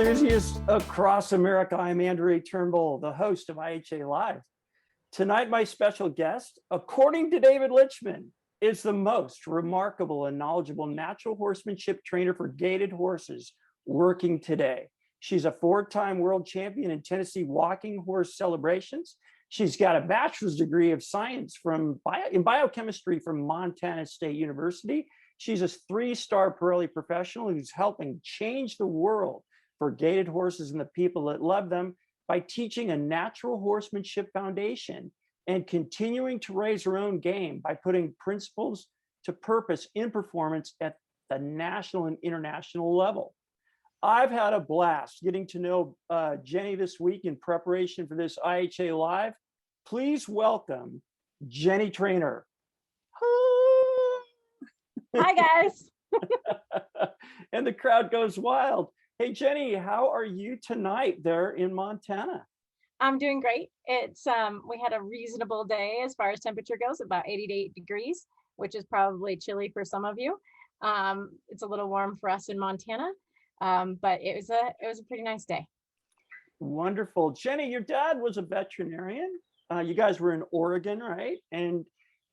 enthusiasts across America, I'm Andrew Turnbull, the host of IHA Live. Tonight, my special guest, according to David Lichman, is the most remarkable and knowledgeable natural horsemanship trainer for gaited horses working today. She's a four-time world champion in Tennessee walking horse celebrations. She's got a bachelor's degree of science in biochemistry from Montana State University. She's a three-star Pirelli professional who's helping change the world for gaited horses and the people that love them by teaching a natural horsemanship foundation and continuing to raise her own game by putting principles to purpose in performance at the national and international level. I've had a blast getting to know Jenny this week in preparation for this IHA Live. Please welcome Jenny Trainor. Hi, guys. And the crowd goes wild. Hey, Jenny, how are you tonight there in Montana? I'm doing great. It's we had a reasonable day as far as temperature goes, about 88 degrees, which is probably chilly for some of you. It's a little warm for us in Montana, but it was a pretty nice day. Wonderful. Jenny, your dad was a veterinarian. You guys were in Oregon, right? And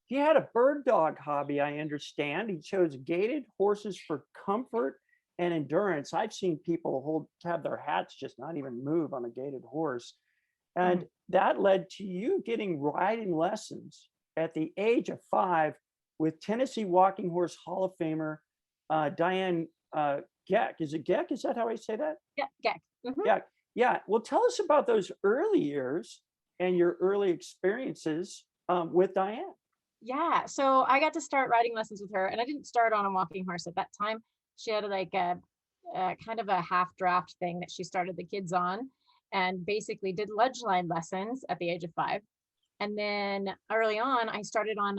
he had a bird dog hobby, I understand. He chose gaited horses for comfort and endurance. I've seen people have their hats just not even move on a gaited horse. And that led to you getting riding lessons at the age of 5 with Tennessee Walking Horse Hall of Famer Diane Geck. Is it Geck? Is that how I say that? Yeah, Geck. Yeah. Yeah. Well, tell us about those early years and your early experiences with Diane. Yeah, so I got to start riding lessons with her, and I didn't start on a walking horse at that time. She had like a kind of a half draft thing that she started the kids on, and basically did ledge line lessons at the age of 5. And then early on, I started on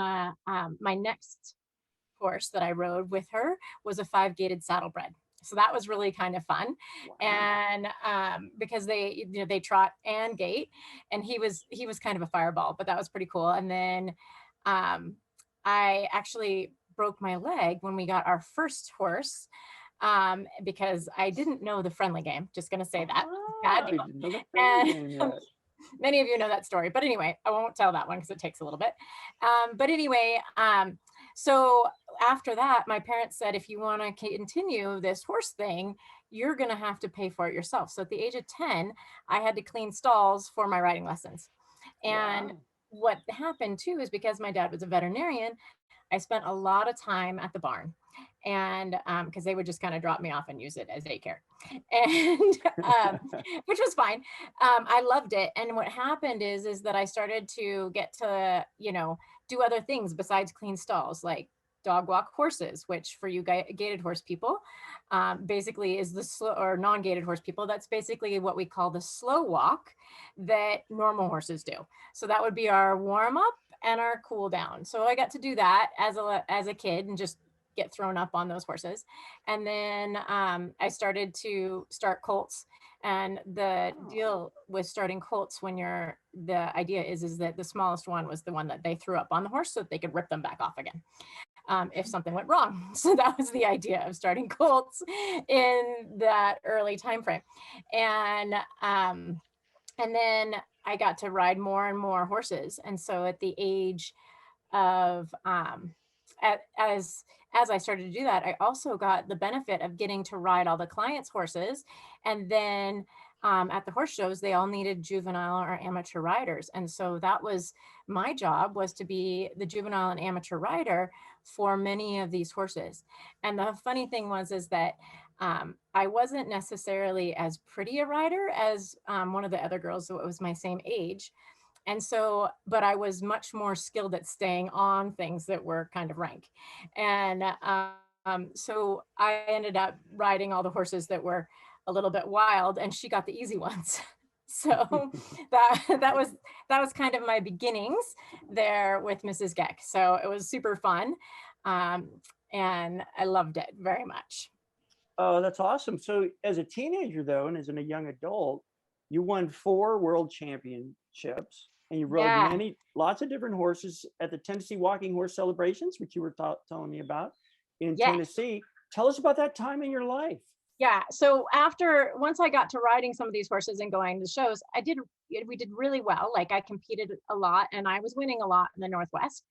my next horse that I rode with her was a 5-gaited saddlebred. So that was really kind of fun. Wow. And because they trot and gait, and he was kind of a fireball, but that was pretty cool. And then I actually broke my leg when we got our first horse because I didn't know the friendly game. Just going to say that. Bad deal. And many of you know that story. But anyway, I won't tell that one because it takes a little bit. But anyway, so after that, my parents said, if you want to continue this horse thing, you're going to have to pay for it yourself. So at the age of 10, I had to clean stalls for my riding lessons. And what happened too is because my dad was a veterinarian, I spent a lot of time at the barn, and because they would just kind of drop me off and use it as daycare, and which was fine. I loved it. And what happened is that I started to get to, do other things besides clean stalls, like dog walk horses, which for you gaited horse people, basically is the slow, or non-gaited horse people, that's basically what we call the slow walk that normal horses do. So that would be our warm up and our cool down. So I got to do that as a kid and just get thrown up on those horses. And then I started to start colts. And the deal with starting colts the idea is that the smallest one was the one that they threw up on the horse so that they could rip them back off again if something went wrong. So that was the idea of starting colts in that early time frame. And then I got to ride more and more horses. And so at the age of as I started to do that, I also got the benefit of getting to ride all the clients' horses. And then at the horse shows, they all needed juvenile or amateur riders. And so that was my job, was to be the juvenile and amateur rider for many of these horses. And the funny thing is that I wasn't necessarily as pretty a rider as one of the other girls that was my same age. And so, but I was much more skilled at staying on things that were kind of rank. And so I ended up riding all the horses that were a little bit wild, and she got the easy ones. So that was kind of my beginnings there with Mrs. Geck. So it was super fun. And I loved it very much. Oh, that's awesome. So as a teenager though, and as a young adult, you won 4 world championships, and you rode lots of different horses at the Tennessee Walking Horse Celebrations, which you were telling me about in Tennessee. Tell us about that time in your life. Yeah. So once I got to riding some of these horses and going to shows, we did really well. Like I competed a lot and I was winning a lot in the Northwest.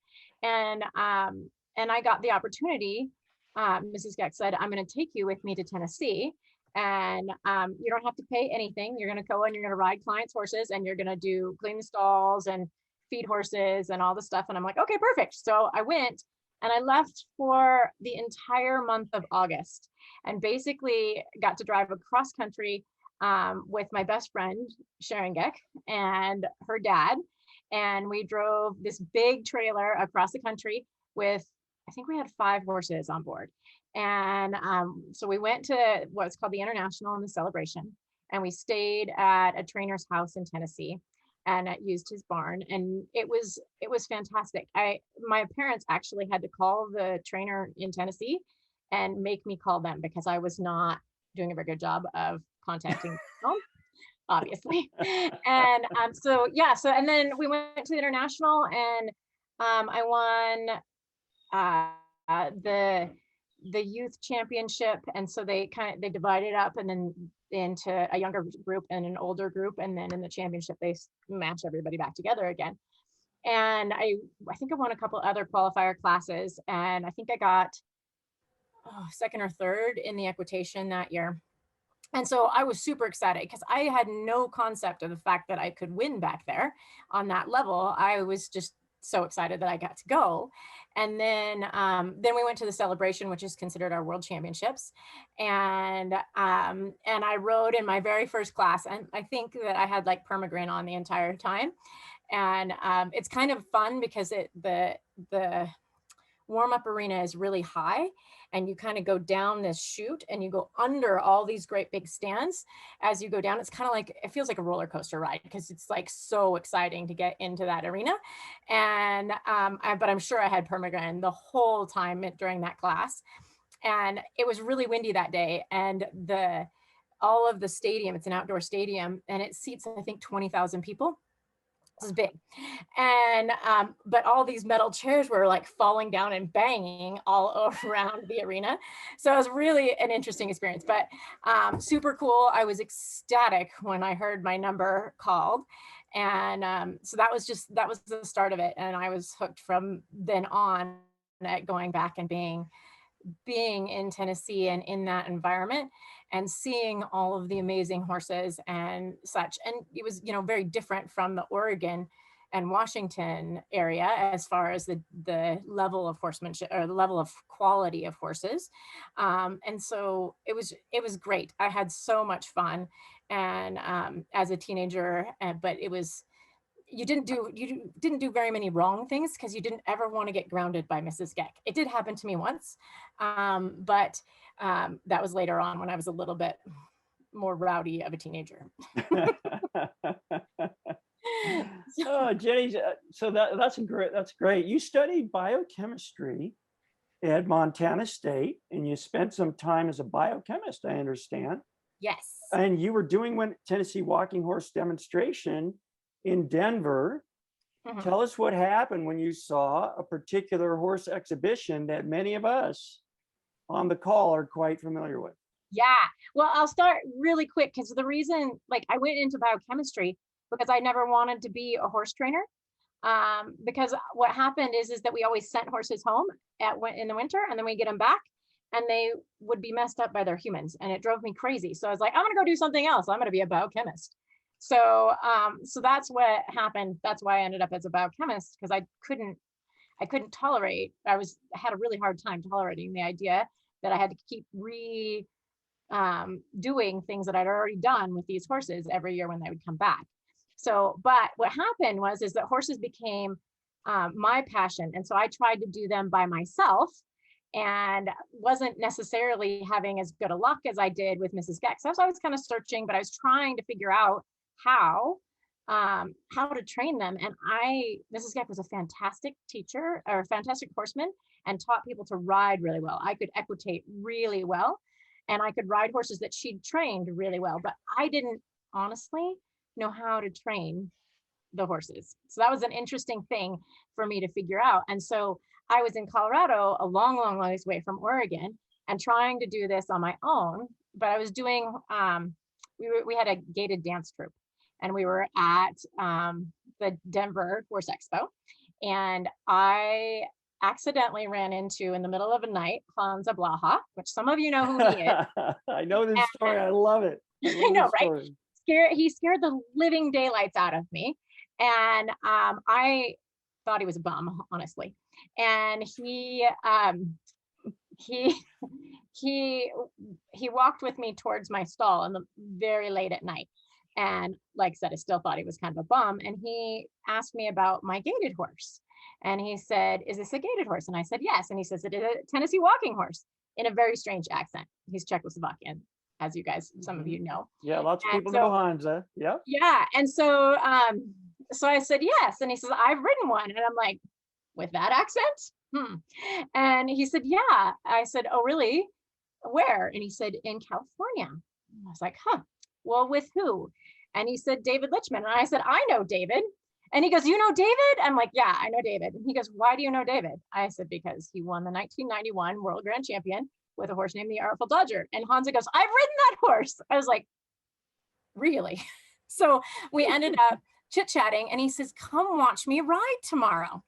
And I got the opportunity. Mrs. Geck said, I'm going to take you with me to Tennessee, and you don't have to pay anything. You're going to go and you're going to ride clients' horses, and you're going to clean the stalls and feed horses and all the stuff. And I'm like, okay, perfect. So I went and I left for the entire month of August, and basically got to drive across country with my best friend, Sharon Geck, and her dad. And we drove this big trailer across the country with, I think we had 5 horses on board. And so we went to what's called the International and the Celebration. And we stayed at a trainer's house in Tennessee and used his barn. And it was fantastic. My parents actually had to call the trainer in Tennessee and make me call them because I was not doing a very good job of contacting them, obviously. And and then we went to the International, and I won the youth championship. And so they divided up and then into a younger group and an older group, and then in the championship they match everybody back together again. And I think I won a couple other qualifier classes, and I think I got second or third in the equitation that year. And so I was super excited because I had no concept of the fact that I could win back there on that level. I was just so excited that I got to go. And then we went to the Celebration, which is considered our world championships. And I rode in my very first class. And I think that I had like permagrin on the entire time. And it's kind of fun because the warm-up arena is really high, and you kind of go down this chute and you go under all these great big stands as you go down. It's kind of like, it feels like a roller coaster ride because it's like so exciting to get into that arena. And but I'm sure I had permagrin the whole time during that class. And it was really windy that day, and all of the stadium, it's an outdoor stadium, and it seats I think 20,000 people. This is big. And but all these metal chairs were like falling down and banging all around the arena. So it was really an interesting experience, but super cool. I was ecstatic when I heard my number called. And so that was the start of it. And I was hooked from then on at going back and being in Tennessee and in that environment and seeing all of the amazing horses and such. And it was, very different from the Oregon and Washington area as far as the level of horsemanship or the level of quality of horses. And so it was great. I had so much fun, and as a teenager, but it was, you didn't do very many wrong things because you didn't ever want to get grounded by Mrs. Geck. It did happen to me once, but that was later on when I was a little bit more rowdy of a teenager. Oh, Jenny, so that's great. You studied biochemistry at Montana State, and you spent some time as a biochemist, I understand. Yes. And you were doing one Tennessee walking horse demonstration in Denver. Mm-hmm. Tell us what happened when you saw a particular horse exhibition that many of us on the call are quite familiar with. Yeah, well, I'll start really quick because the reason, I went into biochemistry because I never wanted to be a horse trainer. Because what happened is that we always sent horses home in the winter, and then we get them back and they would be messed up by their humans, and it drove me crazy. So I was like, I'm gonna go do something else. I'm gonna be a biochemist. So that's what happened. That's why I ended up as a biochemist, because I couldn't tolerate, I had a really hard time tolerating the idea that I had to keep doing things that I'd already done with these horses every year when they would come back. So, but what happened is that horses became my passion. And so I tried to do them by myself and wasn't necessarily having as good a luck as I did with Mrs. Geck. So I was kind of searching, but I was trying to figure out how to train them. And Mrs. Geck was a fantastic teacher, or a fantastic horseman, and taught people to ride really well. I could equitate really well, and I could ride horses that she'd trained really well, but I didn't honestly know how to train the horses. So that was an interesting thing for me to figure out. And so I was in Colorado, a long, long ways away from Oregon, and trying to do this on my own but I was doing, we had a gaited dance troupe, and we were at the Denver Horse Expo, and I accidentally ran into, in the middle of the night, Hans Blaha, which some of you know who he is. I know this story. I love it. I know, right? He scared the living daylights out of me. And I thought he was a bum, honestly. And he walked with me towards my stall in the very late at night. And like I said, I still thought he was kind of a bum. And he asked me about my gaited horse. And he said, "Is this a gaited horse?" And I said, "Yes." And he says, "It is a Tennessee walking horse," in a very strange accent. He's Czechoslovakian, as you guys, some of you know. Yeah, lots of people know Hansa. Yeah. Yeah. And so I said, "Yes." And he says, "I've ridden one." And I'm like, "With that accent?" And he said, "Yeah." I said, "Oh, really? Where?" And he said, "In California." I was like, "Huh, well, with who?" And he said, "David Litchman." And I said, "I know David." And he goes, "You know David?" I'm like, "Yeah, I know David." And he goes, "Why do you know David?" I said, "Because he won the 1991 World Grand Champion with a horse named the Artful Dodger." And Hansa goes, "I've ridden that horse." I was like, "Really?" So we ended up chit-chatting, and he says, "Come watch me ride tomorrow."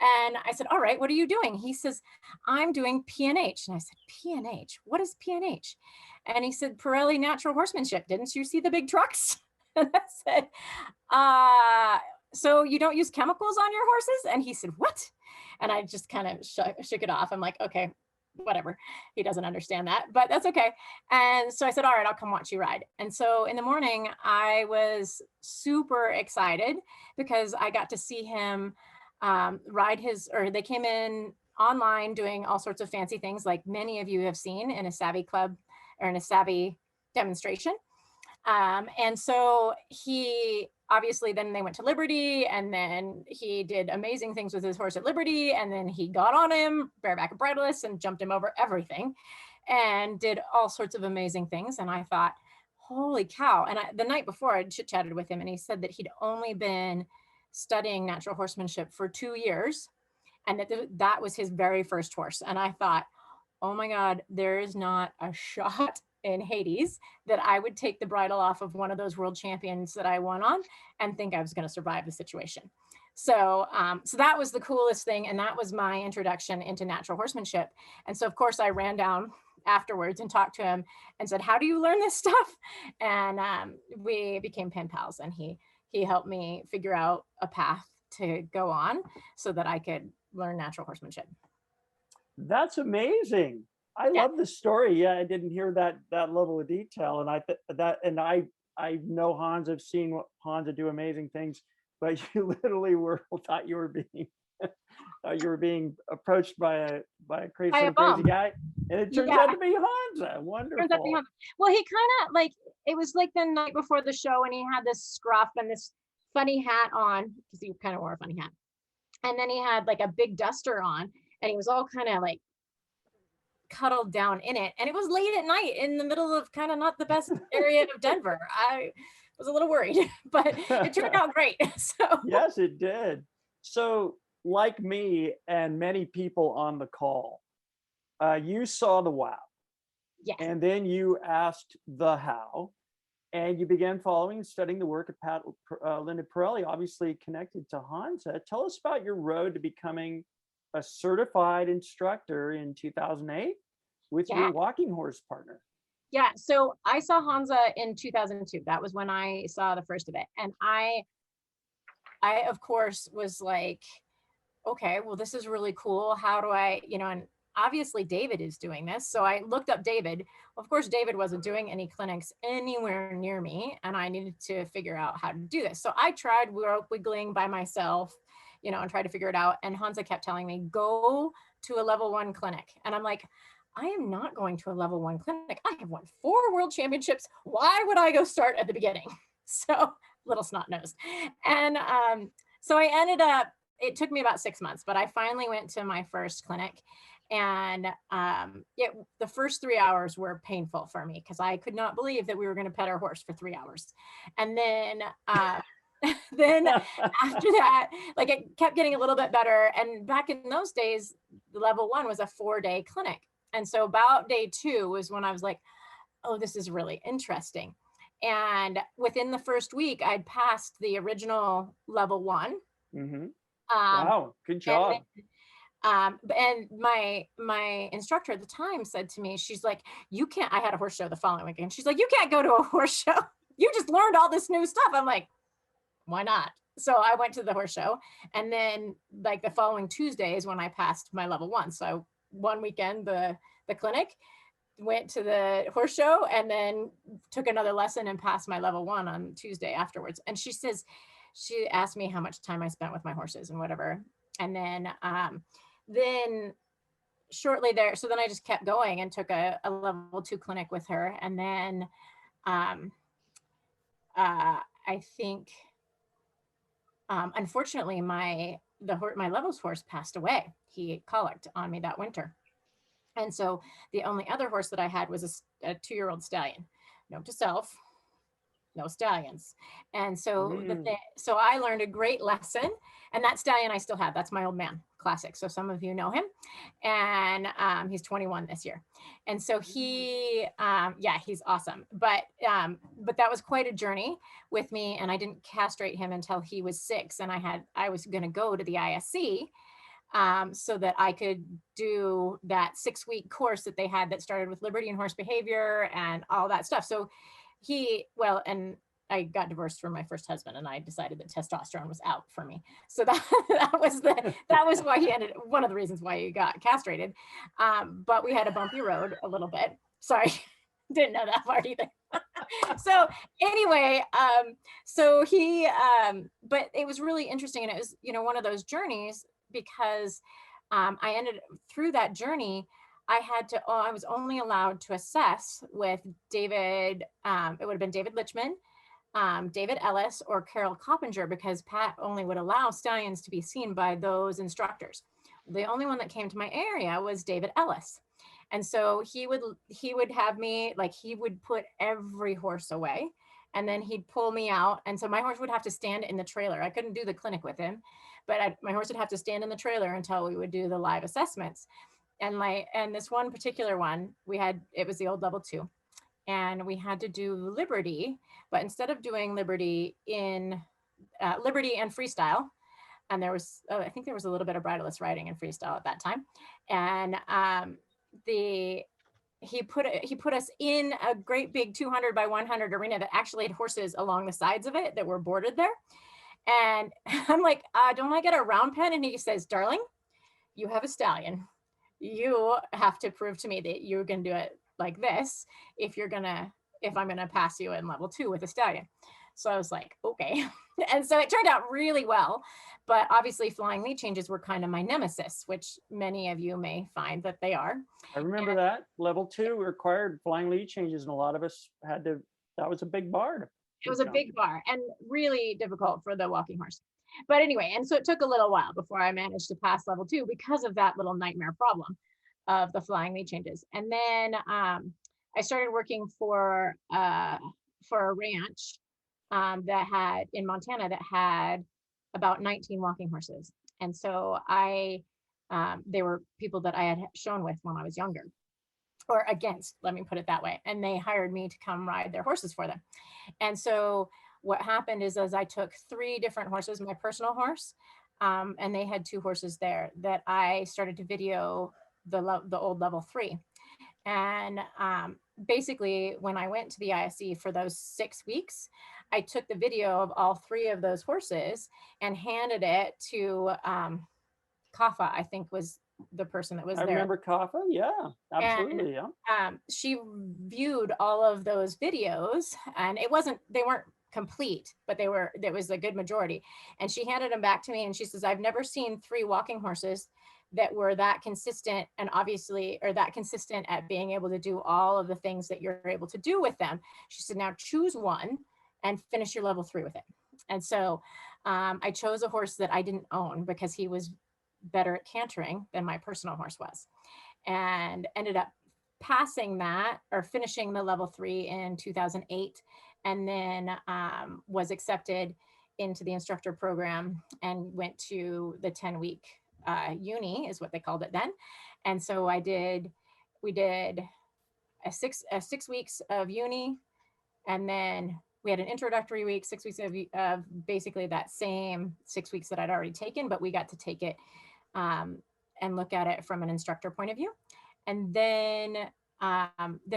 And I said, "All right, what are you doing?" He says, "I'm doing P&H." And I said, "P&H? What is P&H?" And he said, "Pirelli Natural Horsemanship. Didn't you see the big trucks?" And I said, "So you don't use chemicals on your horses?" And he said, "What?" And I just kind of shook it off. I'm like, "Okay, whatever." He doesn't understand that, but that's okay. And so I said, "All right, I'll come watch you ride." And so in the morning, I was super excited because I got to see him ride they came in online doing all sorts of fancy things, like many of you have seen in a Savvy Club or in a Savvy demonstration. And so he obviously, then they went to Liberty, and then he did amazing things with his horse at Liberty. And then he got on him bareback and bridleless and jumped him over everything and did all sorts of amazing things. And I thought, holy cow. And the night before I chit-chatted with him, and he said that he'd only been studying natural horsemanship for 2 years, and that was his very first horse. And I thought, oh my God, there is not a shot in Hades that I would take the bridle off of one of those world champions that I won on and think I was going to survive the situation. So, so that was the coolest thing. And that was my introduction into natural horsemanship. And so of course I ran down afterwards and talked to him and said, "How do you learn this stuff?" And we became pen pals, and he helped me figure out a path to go on so that I could learn natural horsemanship. That's amazing. I love the story. Yeah, I didn't hear that level of detail, and I know Hans. I've seen Hans do amazing things, but you literally thought you were being approached by a crazy guy, and it turns out to be Hans. Wonderful. Well, he kind of like, it was like the night before the show, and he had this scruff and this funny hat on, because he kind of wore a funny hat, and then he had like a big duster on, and he was all kind of like cuddled down in it, and it was late at night in the middle of kind of not the best area of Denver. I was a little worried, but it turned out great. So yes, it did. So like me and many people on the call, you saw the wow. Yes. And then you asked the how, and you began following and studying the work of Linda Pirelli, obviously connected to Hansa. Tell us about your road to becoming a certified instructor in 2008 with your walking horse partner. Yeah, so I saw Hansa in 2002. That was when I saw the first of it. And I of course was like, okay, well, this is really cool. How do I, and obviously David is doing this. So I looked up David. Of course, David wasn't doing any clinics anywhere near me, and I needed to figure out how to do this. So I tried wiggling by myself, and tried to figure it out. And Hansa kept telling me, go to a level 1 clinic. And I'm like, I am not going to a level 1 clinic. I have won 4 world championships. Why would I go start at the beginning? So little snot-nosed. And so I ended up, it took me about 6 months, but I finally went to my first clinic. And the first 3 hours were painful for me because I could not believe that we were going to pet our horse for 3 hours. And then then after that, like, it kept getting a little bit better. And back in those days, the level 1 was a 4-day clinic. And so about day 2 was when I was like, oh, this is really interesting. And within the first week, I'd passed the original level 1. Mm-hmm. Um, Wow, good and job. and my instructor at the time said to me, she's like, you can't, I had a horse show the following weekend. She's like, you can't go to a horse show. You just learned all this new stuff. I'm like, why not? So I went to the horse show, and then like the following Tuesday is when I passed my level 1. So one weekend, the clinic, went to the horse show, and then took another lesson and passed my level 1 on Tuesday afterwards. And she says, she asked me how much time I spent with my horses and whatever. And then shortly there, so then I just kept going and took a level 2 clinic with her. And then I think, unfortunately, my levels horse passed away. He colicked on me that winter. And so the only other horse that I had was a 2-year-old stallion. Note to self, no stallions. And so so I learned a great lesson, and that stallion I still have. That's my old man, classic. So some of you know him, and he's 21 this year. And so he, yeah, he's awesome. But that was quite a journey with me, and I didn't castrate him until he was 6, and I was going to go to the ISC. So that I could do that 6-week course that they had that started with liberty and horse behavior and all that stuff. So and I got divorced from my first husband, and I decided that testosterone was out for me. So that was why one of the reasons why he got castrated. But we had a bumpy road a little bit. Sorry, didn't know that part either. So anyway, so he, but it was really interesting, and it was, one of those journeys, because I ended through that journey. I was only allowed to assess with David. It would have been David Litchman, David Ellis, or Carol Coppinger, because Pat only would allow stallions to be seen by those instructors. The only one that came to my area was David Ellis. And so he would have me, like, he would put every horse away, and then he'd pull me out. And so my horse would have to stand in the trailer. I couldn't do the clinic with him, but my horse would have to stand in the trailer until we would do the live assessments. And this one particular one, it was the old level 2, and we had to do liberty, but instead of doing liberty in liberty and freestyle, and there was, I think there was a little bit of bridleless riding and freestyle at that time. And he put us in a great big 200 by 100 arena that actually had horses along the sides of it that were boarded there. And I'm like, don't I get a round pen? And he says, darling, you have a stallion. You have to prove to me that you're going to do it like this if I'm going to pass you in level 2 with a stallion. So I was like, okay. And so it turned out really well. But obviously flying lead changes were kind of my nemesis, which many of you may find that they are. I remember that level 2 required flying lead changes, and a lot of us that was a big bar. It was a big bar and really difficult for the walking horse. But anyway, and so it took a little while before I managed to pass level 2 because of that little nightmare problem of the flying lead changes. And then I started working for a ranch that had in Montana that had about 19 walking horses. And so they were people that I had shown with when I was younger, or against, let me put it that way. And they hired me to come ride their horses for them. And so what happened is, as I took 3 different horses, my personal horse, and they had 2 horses there, that I started to video the old level 3. And basically, when I went to the ISC for those 6 weeks, I took the video of all 3 of those horses and handed it to Kafa, I think was the person that was there. I remember Kafa. Yeah, absolutely. And, yeah. She viewed all of those videos, and they weren't complete, but there was a good majority. And she handed them back to me, and she says, I've never seen 3 walking horses that were that consistent, and obviously, or that consistent at being able to do all of the things that you're able to do with them. She said, now choose one and finish your level 3 with it. And so I chose a horse that I didn't own because he was better at cantering than my personal horse was, and ended up passing that, or finishing the level 3 in 2008, and then was accepted into the instructor program and went to the 10-week uni, is what they called it then. And so we did six weeks of uni, and then we had an introductory week, 6 weeks of basically that same 6 weeks that I'd already taken, but we got to take it and look at it from an instructor point of view. And then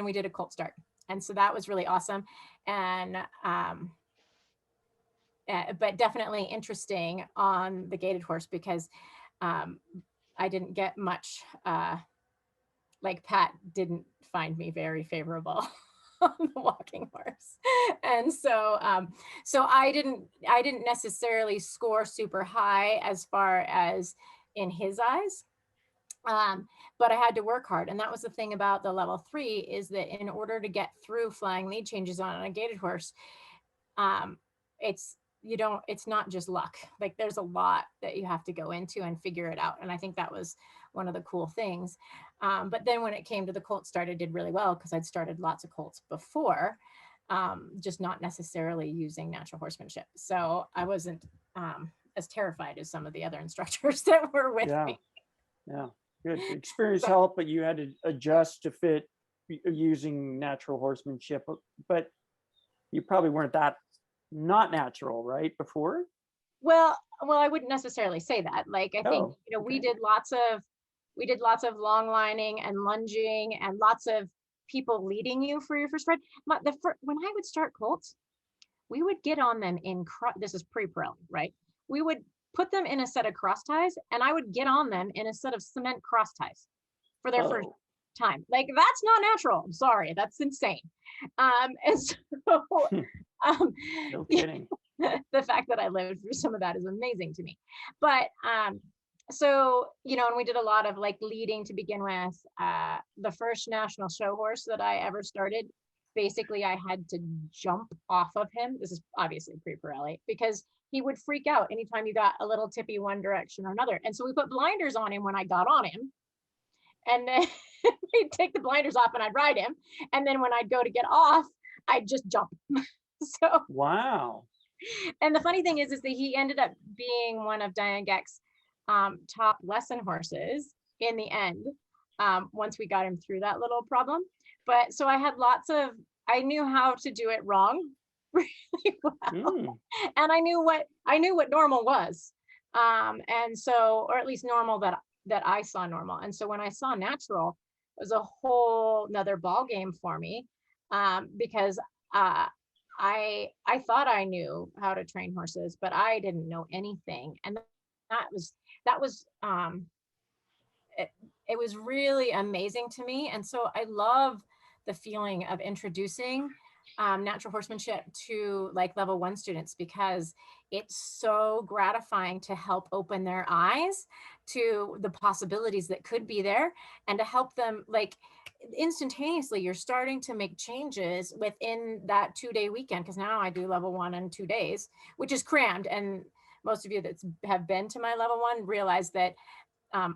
we did a colt start. And so that was really awesome. And but definitely interesting on the gaited horse, because I didn't get much, like Pat didn't find me very favorable on the walking horse. And so I didn't necessarily score super high as far as in his eyes. But I had to work hard. And that was the thing about the level 3, is that in order to get through flying lead changes on a gaited horse, it's not just luck. Like, there's a lot that you have to go into and figure it out. And I think that was one of the cool things. But then when it came to the colt start, I did really well, because I'd started lots of colts before, just not necessarily using natural horsemanship. So I wasn't as terrified as some of the other instructors that were with me. Yeah, good. Experience helped, but you had to adjust to fit using natural horsemanship. But you probably weren't that not natural, right, before? Well, I wouldn't necessarily say that. Like, I think, Okay. we did lots of long lining and lunging, and lots of people leading you for your first ride. When I would start colts, we would get on them this is pre-Pirelli, right? We would put them in a set of cross ties, and I would get on them in a set of cement cross ties for their first time. Like, that's not natural. I'm sorry, that's insane. And so No kidding. the fact that I lived through some of that is amazing to me. But so, and we did a lot of like leading to begin with. The first national show horse that I ever started, basically I had to jump off of him. This is obviously pre-Pirelli, because he would freak out anytime you got a little tippy one direction or another. And so we put blinders on him when I got on him. And then he'd take the blinders off and I'd ride him. And then when I'd go to get off, I'd just jump. So wow. And the funny thing is that he ended up being one of Diane Geck's top lesson horses in the end, once we got him through that little problem. But so I knew how to do it wrong really well. And I knew what normal was. And so, or at least normal that I saw normal. And so when I saw natural, it was a whole nother ball game for me, because I thought I knew how to train horses, but I didn't know anything. And that was it was really amazing to me. And so I love the feeling of introducing natural horsemanship to like level 1 students, because it's so gratifying to help open their eyes to the possibilities that could be there, and to help them, like, instantaneously you're starting to make changes within that 2-day weekend. Because now I do level 1 in 2 days, which is crammed. And most of you that have been to my level 1 realize that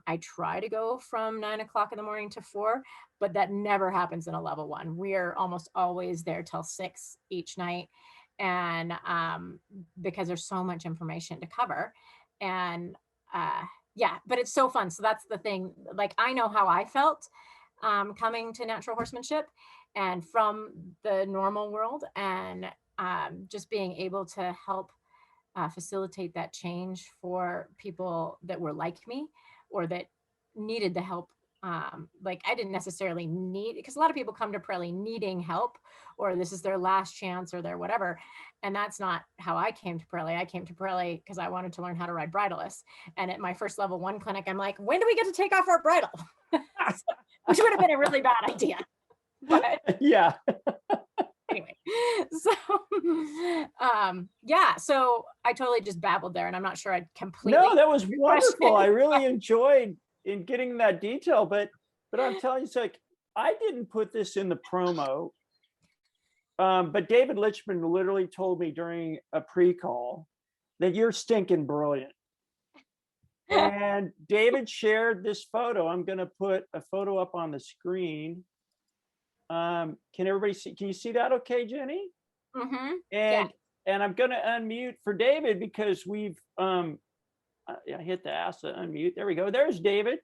I try to go from 9 o'clock in the morning to 4, but that never happens in a level 1. We're almost always there till 6 each night. And because there's so much information to cover. And yeah, but it's so fun. So that's the thing. Like, I know how I felt coming to natural horsemanship and from the normal world, and just being able to help facilitate that change for people that were like me, or that needed the help. Like, I didn't necessarily need, because a lot of people come to Pirelli needing help, or this is their last chance, or their whatever. And that's not how I came to Pirelli. I came to Pirelli because I wanted to learn how to ride bridleless. And at my first level 1 clinic, I'm like, when do we get to take off our bridle? Which would have been a really bad idea. But yeah. anyway, so yeah, so I totally just babbled there, and I'm not sure I completely. No, that was wonderful. I really enjoyed in getting that detail, but I'm telling you, it's like, I didn't put this in the promo, but David Litchman literally told me during a pre-call that you're stinking brilliant. And David shared this photo. I'm going to put a photo up on the screen. Can everybody see? Can you see that okay, Jenny? Mm-hmm. And I'm going to unmute for David, because we've I hit the ask to unmute. There we go. There's David.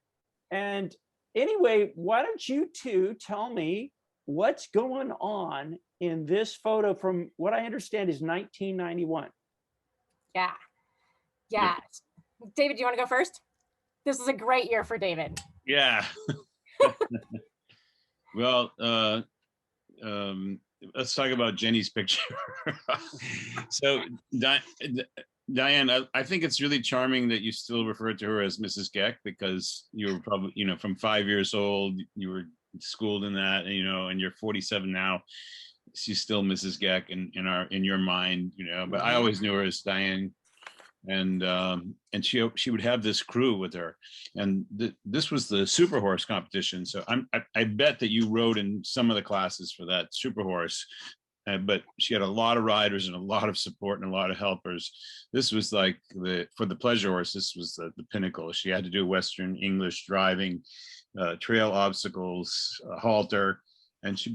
And anyway, why don't you two tell me what's going on in this photo from what I understand is 1991? Yeah. Yeah. David, do you want to go first? This is a great year for David. Yeah. Well, let's talk about Jenny's picture. So, Diane, I think it's really charming that you still refer to her as Mrs. Geck, because you were probably, you know, from 5 years old, you were schooled in that, and, you know, and you're 47 now. She's still Mrs. Geck in your mind, you know. But I always knew her as Diane, and she would have this crew with her, and this was the super horse competition. So I bet that you rode in some of the classes for that super horse. But she had a lot of riders and a lot of support and a lot of helpers. This was like for the pleasure horse, this was the pinnacle. She had to do Western English driving, trail obstacles, halter, and she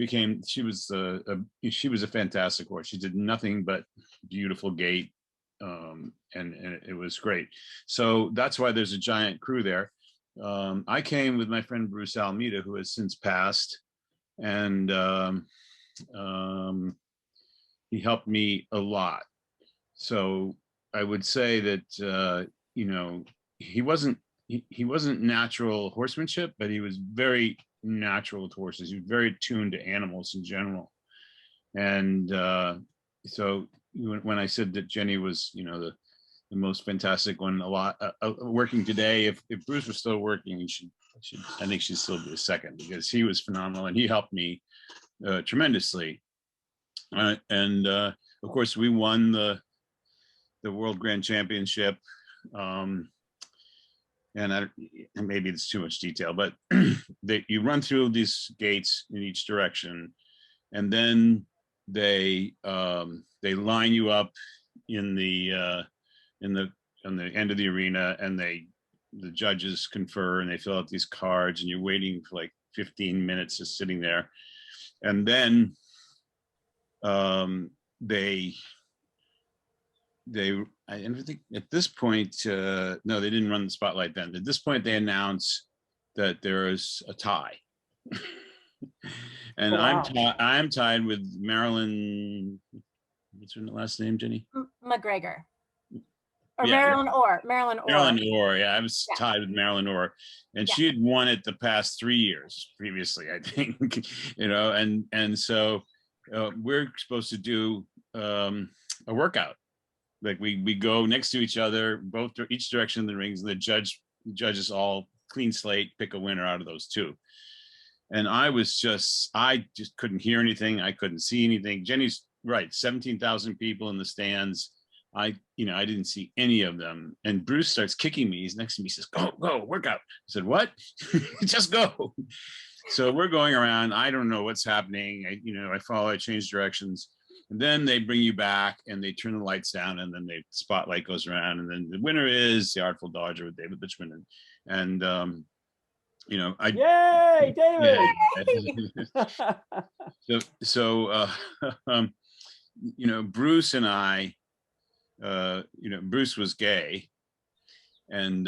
was a fantastic horse. She did nothing but beautiful gait, and it was great. So that's why there's a giant crew there. I came with my friend Bruce Almeida, who has since passed, and he helped me a lot. So I would say that you know, he wasn't natural horsemanship, but he was very natural with horses. He was very tuned to animals in general. And so when I said that Jenny was, you know, the most fantastic one, working today, if Bruce was still working, I think she'd still be a second, because he was phenomenal and he helped me tremendously. And of course, we won the World Grand Championship. And maybe it's too much detail, but you run through these gates in each direction, and then they line you up on the end of the arena, and the judges confer and they fill out these cards, and you're waiting for like 15 minutes just sitting there. And then I think at this point, no, they didn't run the spotlight then. At this point, they announced that there is a tie. And wow. I'm tied with Marilyn. What's her last name, Jenny? McGregor. Or Yeah, Marilyn Orr. Marilyn Orr. Yeah, I was tied with Marilyn Orr, and she had won it the past 3 years previously, I think. You know, and so we're supposed to do a workout. Like we go next to each other, each direction of the rings, and the judges all clean slate, pick a winner out of those two. And I just couldn't hear anything. I couldn't see anything. Jenny's right, 17,000 people in the stands. I didn't see any of them. And Bruce starts kicking me. He's next to me. He says, go, workout. I said, what? Just go. So we're going around. I don't know what's happening. I change directions. And then they bring you back and they turn the lights down, and then the spotlight goes around. And then the winner is the Artful Dodger with David Litchman. And Yay, David! Yeah. Bruce and I, Bruce was gay, and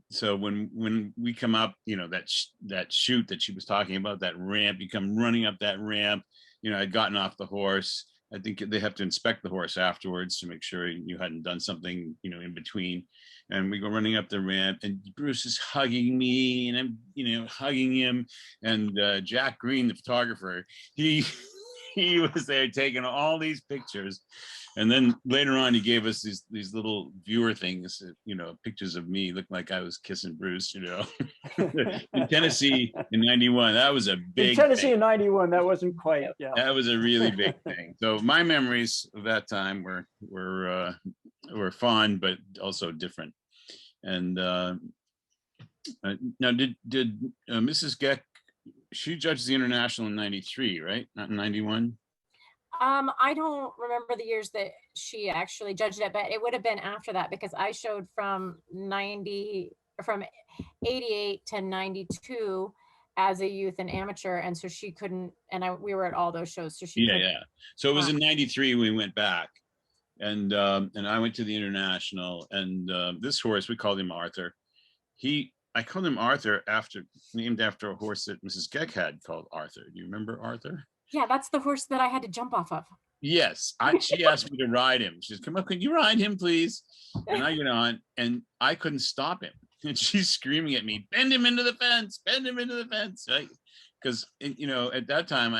so when we come up, that chute that she was talking about, that ramp, you come running up that ramp. I'd gotten off the horse. I think they have to inspect the horse afterwards to make sure you hadn't done something, in between. And we go running up the ramp, and Bruce is hugging me, and I'm, hugging him. And Jack Green, the photographer, he was there taking all these pictures. And then later on, he gave us these little viewer things, pictures of me looking like I was kissing Bruce, in Tennessee in '91. That was a big in Tennessee thing. in '91. That wasn't quite. Yeah. That was a really big thing. So my memories of that time were fond, but also different. And now, did Mrs. Geck? She judged the International in '93, right? Not in '91. I don't remember the years that she actually judged it, but it would have been after that, because I showed from 88 to 92 as a youth and amateur, and so she couldn't. And we were at all those shows, so she. Yeah. So it was in '93 we went back, and I went to the International, and this horse, we called him Arthur. He I called him Arthur named after a horse that Mrs. Geck had called Arthur. Do you remember Arthur? Yeah, that's the horse that I had to jump off of. Yes, she asked me to ride him. She said, "Come up, can you ride him, please?" And I get on, and I couldn't stop him. And she's screaming at me, "Bend him into the fence! Bend him into the fence!" Right? Because at that time,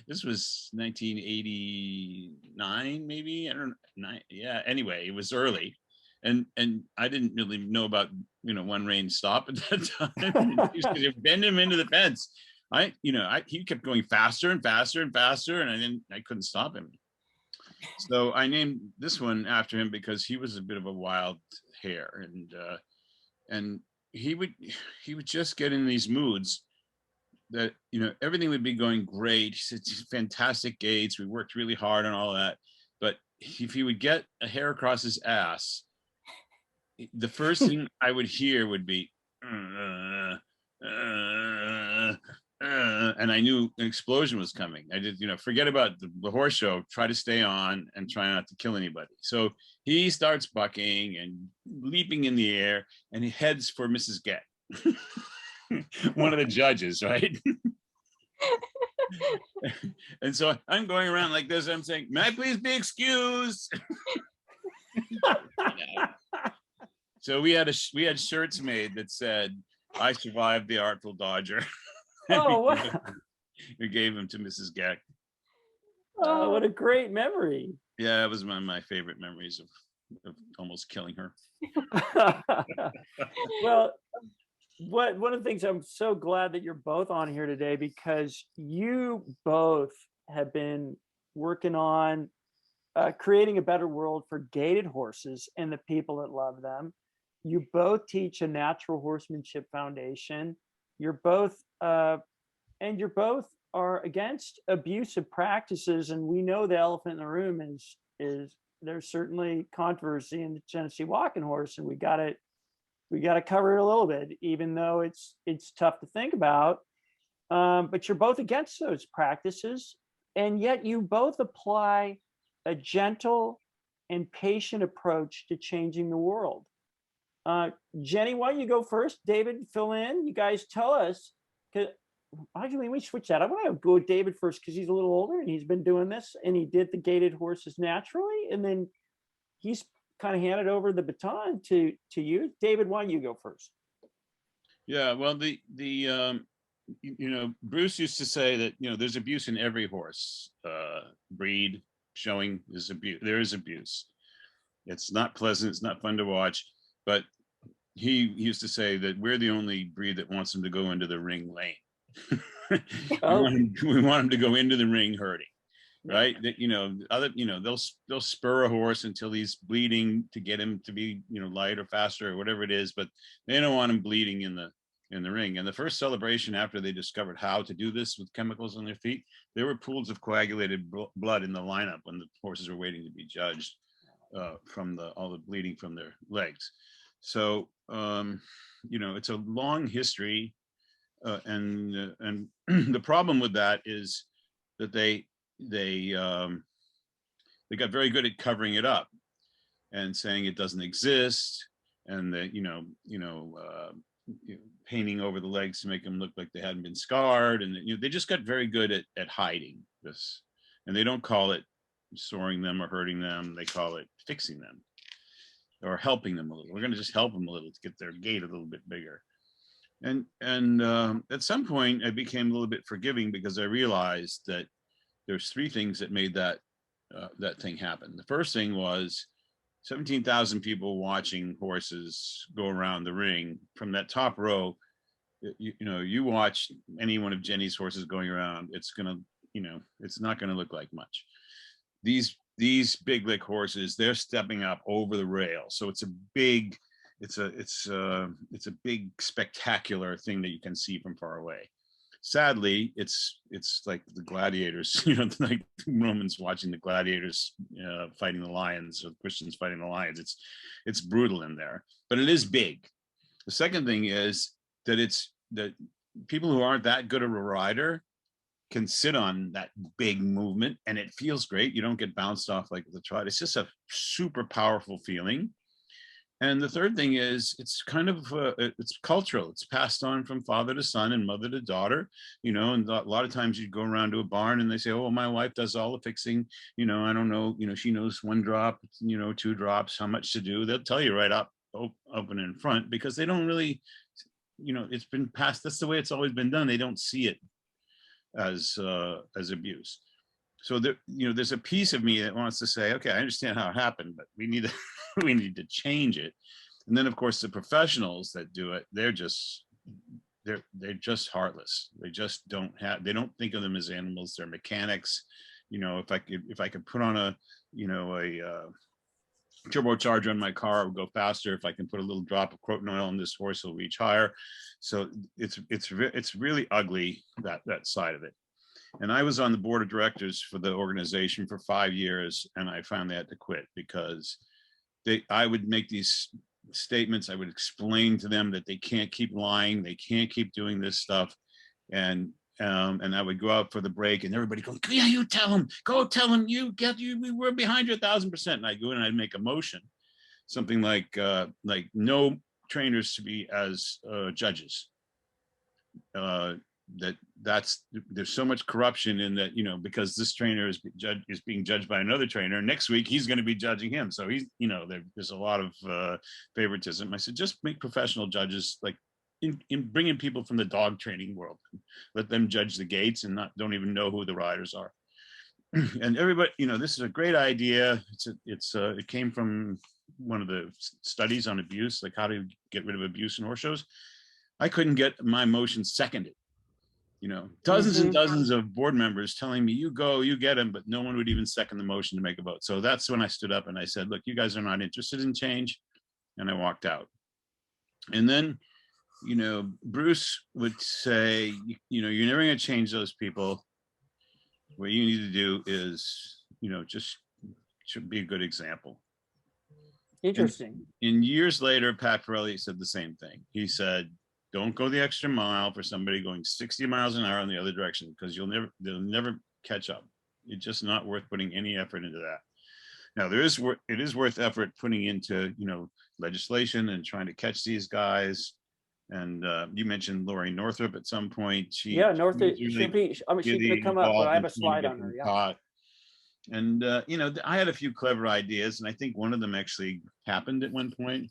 this was 1989, maybe, I don't know. Yeah. Anyway, it was early, and I didn't really know about one rein stop at that time. She said, "Bend him into the fence." He kept going faster and faster and faster, and I couldn't stop him. So I named this one after him because he was a bit of a wild hare, and he would just get in these moods that everything would be going great. He said, fantastic gaits, we worked really hard on all that, but if he would get a hair across his ass, the first thing I would hear would be and I knew an explosion was coming. I did, forget about the horse show, try to stay on and try not to kill anybody. So he starts bucking and leaping in the air, and he heads for Mrs. Geck, one of the judges, right? And so I'm going around like this. I'm saying, "May I please be excused?" So we had shirts made that said, "I survived the Artful Dodger." Oh, wow. We gave him to Mrs. Geck. Oh, what a great memory. Yeah, it was one of my favorite memories of almost killing her. Well, one of the things, I'm so glad that you're both on here today, because you both have been working on creating a better world for gaited horses and the people that love them. You both teach a Natural Horsemanship Foundation. You're both are against abusive practices, and we know the elephant in the room is there's certainly controversy in the Tennessee walking horse, and we got to cover it a little bit, even though it's tough to think about. But you're both against those practices, and yet you both apply a gentle and patient approach to changing the world. Jenny, why don't you go first? David, fill in. You guys tell us. Actually, we switch that. I want to go with David first because he's a little older and he's been doing this, and he did the gaited horses naturally, and then he's kind of handed over the baton to you. David, why don't you go first? Yeah, well, Bruce used to say that there's abuse in every horse breed. Showing is abuse. There is abuse. It's not pleasant. It's not fun to watch. But he used to say that we're the only breed that wants them to go into the ring lane. We want them to go into the ring herding, right? That they'll spur a horse until he's bleeding to get him to be light or faster or whatever it is, but they don't want him bleeding in the ring. And the first celebration after they discovered how to do this with chemicals on their feet, there were pools of coagulated blood in the lineup when the horses were waiting to be judged from all the bleeding from their legs. So it's a long history, and the problem with that is that they got very good at covering it up and saying it doesn't exist, and that painting over the legs to make them look like they hadn't been scarred, and they just got very good at hiding this, and they don't call it soring them or hurting them. They call it fixing them or helping them a little. We're going to just help them a little to get their gait a little bit bigger. And at some point I became a little bit forgiving because I realized that there's three things that made that thing happen. The first thing was 17,000 people watching horses go around the ring from that top row. You watch any one of Jenny's horses going around, it's not gonna look like much. These big lick horses, they're stepping up over the rail, so it's a big spectacular thing that you can see from far away. Sadly, it's like the gladiators, like Romans watching the gladiators fighting the lions, or Christians fighting the lions. It's brutal in there, but it is big. The second thing is that people who aren't that good of a rider can sit on that big movement, and it feels great. You don't get bounced off like the trot. It's just a super powerful feeling. And the third thing is it's kind of it's cultural. It's passed on from father to son and mother to daughter, you know. And a lot of times you go around to a barn and they say, oh, my wife does all the fixing, you know, I don't know, you know, she knows 1 drop, you know, 2 drops, how much to do. They'll tell you right up open in front, because they don't really, you know, it's been passed. That's the way it's always been done. They don't see it as abuse. So there, you know, there's a piece of me that wants to say, okay, I understand how it happened, but we need to we need to change it. And then of course the professionals that do it, they're just heartless. They just they don't think of them as animals. They're mechanics. You know, if I could put on a, you know, a turbocharger on my car, it would go faster. If I can put a little drop of Croton oil on this horse, it'll reach higher. So it's really ugly, that side of it. And I was on the board of directors for the organization for 5 years, and I finally had to quit because I would make these statements. I would explain to them that they can't keep lying, they can't keep doing this stuff, and I would go out for the break, and everybody goes, "Yeah, you tell them, go tell them, we were behind you 1,000%." And I go in and I'd make a motion, something like no trainers to be as judges. There's so much corruption in that, you know, because this trainer is being judged by another trainer. Next week he's going to be judging him, so he's, you know, there's a lot of favoritism. I said, just make professional judges, like in bringing people from the dog training world, let them judge the gaits and don't even know who the riders are. And everybody, you know, this is a great idea. It came from one of the studies on abuse, like how to get rid of abuse in horse shows. I couldn't get my motion seconded. You know, dozens and dozens of board members telling me, you go, you get him, but no one would even second the motion to make a vote. So that's when I stood up and I said, look, you guys are not interested in change. And I walked out. And then, you know, Bruce would say, you know, you're never going to change those people. What you need to do is, you know, just should be a good example. Interesting. And years later, Pat Pirelli said the same thing. He said, don't go the extra mile for somebody going 60 miles an hour in the other direction, because they'll never catch up. It's just not worth putting any effort into that. Now it is worth effort putting into, you know, legislation and trying to catch these guys. And you mentioned Lori Northrup at some point. She's going to come up, but I have a slide on her. Yeah. And you know, I had a few clever ideas, and I think one of them actually happened at one point.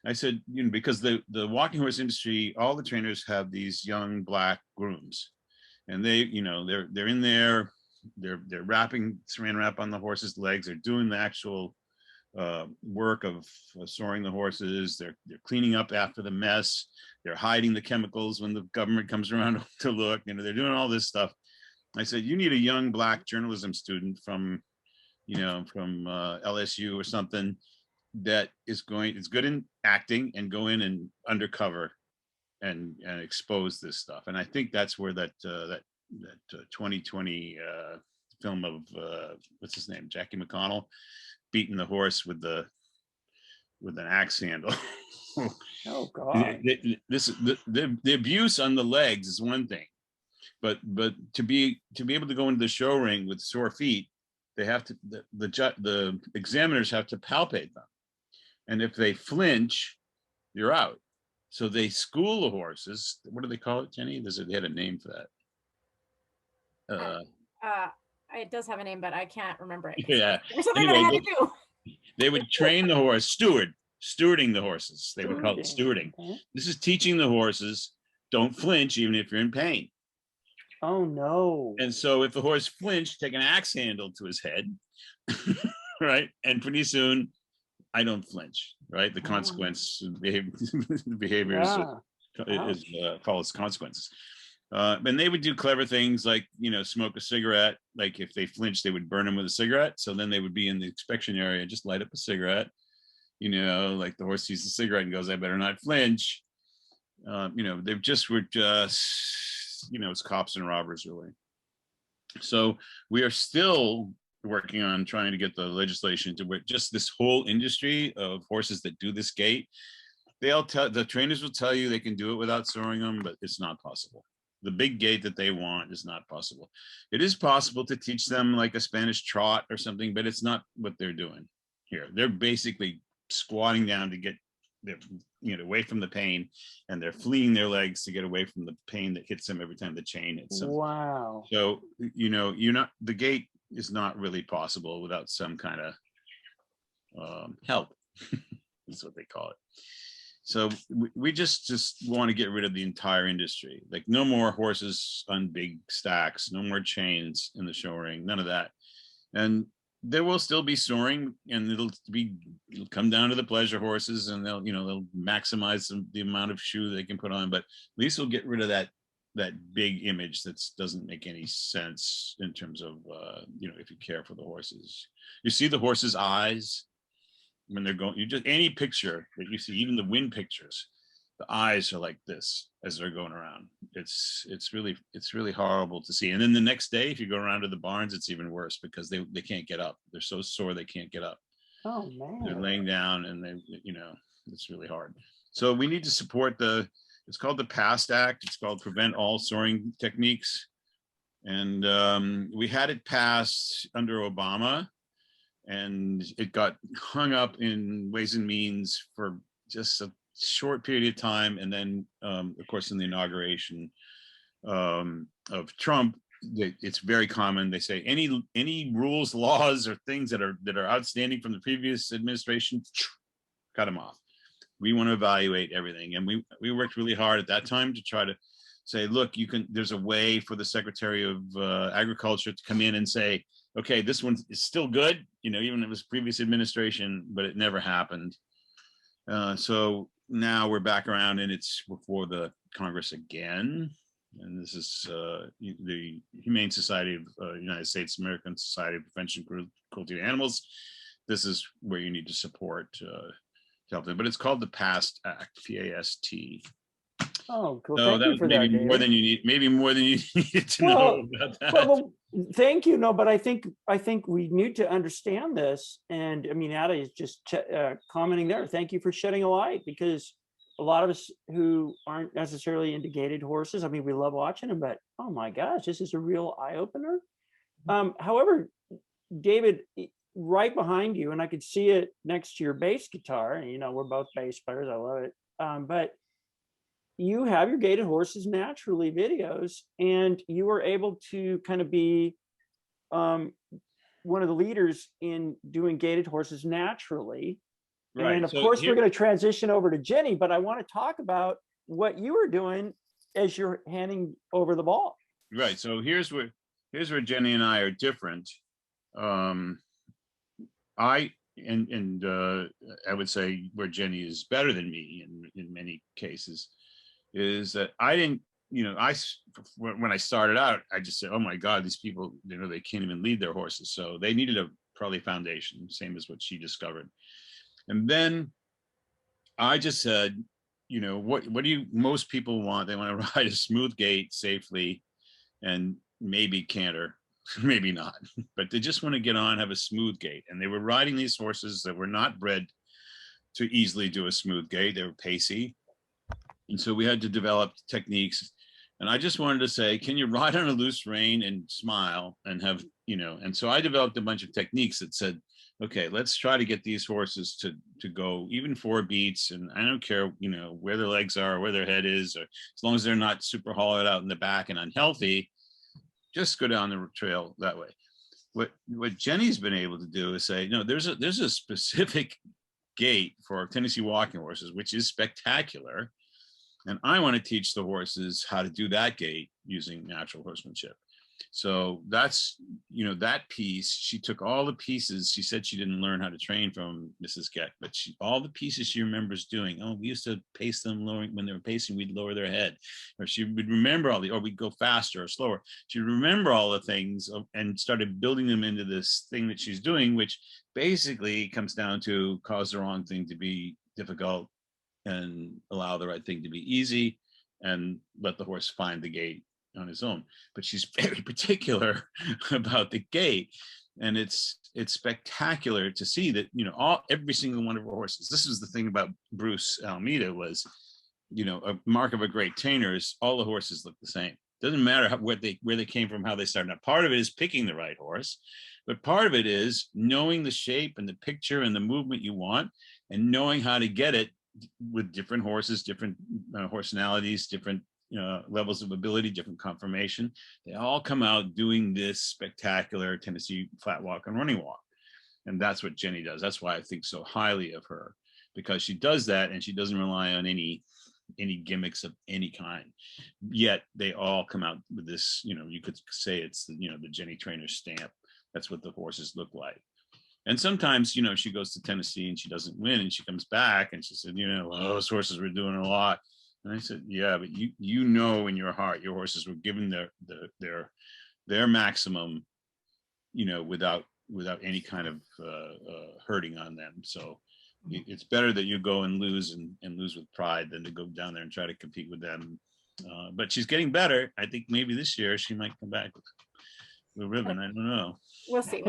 I said, you know, because the walking horse industry, all the trainers have these young black grooms, and they, you know, they're in there, they're wrapping saran wrap on the horse's legs, they're doing the actual work of soring the horses, they're cleaning up after the mess, they're hiding the chemicals when the government comes around to look, you know, they're doing all this stuff. I said, you need a young black journalism student from, you know, from LSU or something, that is good in acting, and go in and undercover and expose this stuff. And I think that's where that 2020 film of what's his name, Jackie McConnell, beating the horse with an axe handle. Oh God! The abuse on the legs is one thing, but to be able to go into the show ring with sore feet, they have to, the examiners have to palpate them. And if they flinch, you're out. So they school the horses. What do they call it, Jenny? They had a name for that. It does have a name, but I can't remember it. Yeah. There's something that I had to do. They would train the horse, stewarding the horses. They would call it stewarding. Okay. This is teaching the horses, don't flinch even if you're in pain. Oh no. And so if the horse flinched, take an axe handle to his head, right? And pretty soon, I don't flinch, right? The consequence, behavior is follows consequences. And they would do clever things like, you know, smoke a cigarette. Like if they flinched, they would burn them with a cigarette. So then they would be in the inspection area, just light up a cigarette. You know, like the horse sees the cigarette and goes, I better not flinch. You know, they were just, you know, it's cops and robbers, really. So we are still working on trying to get the legislation to where just this whole industry of horses that do this gait, the trainers will tell you they can do it without soring them, but it's not possible. The big gait that they want is not possible. It is possible to teach them like a Spanish trot or something, but it's not what they're doing here. They're basically squatting down to get away from the pain, and they're fleeing their legs to get away from the pain that hits them every time the chain hits them. Wow. So, the gait is not really possible without some kind of help. That's what they call it. So we just want to get rid of the entire industry. Like, no more horses on big stacks, no more chains in the show ring, none of that. And there will still be soaring, and it'll come down to the pleasure horses, and they'll maximize the amount of shoe they can put on. But at least we'll get rid of that big image that doesn't make any sense in terms of if you care for the horses. You see the horses' eyes when they're going. You just, any picture that you see, even the wind pictures, the eyes are like this as they're going around. It's really horrible to see. And then the next day, if you go around to the barns, it's even worse, because they can't get up. They're so sore they can't get up. Oh man. They're laying down, and it's really hard. So we need to support it's called the PAST Act. It's called Prevent All Soaring Techniques. And we had it passed under Obama, and it got hung up in Ways and Means for just a short period of time. And then, of course, in the inauguration of Trump, it's very common. They say any rules, laws, or things that are outstanding from the previous administration, cut them off. We want to evaluate everything. And we worked really hard at that time to try to say, look, there's a way for the Secretary of Agriculture to come in and say, okay, this one is still good, even if it was previous administration, but it never happened. So now we're back around, and it's before the Congress again. And this is the Humane Society of United States, American Society of Prevention of Cruelty to Animals. This is where you need to support to help them. But it's called the PAST Act, P-A-S-T. Oh, cool. So Thank you for that. Maybe more than you needed to know about that. Well, thank you. No, but I think we need to understand this. And I mean, Ada is just commenting there. Thank you for shedding a light, because a lot of us who aren't necessarily into gaited horses, I mean, we love watching them, but oh my gosh, this is a real eye opener. However, David, right behind you, and I could see it next to your bass guitar, and we're both bass players. I love it. But you have your gaited horses naturally videos, and you were able to kind of be one of the leaders in doing gaited horses naturally. Right. And of course, we're going to transition over to Jenny, but I want to talk about what you were doing as you're handing over the ball. Right. So here's where Jenny and I are different. I would say where Jenny is better than me in many cases is that I didn't, when I started out, I just said, oh my God, these people, they can't even lead their horses. So they needed probably foundation, same as what she discovered. And then I just said, what do most people want? They want to ride a smooth gait safely, and maybe canter, maybe not, but they just want to get on, have a smooth gait. And they were riding these horses that were not bred to easily do a smooth gait. They were pacey. And so we had to develop techniques. And I just wanted to say, can you ride on a loose rein and smile and have, and so I developed a bunch of techniques that said, okay, let's try to get these horses to go even 4 beats. And I don't care, where their legs are, or where their head is, or as long as they're not super hollowed out in the back and unhealthy, just go down the trail that way. What Jenny's been able to do is say, no, there's a specific gait for Tennessee walking horses, which is spectacular. And I want to teach the horses how to do that gait using natural horsemanship. So that's, that piece, she took all the pieces. She said she didn't learn how to train from Mrs. Geck, but all the pieces she remembers doing. Oh, we used to pace them lowering when they were pacing, we'd lower their head, or she would remember or we'd go faster or slower. She'd remember all the things and started building them into this thing that she's doing, which basically comes down to cause the wrong thing to be difficult and allow the right thing to be easy, and let the horse find the gait on his own. But she's very particular about the gait, and it's spectacular to see that every single one of her horses. This is the thing about Bruce Almeida was, a mark of a great trainer is all the horses look the same. Doesn't matter where they came from, how they started. Now, part of it is picking the right horse, but part of it is knowing the shape and the picture and the movement you want, and knowing how to get it with different horses, different horsenalities, different levels of ability, different conformation. They all come out doing this spectacular Tennessee flat walk and running walk. And that's what Jenny does. That's why I think so highly of her, because she does that and she doesn't rely on any gimmicks of any kind. Yet they all come out with this, you could say it's the Jenny Trainor stamp. That's what the horses look like. And sometimes, she goes to Tennessee and she doesn't win, and she comes back and she said, well, those horses were doing a lot. And I said, yeah, but in your heart, your horses were given their maximum, without any kind of hurting on them. So it's better that you go and lose with pride than to go down there and try to compete with them. But she's getting better. I think maybe this year she might come back with a ribbon. I don't know. We'll see.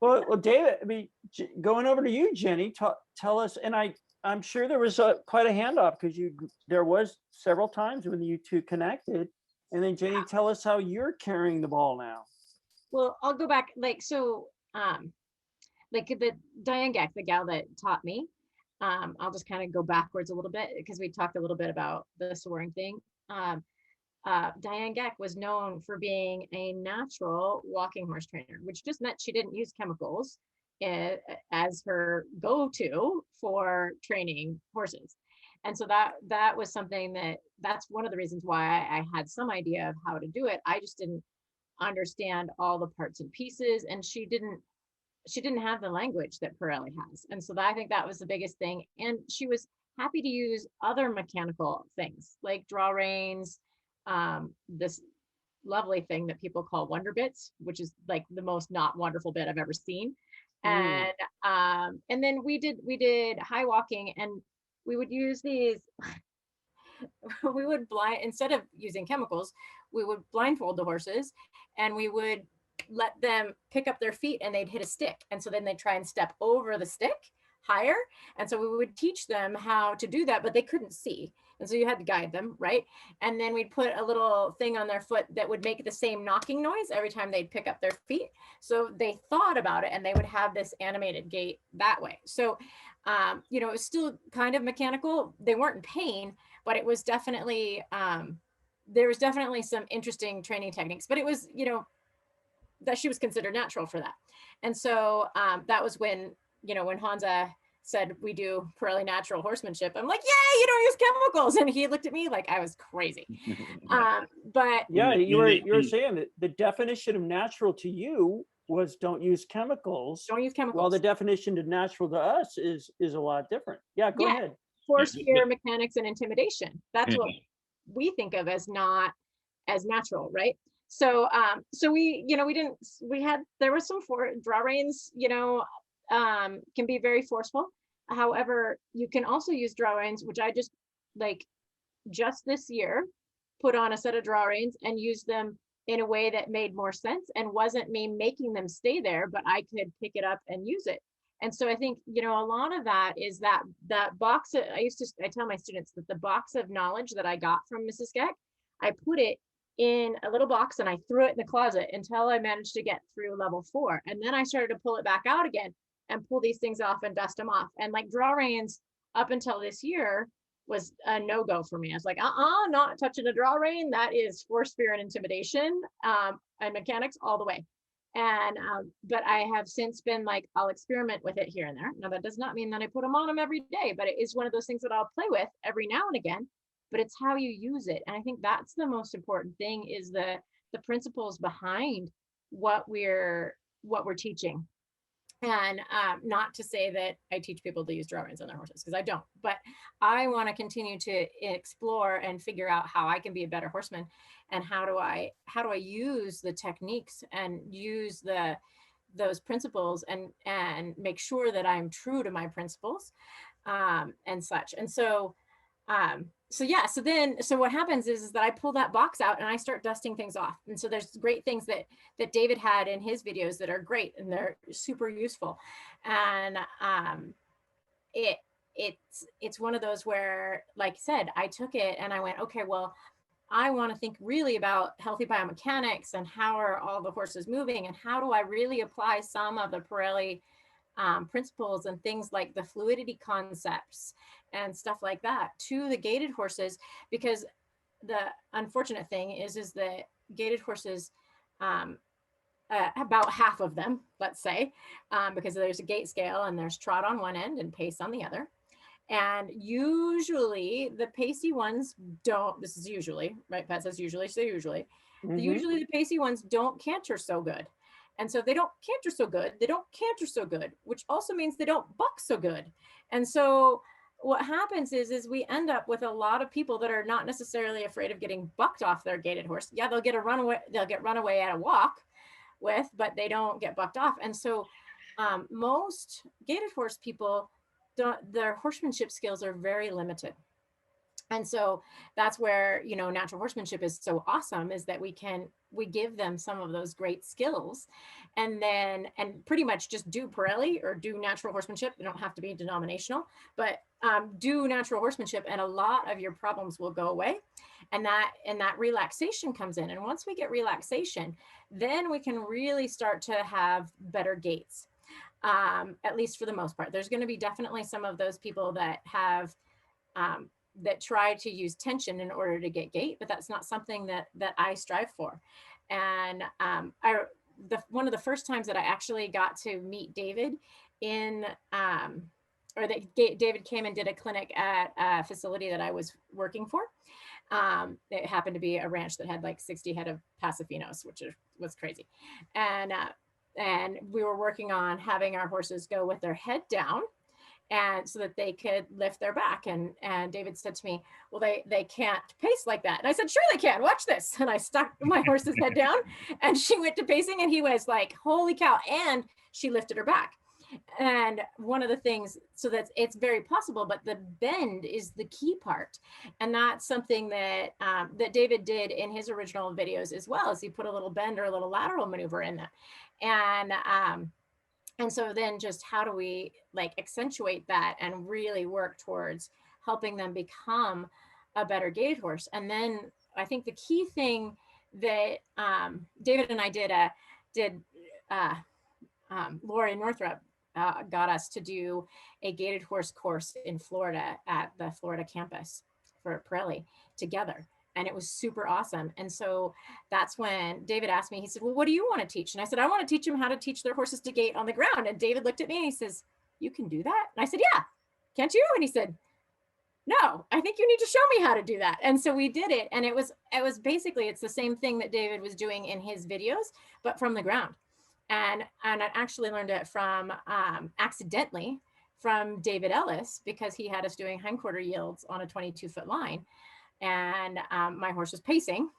Well, David, I mean, going over to you, Jenny, tell us, and I'm sure there was quite a handoff, because there was several times when you two connected, and then Jenny, tell us how you're carrying the ball now. Well, I'll go back, like the Diane Geck, the gal that taught me, I'll just kind of go backwards a little bit, because we talked a little bit about the soaring thing. Diane Geck was known for being a natural walking horse trainer, which just meant she didn't use chemicals as her go-to for training horses. And so that was something that's one of the reasons why I had some idea of how to do it. I just didn't understand all the parts and pieces, and she didn't have the language that Pirelli has. And so I think that was the biggest thing. And she was happy to use other mechanical things like draw reins, this lovely thing that people call wonder bits, which is like the most not wonderful bit I've ever seen. And then we did high walking, and we would use these, we would instead of using chemicals, we would blindfold the horses, and we would let them pick up their feet, and they'd hit a stick. And so then they try and step over the stick higher. And so we would teach them how to do that, but they couldn't see. And so you had to guide them, right? And then we'd put a little thing on their foot that would make the same knocking noise every time they'd pick up their feet. So they thought about it, and they would have this animated gait that way. So, it was still kind of mechanical. They weren't in pain, but it was definitely, there was definitely some interesting training techniques, but it was, that she was considered natural for that. And so that was when Hansa said, we do Pirelli natural horsemanship. I'm like, yay, you don't use chemicals. And he looked at me like I was crazy. But yeah, you were saying that the definition of natural to you was don't use chemicals. Don't use chemicals. Well, the definition of natural to us is a lot different. Yeah, go ahead. Force, fear, mechanics, and intimidation. That's what we think of as not as natural, right? So there was some draw reins, can be very forceful. However, you can also use draw reins, which I just this year put on a set of draw reins and use them in a way that made more sense and wasn't me making them stay there, but I could pick it up and use it. And so I think, a lot of that is that box. I tell my students that the box of knowledge that I got from Mrs. Geck, I put it in a little box and I threw it in the closet until I managed to get through level 4. And then I started to pull it back out again and pull these things off and dust them off. And like draw reins up until this year was a no-go for me. I was like, not touching a draw rein. That is force, fear, and intimidation, and mechanics all the way. And but I have since been like, I'll experiment with it here and there. Now that does not mean that I put them on them every day, but it is one of those things that I'll play with every now and again. But it's how you use it. And I think that's the most important thing, is the principles behind what we're teaching. And not to say that I teach people to use draw reins on their horses, because I don't, but I want to continue to explore and figure out how I can be a better horseman, and how do I use the techniques and use those principles and make sure that I'm true to my principles, and such. And so so what happens is that I pull that box out and I start dusting things off. And so there's great things that David had in his videos that are great and they're super useful. And it's one of those where, like I said, I took it and I went, okay, well, I want to think really about healthy biomechanics and how are all the horses moving, and how do I really apply some of the Pirelli principles and things like the fluidity concepts and stuff like that to the gaited horses, because the unfortunate thing is that gaited horses, about half of them, let's say, because there's a gait scale and there's trot on one end and pace on the other. And usually the pacey ones don't, this is usually, right? Pat says usually, so usually, usually the pacey ones don't canter so good. And so if they don't canter so good, they don't canter so good, which also means they don't buck so good. And so what happens is we end up with a lot of people that are not necessarily afraid of getting bucked off their gaited horse. Yeah, they'll get run away at a walk with, but they don't get bucked off. And so most gaited horse people, their horsemanship skills are very limited. And so that's where, you know, natural horsemanship is so awesome, is that we give them some of those great skills and pretty much just do Pirelli or do natural horsemanship. They don't have to be denominational, but do natural horsemanship and a lot of your problems will go away. And that relaxation comes in. And once we get relaxation, then we can really start to have better gaits. At least for the most part. There's going to be definitely some of those people that have that try to use tension in order to get gait, but that's not something that I strive for. And one of the first times that I actually got to meet David David came and did a clinic at a facility that I was working for. It happened to be a ranch that had like 60 head of Pasafinos, which was crazy. And we were working on having our horses go with their head down, and so that they could lift their back. And David said to me, well, they can't pace like that. And I said, sure they can, watch this. And I stuck my horse's head down and she went to pacing and he was like, holy cow. And she lifted her back. And one of the things, so that it's very possible, but the bend is the key part. And that's something that that David did in his original videos as well, as he put a little bend or a little lateral maneuver in that. And so then just how do we like accentuate that and really work towards helping them become a better gaited horse? And then I think the key thing that David and I did Lori Northrup got us to do a gaited horse course in Florida at the Florida campus for Pirelli together. And it was super awesome. And so that's when David asked me, he said, well, what do you want to teach? And I said, I want to teach them how to teach their horses to gait on the ground. And David looked at me and he says, you can do that? And I said, yeah, can't you? And he said, no, I think you need to show me how to do that. And so we did it. And it was basically, it's the same thing that David was doing in his videos, but from the ground. And I actually learned it from accidentally from David Ellis, because he had us doing hindquarter yields on a 22-foot line. And my horse was pacing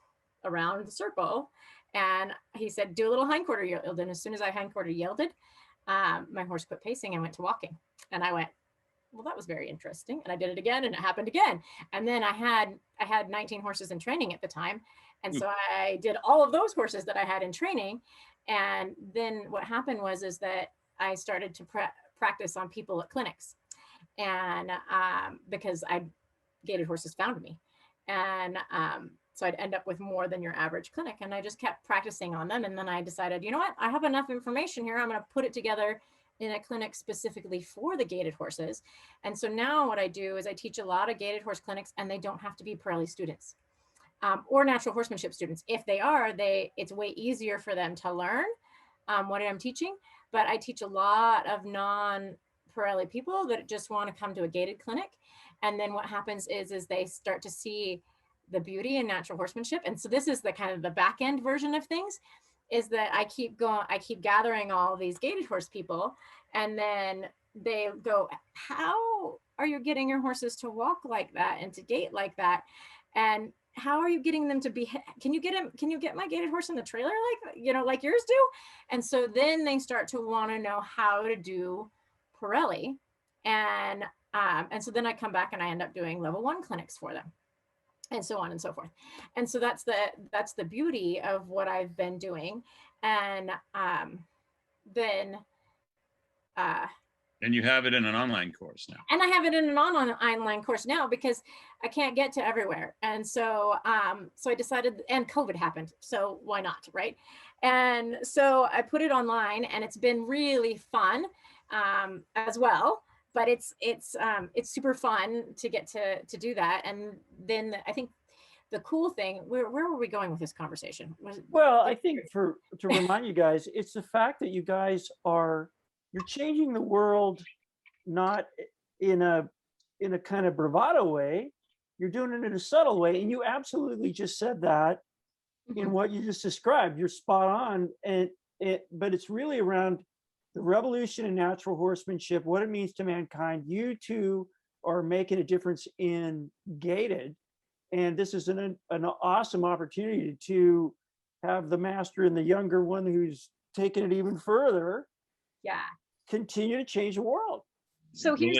around the circle. And he said, do a little hindquarter yield. And as soon as I hindquarter yielded, my horse quit pacing and went to walking. And I went, well, that was very interesting. And I did it again and it happened again. And then I had 19 horses in training at the time. And so I did all of those horses that I had in training. And then what happened is that I started to practice on people at clinics. And because gaited horses found me. And so I'd end up with more than your average clinic. And I just kept practicing on them. And then I decided, you know what, I have enough information here. I'm going to put it together in a clinic specifically for the gaited horses. And so now what I do is I teach a lot of gaited horse clinics, and they don't have to be Pirelli students or natural horsemanship students. If they are, it's way easier for them to learn what I'm teaching. But I teach a lot of non-Pirelli people that just want to come to a gaited clinic. And then what happens is they start to see the beauty in natural horsemanship. And so this is the kind of the back end version of things, is that I keep gathering all these gaited horse people, and then they go, how are you getting your horses to walk like that and to gait like that? And how are you getting them to be, can you get my gaited horse in the trailer like yours do? And so then they start to want to know how to do Pirelli. And so then I come back and I end up doing level 1 clinics for them, and so on and so forth. And so that's the beauty of what I've been doing. And then and you have it in an online course now. And I have it in an online course now, because I can't get to everywhere. And so so I decided, and COVID happened, so why not, right? And so I put it online, and it's been really fun as well. But it's super fun to get to do that. And then I think the cool thing, where were we going with this conversation? Well, I think to remind you guys, it's the fact that you guys you're changing the world, not in a kind of bravado way. You're doing it in a subtle way. And you absolutely just said that in what you just described. You're spot on. But it's really around the revolution in natural horsemanship, what it means to mankind. You two are making a difference in Gaited. And this is an awesome opportunity to have the master and the younger one who's taken it even further. Yeah. Continue to change the world. So here's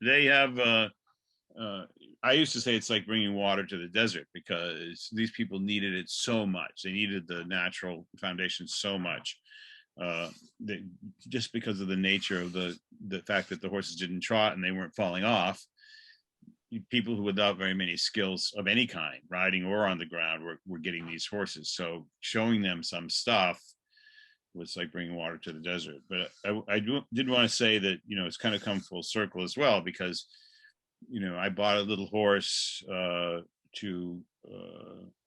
they have, I used to say it's like bringing water to the desert, because these people needed it so much. They needed the natural foundation so much. Just because of the nature of the fact that the horses didn't trot and they weren't falling off, people who without very many skills of any kind, riding or on the ground, were getting these horses. So showing them some stuff was like bringing water to the desert. But I did want to say that, it's kind of come full circle as well, because, I bought a little horse as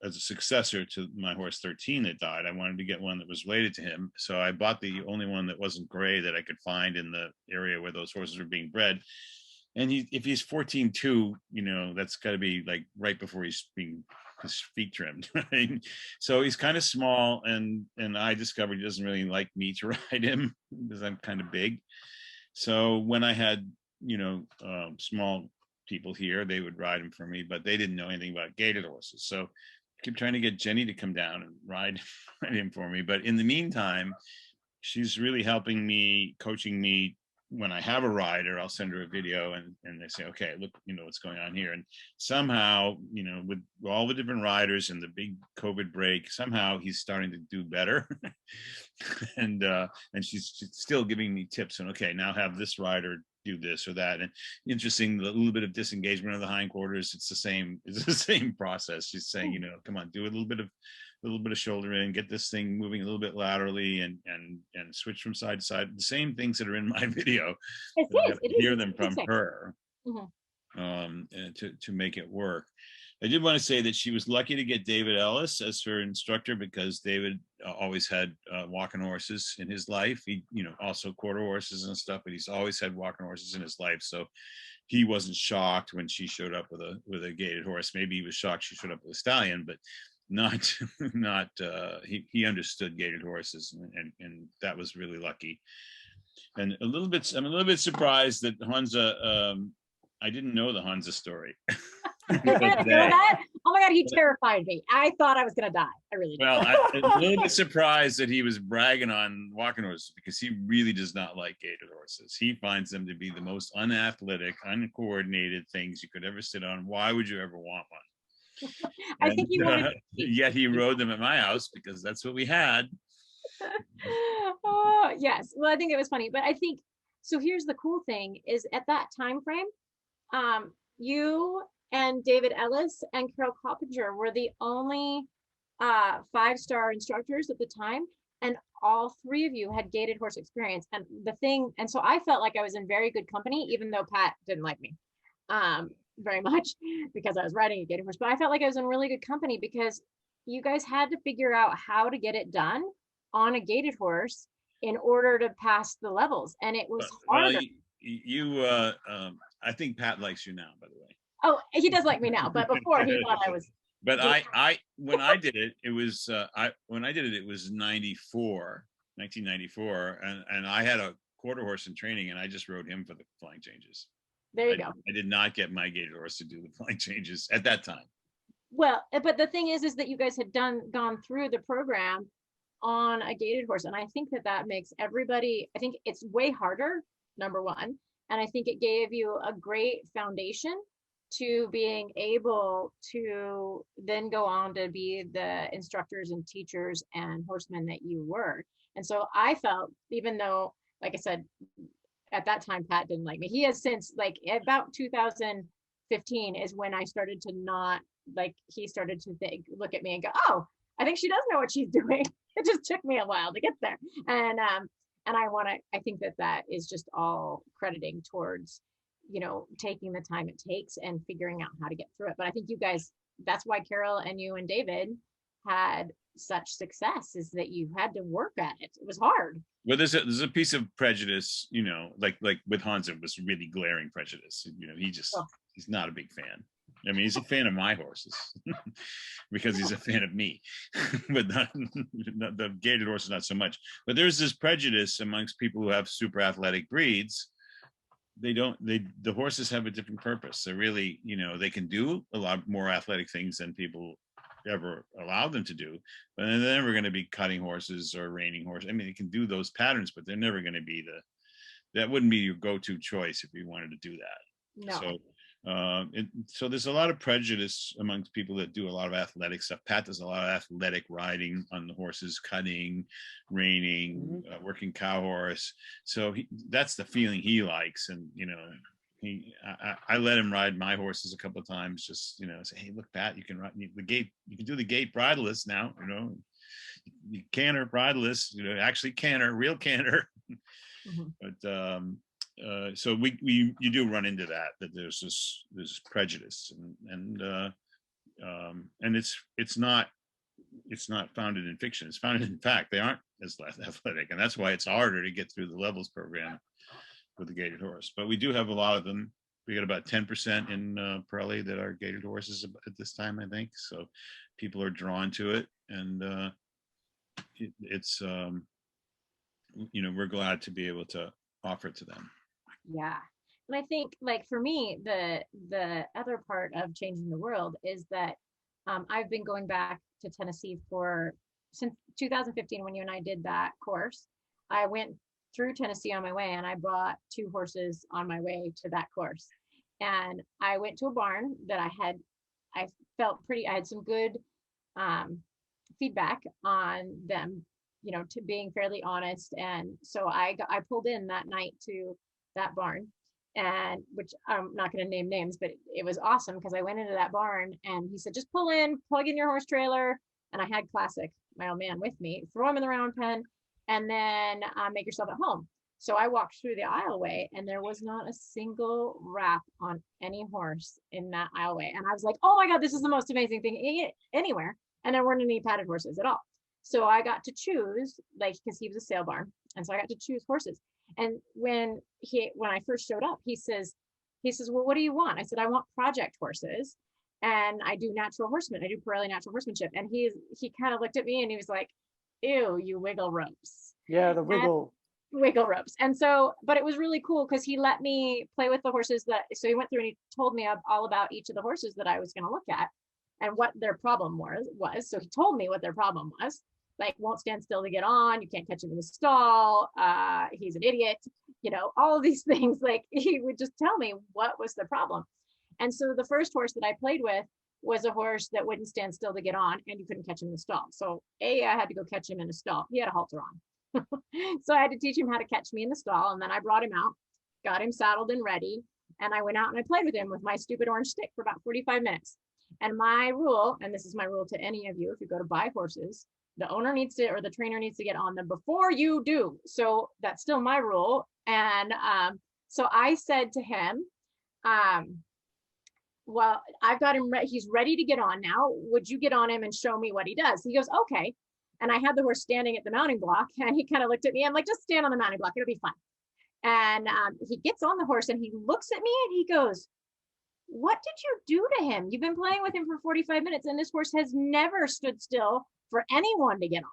a successor to my horse 13 that died. I wanted to get one that was related to him. So I bought the only one that wasn't gray that I could find in the area where those horses were being bred. And if he's 14.2, that's got to be like right before he's being his feet trimmed. Right? So he's kind of small, and I discovered he doesn't really like me to ride him because I'm kind of big. So when I had, small people here, they would ride him for me, but they didn't know anything about gaited horses. So I keep trying to get Jenny to come down and ride him for me. But in the meantime, she's really helping me, coaching me. When I have a rider, I'll send her a video and they say, okay, look, what's going on here. And somehow, with all the different riders and the big COVID break, somehow he's starting to do better. and she's still giving me tips on, okay, now have this rider do this or that. And interesting, the little bit of disengagement of the hindquarters, it's the same process. She's saying, come on, do a little bit of shoulder in, get this thing moving a little bit laterally, and switch from side to side. The same things that are in my video. Hear them from her to make it work. I did want to say that she was lucky to get David Ellis as her instructor, because David always had walking horses in his life. He, also quarter horses and stuff, but he's always had walking horses in his life. So he wasn't shocked when she showed up with a gaited horse. Maybe he was shocked she showed up with a stallion, but not he understood gaited horses, and that was really lucky. And I'm a little bit surprised that Hansa, I didn't know the Hansa story. You know that? Oh my God, he terrified me. I thought I was gonna die. I really did. Well, I'm a little bit surprised that he was bragging on walking horses, because he really does not like gaited horses. He finds them to be the most unathletic, uncoordinated things you could ever sit on. Why would you ever want one? I think he wanted yet he rode them at my house because that's what we had. Oh, yes. Well, I think it was funny, but I think, so here's the cool thing is at that time frame, you and David Ellis and Carol Coppinger were the only 5-star instructors at the time. And all three of you had gaited horse experience. And so I felt like I was in very good company, even though Pat didn't like me very much because I was riding a gaited horse, but I felt like I was in really good company because you guys had to figure out how to get it done on a gaited horse in order to pass the levels. And it was harder. Well, I think Pat likes you now, by the way. Oh, he does like me now, but before he thought I was. But when I did it, it was 1994, and I had a quarter horse in training, and I just rode him for the flying changes. There you go. I did not get my gaited horse to do the flying changes at that time. Well, but the thing is that you guys had gone through the program on a gaited horse, and I think that makes everybody. I think it's way harder, number one, and I think it gave you a great foundation to being able to then go on to be the instructors and teachers and horsemen that you were. And so I felt, even though, like I said, at that time, Pat didn't like me. He has since, like about 2015 is when I started to not, like, he started to look at me and go, oh, I think she does know what she's doing. It just took me a while to get there. And And I think that is just all crediting towards, taking the time it takes and figuring out how to get through it. But I think you guys, that's why Carol and you and David had such success, is that you had to work at it. It was hard. Well, there's a piece of prejudice, like with Hans, it was really glaring prejudice. He's not a big fan. I mean, he's a fan of my horses because he's a fan of me, but the gaited horses, not so much. But there's this prejudice amongst people who have super athletic breeds. The horses have a different purpose. They're really, they can do a lot more athletic things than people ever allow them to do, but they're never going to be cutting horses or reining horses. I mean, they can do those patterns, but they're never going to be that wouldn't be your go-to choice if you wanted to do that. No. So there's a lot of prejudice amongst people that do a lot of athletic stuff. Pat does a lot of athletic riding on the horses, cutting, reining, working cow horse. So that's the feeling he likes. And, I let him ride my horses a couple of times, just, say, hey, look, Pat, you can ride the gate. You can do the gate bridleless now, you canter bridleless, actually canter, real canter. But so you do run into that there's this prejudice, and it's not founded in fiction. It's founded in fact. They aren't as athletic, and that's why it's harder to get through the levels program with the gaited horse. But we do have a lot of them. We got about 10% in Pirelli that are gaited horses at this time, I think. So people are drawn to it, and it's we're glad to be able to offer it to them. Yeah. And I think, like, for me, the other part of changing the world is that I've been going back to Tennessee since 2015, when you and I did that course. I went through Tennessee on my way, and I bought 2 horses on my way to that course. And I went to a barn that I had some good feedback on them, to being fairly honest. And so I pulled in that night to that barn, and which I'm not going to name names, but it was awesome because I went into that barn and he said, just pull in, plug in your horse trailer. And I had Classic, my old man, with me, throw him in the round pen, and then make yourself at home. So I walked through the aisleway, and there was not a single wrap on any horse in that aisleway. And I was like, oh my God, this is the most amazing thing anywhere. And there weren't any padded horses at all. So I got to choose, because he was a sale barn. And so I got to choose horses. And when I first showed up, he says, well, what do you want? I said, I want project horses, and I do natural horsemen. I do Pirelli natural horsemanship. And he kind of looked at me and he was like, ew, you wiggle ropes. Yeah, the wiggle ropes. And so, but it was really cool because he let me play with the horses so he went through and he told me all about each of the horses that I was going to look at and what their problem was. So he told me what their problem was. Like, won't stand still to get on. You can't catch him in the stall. He's an idiot. All of these things. Like, he would just tell me what was the problem. And so the first horse that I played with was a horse that wouldn't stand still to get on, and you couldn't catch him in the stall. So I had to go catch him in a stall. He had a halter on. So I had to teach him how to catch me in the stall. And then I brought him out, got him saddled and ready. And I went out and I played with him with my stupid orange stick for about 45 minutes. And my rule, and this is my rule to any of you, if you go to buy horses, the owner needs to, or the trainer needs to get on them before you do. So that's still my rule. And so I said to him, well, I've got him, he's ready to get on now. Would you get on him and show me what he does? He goes, okay. And I had the horse standing at the mounting block, and he kind of looked at me. I'm like, just stand on the mounting block. It'll be fine. And he gets on the horse and he looks at me and he goes, what did you do to him? You've been playing with him for 45 minutes and this horse has never stood still for anyone to get on.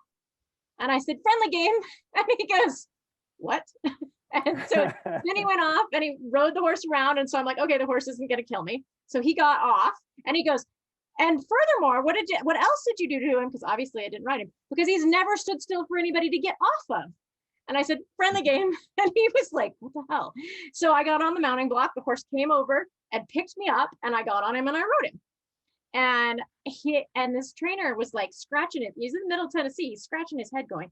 And I said, friendly game. And he goes, what? And so then he went off and he rode the horse around. And so I'm like, okay, the horse isn't going to kill me. So he got off and he goes, and furthermore, what else did you do to him? Because obviously I didn't ride him, because he's never stood still for anybody to get off of. And I said, friendly game. And he was like, what the hell? So I got on the mounting block. The horse came over and picked me up, and I got on him and I rode him. And this trainer was like scratching it. He's in Middle Tennessee. He's scratching his head going,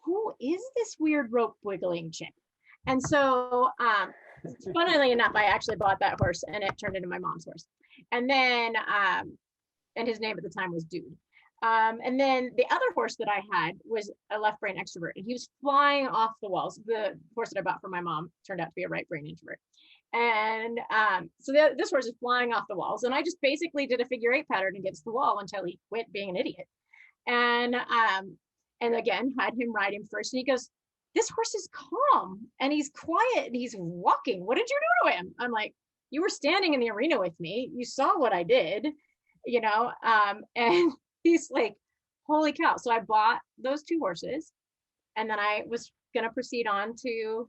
who is this weird rope wiggling chick? And so funnily enough, I actually bought that horse and it turned into my mom's horse. And then, and his name at the time was Dude. And then the other horse that I had was a left brain extrovert, and he was flying off the walls. The horse that I bought for my mom turned out to be a right brain introvert. And so this horse is flying off the walls, and I just basically did a figure 8 pattern against the wall until he quit being an idiot. And again, had him ride him first, and he goes, "This horse is calm and he's quiet and he's walking. What did you do to him?" I'm like, "You were standing in the arena with me. You saw what I did, you know?" And he's like, "Holy cow." So I bought those 2 horses, and then I was going to proceed on to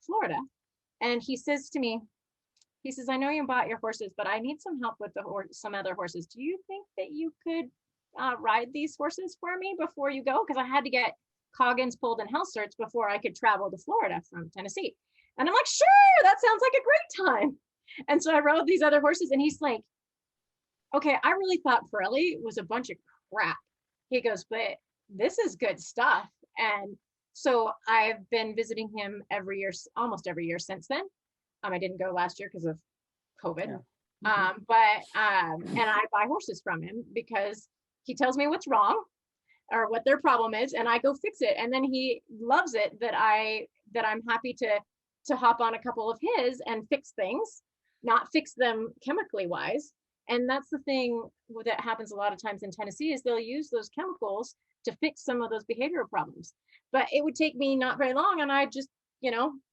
Florida. And he says to me, he says, "I know you bought your horses, but I need some help with some other horses. Do you think that you could ride these horses for me before you go? Because I had to get Coggins pulled and health certs before I could travel to Florida from Tennessee." And I'm like, "Sure, that sounds like a great time." And so I rode these other horses, and he's like, "Okay, I really thought Pirelli was a bunch of crap." He goes, "But this is good stuff." And so I've been visiting him every year, almost every year since then. I didn't go last year because of COVID. Yeah. And I buy horses from him because he tells me what's wrong or what their problem is, and I go fix it. And then he loves it that I'm happy to hop on a couple of his and fix things, not fix them chemically wise. And that's the thing that happens a lot of times in Tennessee, is they'll use those chemicals to fix some of those behavioral problems. But it would take me not very long, and I just,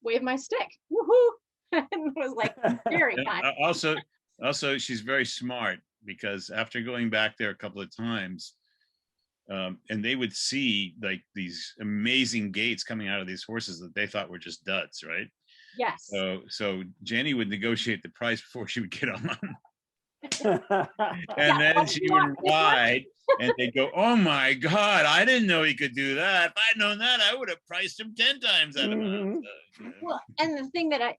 wave my stick, woohoo, and it was like very kind. Also, she's very smart, because after going back there a couple of times, and they would see like these amazing gaits coming out of these horses that they thought were just duds, right? Yes. So Jenny would negotiate the price before she would get on them. And Yeah, then she would ride, and they'd go, "Oh my God, I didn't know he could do that. If I'd known that, I would have priced him 10 times that amount." Well, and the thing that I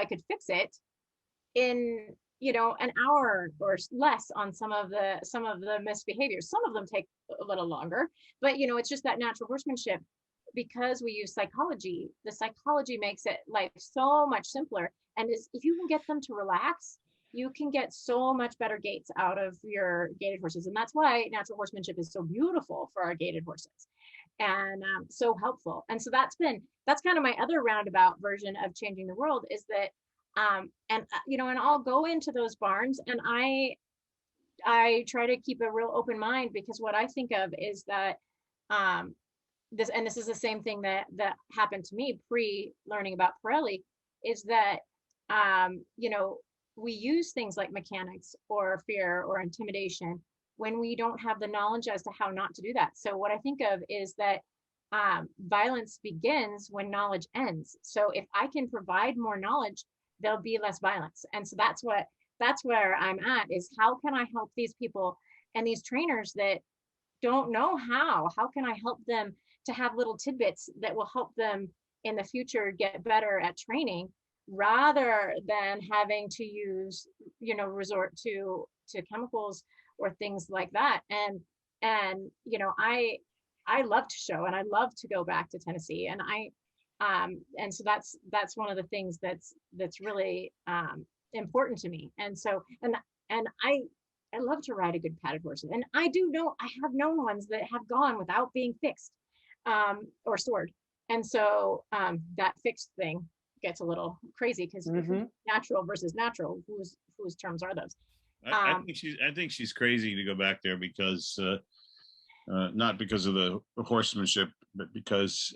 could fix it in, an hour or less on some of the misbehaviors. Some of them take a little longer, but it's just that natural horsemanship, because we use psychology. The psychology makes it life so much simpler. And if you can get them to relax, you can get so much better gaits out of your gaited horses. And that's why natural horsemanship is so beautiful for our gaited horses, and so helpful. And so that's kind of my other roundabout version of changing the world, is that, and I'll go into those barns, and I try to keep a real open mind, because what I think of is that, this is the same thing that happened to me pre-learning about Pirelli, is that, we use things like mechanics or fear or intimidation when we don't have the knowledge as to how not to do that. So what I think of is that violence begins when knowledge ends. So if I can provide more knowledge, there'll be less violence. And so that's where I'm at, is how can I help these people and these trainers that don't know how can I help them to have little tidbits that will help them in the future get better at training, rather than having to use, resort to chemicals or things like that. And I love to show, and I love to go back to Tennessee, and and so that's one of the things that's really important to me. And so, and I love to ride a good padded horse, and I have known ones that have gone without being fixed, or stored. And so that fixed thing gets a little crazy, because natural versus natural, whose terms are those? I think she's crazy to go back there, because not because of the horsemanship, but because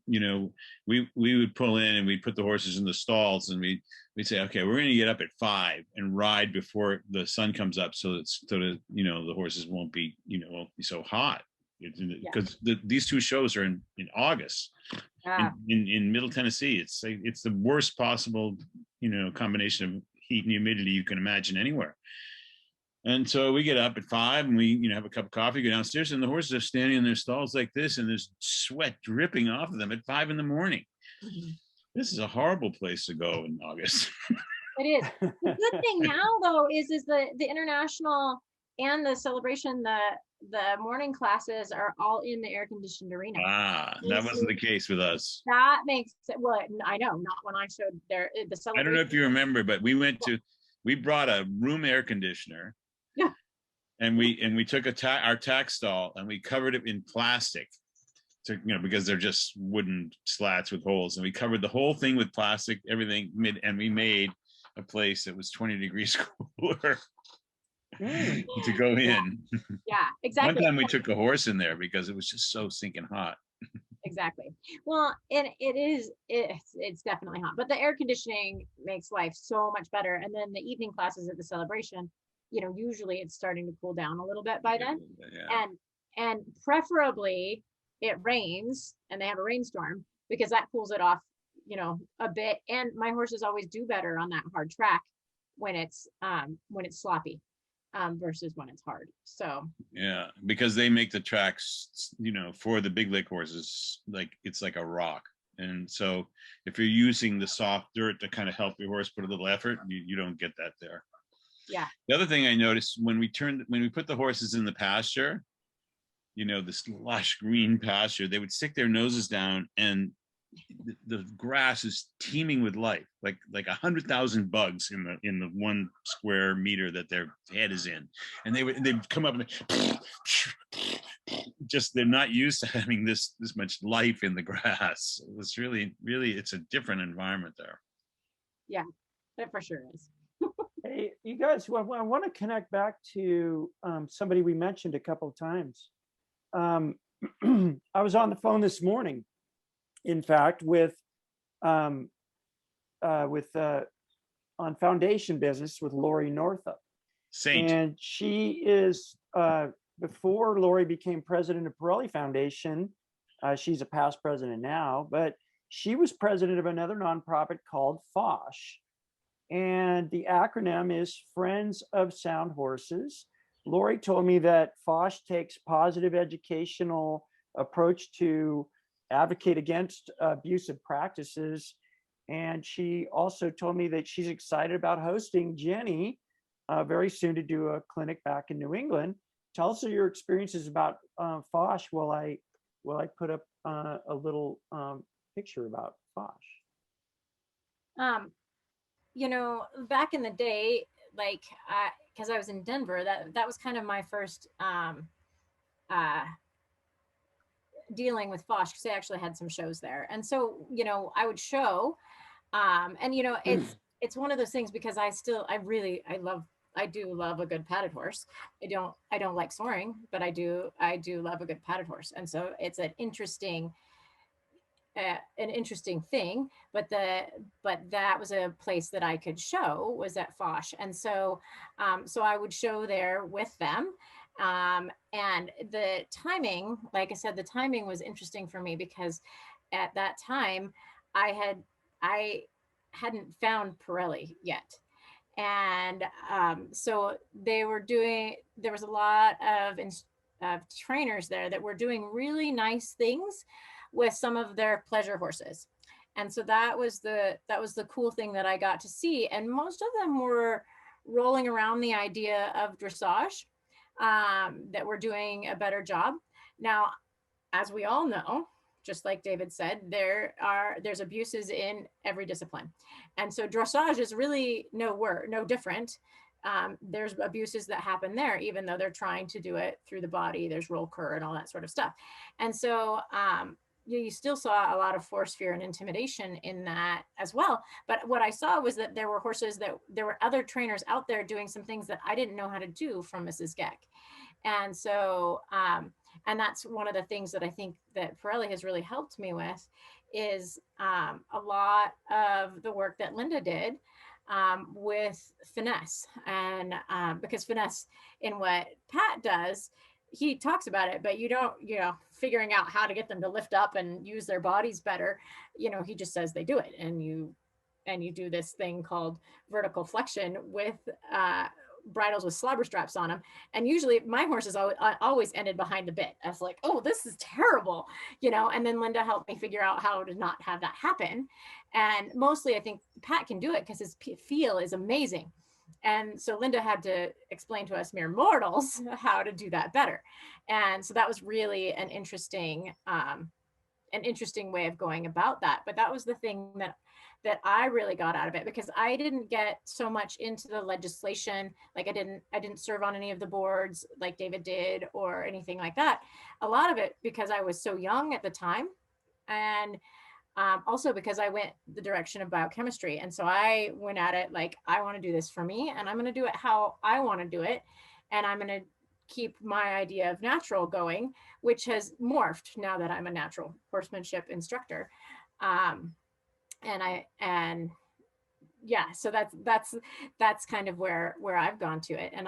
we would pull in and we'd put the horses in the stalls, and we'd say, okay, we're going to get up at 5 and ride before the sun comes up, so that the horses won't be so hot, because these 2 shows are in August. In Middle Tennessee. It's the worst possible combination of heat and humidity you can imagine anywhere. And so we get up at 5, and we have a cup of coffee, go downstairs, and the horses are standing in their stalls like this, and there's sweat dripping off of them at 5 in the morning. This is a horrible place to go in August. It is. The good thing now, though, is the international and the celebration, the morning classes are all in the air-conditioned arena. That wasn't the case with us. That makes it, well, I know, not when I showed the celebration. I don't know if you remember, but we brought a room air conditioner. Yeah. And we took our tack stall and we covered it in plastic to, because they're just wooden slats with holes, and we covered the whole thing with plastic, everything and we made a place that was 20 degrees cooler to go in. Yeah, exactly. One time we took a horse in there because it was just so stinking hot. Exactly. Well, and it's definitely hot, but the air conditioning makes life so much better. And then the evening classes at the celebration, usually it's starting to cool down a little bit by then. Yeah. And preferably it rains and they have a rainstorm, because that cools it off, a bit. And my horses always do better on that hard track when it's sloppy. Versus when it's hard. So yeah, because they make the tracks, for the big lick horses, like it's like a rock. And so if you're using the soft dirt to kind of help your horse put a little effort, you don't get that there. Yeah. The other thing I noticed when we put the horses in the pasture, this lush green pasture, they would stick their noses down and the grass is teeming with life, like 100,000 bugs in the 1 square meter that their head is in, and they'd come up and just, they're not used to having this much life in the grass. It's really it's a different environment there. Yeah, that for sure is. Hey, you guys, I want to connect back to somebody we mentioned a couple of times. I was on the phone this morning, in fact, with on foundation business with Lori Northup. Saint. And she is, before Lori became president of Pirelli Foundation, she's a past president now, but she was president of another nonprofit called FOSH. And the acronym is Friends of Sound Horses. Lori told me that FOSH takes positive educational approach to advocate against abusive practices. And she also told me that she's excited about hosting Jenny very soon to do a clinic back in New England. Tell us your experiences about FOSH while I put up a little picture about FOSH. Back in the day, because I was in Denver, that was kind of my first dealing with FOSH, because they actually had some shows there. And so, I would show, and it's one of those things, because I do love a good padded horse. I don't like soaring, but I do love a good padded horse. And so it's an interesting thing, but that was a place that I could show, was at FOSH. And so I would show there with them. And the timing, like I said, the timing was interesting for me, because at that time I hadn't found Pirelli yet. And so there was a lot of trainers there that were doing really nice things with some of their pleasure horses. And so that was the cool thing that I got to see. And most of them were rolling around the idea of dressage, that we're doing a better job. Now, as we all know, just like David said, there's abuses in every discipline. And so dressage is really no different. There's abuses that happen there, even though they're trying to do it through the body. There's roll cur and all that sort of stuff. And so you still saw a lot of force, fear, and intimidation in that as well. But what I saw was that there were other trainers out there doing some things that I didn't know how to do from Mrs. Geck. And so, and that's one of the things that I think that Pirelli has really helped me with, is a lot of the work that Linda did with finesse. And because finesse in what Pat does, he talks about it, but you don't, figuring out how to get them to lift up and use their bodies better, he just says they do it. And you do this thing called vertical flexion with bridles with slobber straps on them. And usually my horses always ended behind the bit. I was like, oh, this is terrible, and then Linda helped me figure out how to not have that happen. And mostly I think Pat can do it because his feel is amazing. And so Linda had to explain to us mere mortals how to do that better. And so that was really an interesting an interesting way of going about that. But that was the thing that I really got out of it, because I didn't get so much into the legislation. Like I didn't serve on any of the boards like David did or anything like that. A lot of it because I was so young at the time, and also because I went the direction of biochemistry. And so I went at it like, I want to do this for me, and I'm going to do it how I want to do it. And I'm going to keep my idea of natural going, which has morphed now that I'm a natural horsemanship instructor. And yeah, so that's kind of where I've gone to it. And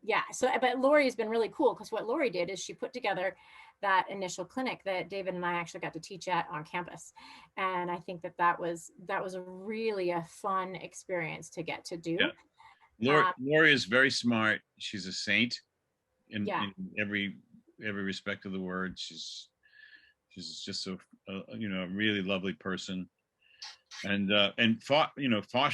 yeah, so, but Lori has been really cool, because what Lori did is she put together that initial clinic that David and I actually got to teach at on campus. And I think that was really a fun experience to get to do. Yeah. Lori is very smart. She's a saint in every respect of the word. She's just a really lovely person. And Foch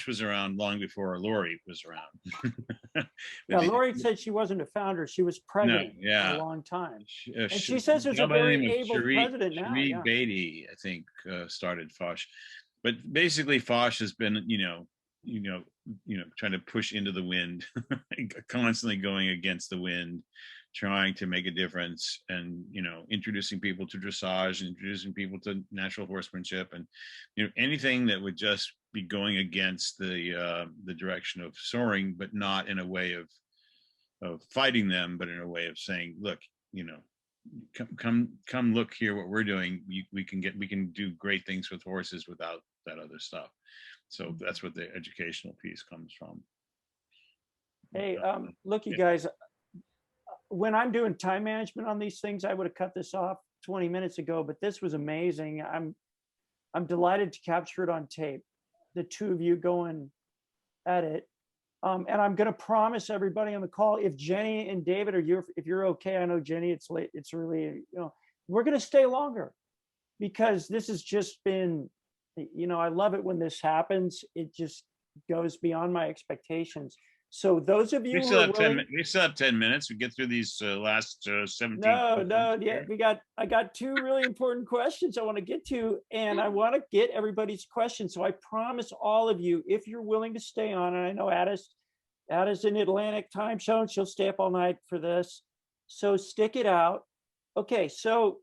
was around long before Lori was around. Yeah, Lori said she wasn't a founder; she was president for a long time. And she says there's a very able president now. Cherie Beatty, I think, started Foch, but basically Foch has been, trying to push into the wind, constantly going against the wind, trying to make a difference, and introducing people to dressage, and introducing people to natural horsemanship, and anything that would just be going against the direction of soaring, but not in a way of fighting them, but in a way of saying, look, come look here what we're doing. We can do great things with horses without that other stuff. So that's what the educational piece comes from. Hey, look, you guys, when I'm doing time management on these things, I would have cut this off 20 minutes ago, but this was amazing. I'm delighted to capture it on tape, the two of you going at it. And I'm going to promise everybody on the call, if Jenny and David if you're okay, I know Jenny, it's late, it's really, we're going to stay longer, because this has just been, I love it when this happens. It just goes beyond my expectations. So those of you we still have 10 minutes. We get through these last 17. No, yeah, I got two really important questions I want to get to, and I want to get everybody's questions. So I promise all of you, if you're willing to stay on, and I know Ada's in Atlantic time zone, she'll stay up all night for this. So stick it out. Okay, so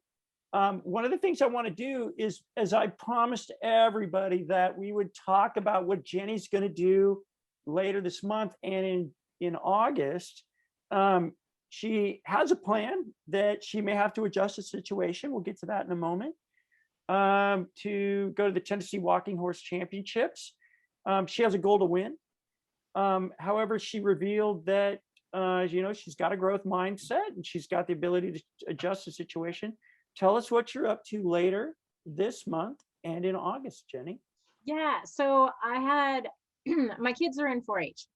one of the things I want to do is, as I promised everybody, that we would talk about what Jenny's going to do later this month, and in August. She has a plan that she may have to adjust the situation. We'll get to that in a moment. To go to the Tennessee Walking Horse Championships. She has a goal to win. However, she revealed that she's got a growth mindset, and she's got the ability to adjust the situation. Tell us what you're up to later this month and in August, Jenny. Yeah, so I had my kids are in 4-H.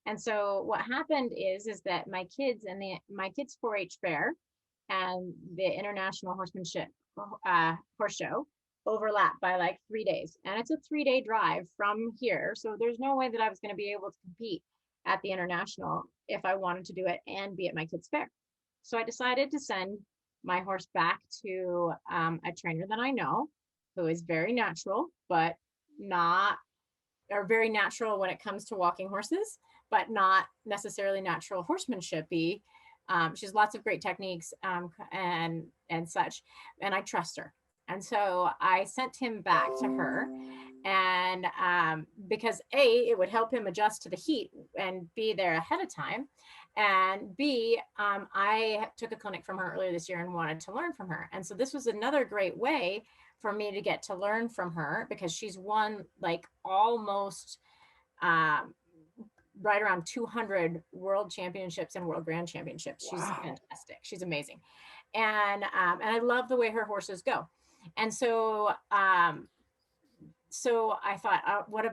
And so what happened is that my kids and my kids 4-H fair and the International Horsemanship Horse Show overlap by like 3 days. And it's a 3-day drive from here. So there's no way that I was going to be able to compete at the International if I wanted to do it and be at my kids fair. So I decided to send my horse back to a trainer that I know, who is very natural, but are very natural when it comes to walking horses, but not necessarily natural horsemanship-y. She has lots of great techniques and such, and I trust her. And so I sent him back to her, and because A, it would help him adjust to the heat and be there ahead of time, and B, I took a clinic from her earlier this year and wanted to learn from her. And so this was another great way for me to get to learn from her, because she's won like almost right around 200 world championships and world grand championships. She's fantastic. She's amazing. And I love the way her horses go. And so so I thought, what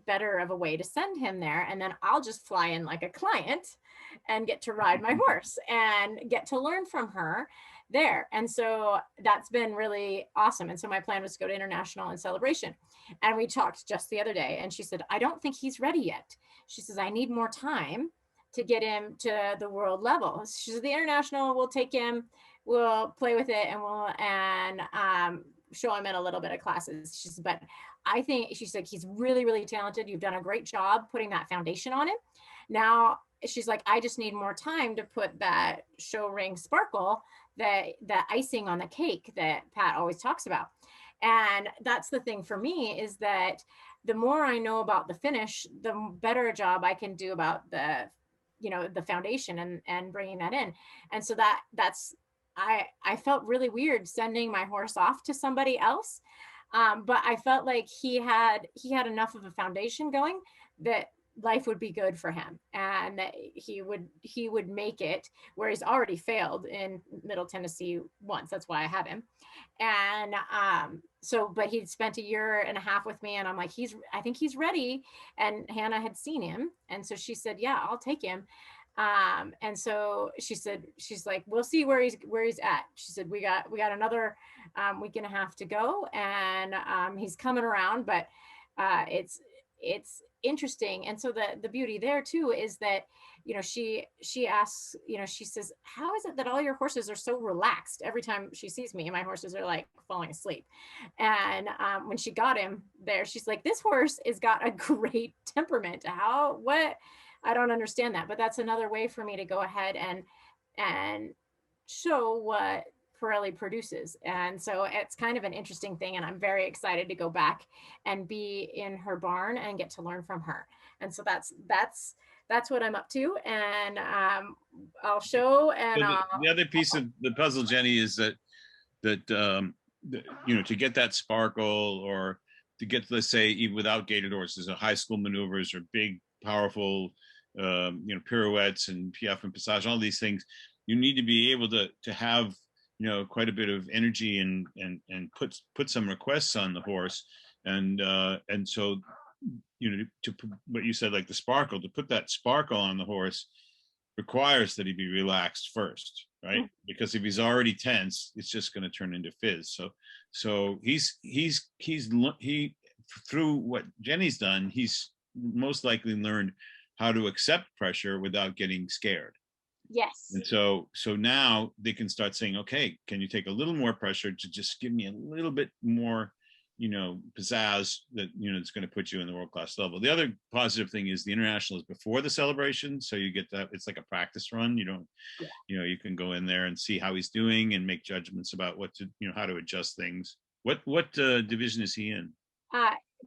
better of a way to send him there, and then I'll just fly in like a client and get to ride my horse and get to learn from her there. And so that's been really awesome. And so my plan was to go to International and Celebration. And we talked just the other day, and she said, I don't think he's ready yet. She says, I need more time to get him to the world level. She said, the International will take him we'll play with it and show him in a little bit of classes. She said, but I think, she said, he's really, really talented. You've done a great job putting that foundation on him. Now, she's like, I just need more time to put that show ring sparkle, the icing on the cake that Pat always talks about. And that's the thing for me, is that the more I know about the finish, the better a job I can do about the, the foundation and bringing that in. And so that's, I felt really weird sending my horse off to somebody else. But I felt like he had enough of a foundation going that life would be good for him, and that he would make it, where he's already failed in Middle Tennessee once. That's why I have him. And but he'd spent a year and a half with me, and I'm like, I think he's ready. And Hannah had seen him, and so she said, yeah, I'll take him. And so she said, she's like, we'll see where he's at. She said, we got another week and a half to go, and he's coming around, but it's interesting. And so the beauty there too is that, she asks, she says, how is it that all your horses are so relaxed? Every time she sees me, my horses are like falling asleep. And when she got him there, she's like, this horse has got a great temperament. What? I don't understand that, but that's another way for me to go ahead and show what Pirelli produces. And so it's kind of an interesting thing, and I'm very excited to go back and be in her barn and get to learn from her. And so that's what I'm up to, and I'll show. And so the other piece of the puzzle, Jenny, is that to get that sparkle, or to get, let's say, even without gaited horses, high school maneuvers or big, powerful pirouettes and piaffe and passage, all these things, you need to be able to have quite a bit of energy and put some requests on the horse. And so to what you said, like the sparkle, to put that sparkle on the horse requires that he be relaxed first, right? Because if he's already tense, it's just going to turn into fizz. So he through what Jenny's done, he's most likely learned how to accept pressure without getting scared. Yes. And so now they can start saying, okay, can you take a little more pressure to just give me a little bit more, pizzazz that, it's going to put you in the world-class level. The other positive thing is the international is before the celebration. So you get that, it's like a practice run. You don't, you can go in there and see how he's doing and make judgments about what to, how to adjust things. What division is he in?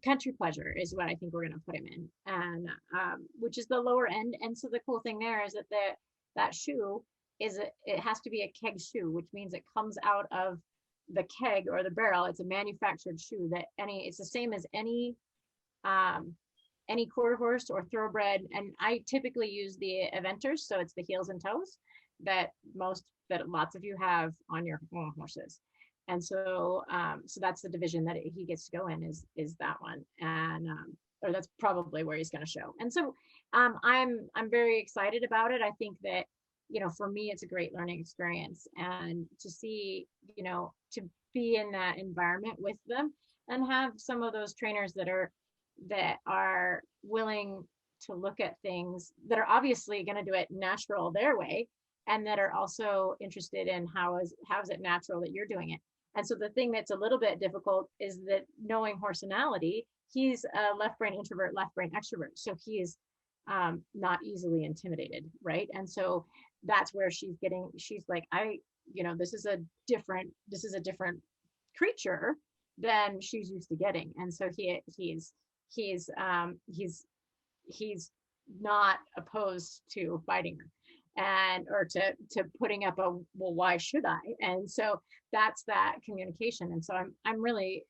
Country Pleasure is what I think we're going to put him in, and which is the lower end. And so the cool thing there is that that shoe it has to be a keg shoe, which means it comes out of the keg or the barrel. It's a manufactured shoe that it's the same as any quarter horse or thoroughbred. And I typically use the eventers, so it's the heels and toes that lots of you have on your horses. And so that's the division that he gets to go in, is that one. And or that's probably where he's going to show. And so I'm very excited about it. I think that, for me, it's a great learning experience, and to see, to be in that environment with them and have some of those trainers that are willing to look at things that are obviously going to do it natural their way, and that are also interested in how is it natural that you're doing it. And so the thing that's a little bit difficult is that, knowing horsenality, he's a left brain introvert, left brain extrovert. So he is not easily intimidated, right? And so that's where she's like, this is a different creature than she's used to getting. And so he's not opposed to fighting her, or to putting up well, why should I? And so that's that communication. And so I'm really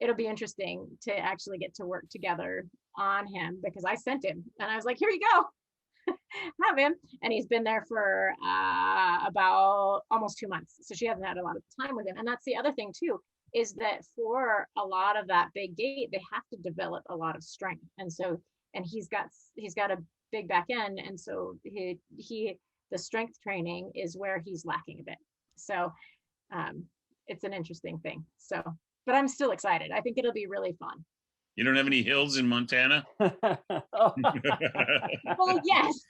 it'll be interesting to actually get to work together on him, because I sent him and I was like, here you go. Have him. And he's been there for about almost 2 months. So she hasn't had a lot of time with him. And that's the other thing too, is that for a lot of that big gait, they have to develop a lot of strength. And so, and he's got a big back end. And so the strength training is where he's lacking a bit. So it's an interesting thing. So, but I'm still excited. I think it'll be really fun. You don't have any hills in Montana? Well, yes.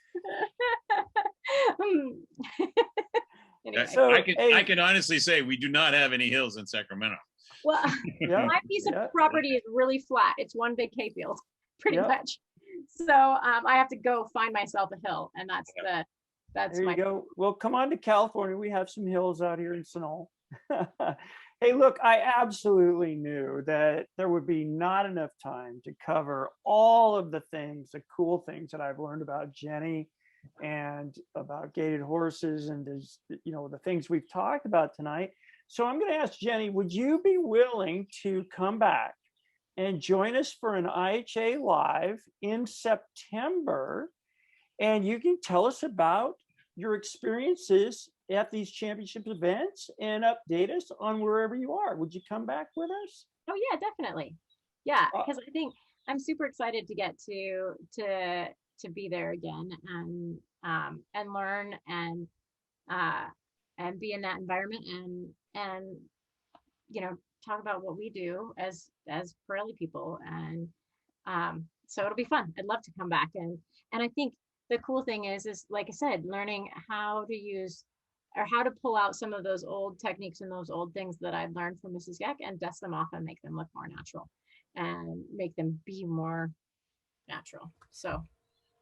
Anyway, So, I hey, can honestly say we do not have any hills in Sacramento. well, yeah, my piece of yeah, property is really flat. It's one big hay field, pretty yeah. much. So I have to go find myself a hill, and that's There you my go. Well, come on to California. We have some hills out here in Sonoma. Hey, look, I absolutely knew that there would be not enough time to cover all of the things, the cool things that I've learned about Jenny and about gaited horses and there's, the things we've talked about tonight. So I'm going to ask Jenny, would you be willing to come back and join us for an IHA Live in September? And you can tell us about your experiences at these championship events and update us on wherever you are. Would you come back with us? Oh yeah, definitely. Yeah, because I think I'm super excited to get to be there again and learn and be in that environment and talk about what we do as Pirelli people and so it'll be fun. I'd love to come back and I think the cool thing is like I said, learning how to use or how to pull out some of those old techniques and those old things that I've learned from Mrs. Geck and dust them off and make them look more natural and make them be more natural. So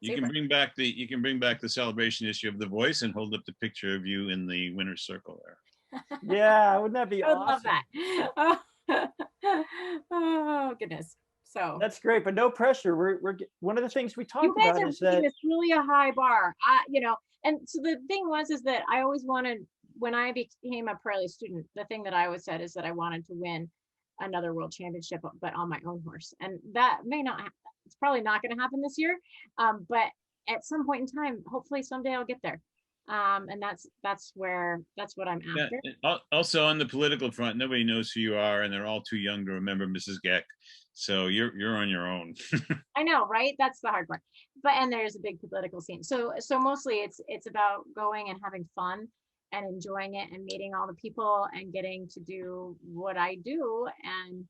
You can bring back the celebration issue of The Voice and hold up the picture of you in the winner's circle there. Yeah, wouldn't that be I would awesome? love that. Oh goodness. So that's great, but no pressure. We're one of the things we you talked guys about are is making that this really a high bar. And so the thing is that I always wanted, when I became a Pirelli student, the thing that I always said is that I wanted to win another world championship, but on my own horse. And that may not, it's probably not going to happen this year. But at some point in time, hopefully someday I'll get there. And that's what I'm after. Yeah. Also on the political front, nobody knows who you are and they're all too young to remember Mrs. Geck. So you're on your own. I know, right? That's the hard part. And there's a big political scene. So mostly it's about going and having fun and enjoying it and meeting all the people and getting to do what I do and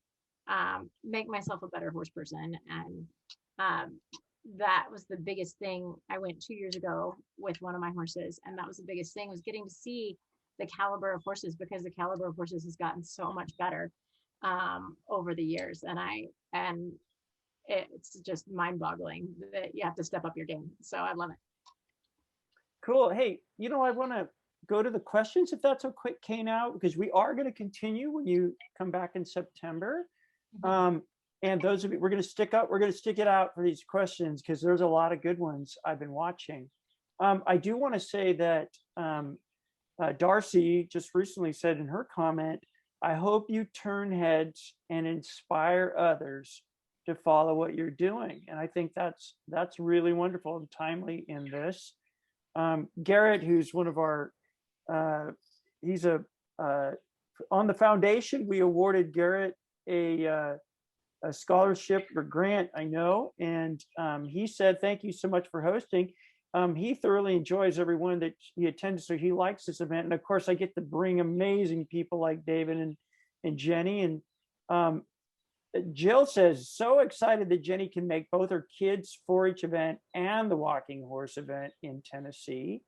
make myself a better horse person. And that was the biggest thing. I went 2 years ago with one of my horses, and that was the biggest thing, was getting to see the caliber of horses, because the caliber of horses has gotten so much better over the years. And it's just mind-boggling that you have to step up your game. So I love it. cool. Hey, I want to go to the questions if that's okay now, because we are going to continue when you come back in September. And those of you, we're going to stick it out for these questions because there's a lot of good ones I've been watching. I do want to say that Darcy just recently said in her comment, I hope you turn heads and inspire others to follow what you're doing. And I think that's really wonderful and timely in this. Garrett, who's one of our, he's on the foundation, we awarded Garrett a scholarship or grant, I know. And he said, thank you so much for hosting. He thoroughly enjoys everyone that he attends, so he likes this event. And of course, I get to bring amazing people like David and Jenny. And Jill says, so excited that Jenny can make both her kids' 4-H event and the walking horse event in Tennessee.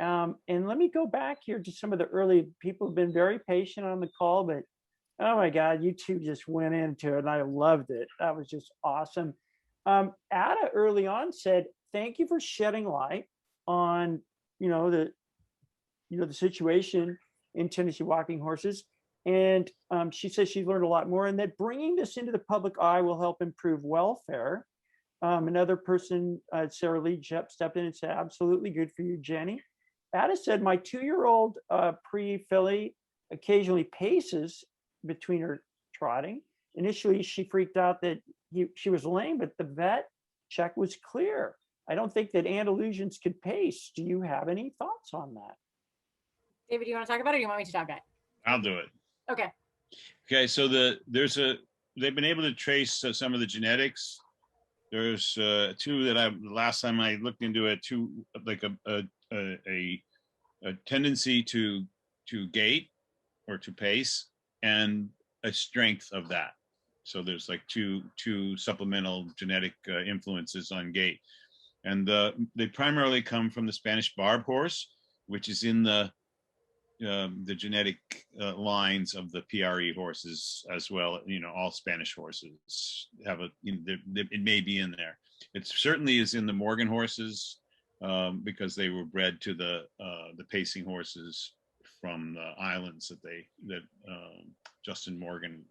And let me go back here to some of the early people who've been very patient on the call, but oh my God, you two just went into it and I loved it. That was just awesome. Ada early on said, thank you for shedding light on, the situation in Tennessee walking horses. And she says she learned a lot more and that bringing this into the public eye will help improve welfare. Another person, Sarah Lee, stepped in and said, absolutely good for you, Jenny. Ada said, my 2-year-old pre-filly occasionally paces between her trotting. Initially, she freaked out that she was lame, but the vet check was clear. I don't think that Andalusians could pace. Do you have any thoughts on that? David, do you want to talk about it or do you want me to talk about it? I'll do it. Okay, so they've been able to trace some of the genetics. There's two that last time I looked into it, two like a tendency to gait or to pace and a strength of that. So there's like two supplemental genetic influences on gait. And they primarily come from the Spanish barb horse, which is in the the genetic lines of the PRE horses as well. All Spanish horses have it may be in there. It certainly is in the Morgan horses because they were bred to the pacing horses from the islands that Justin Morgan,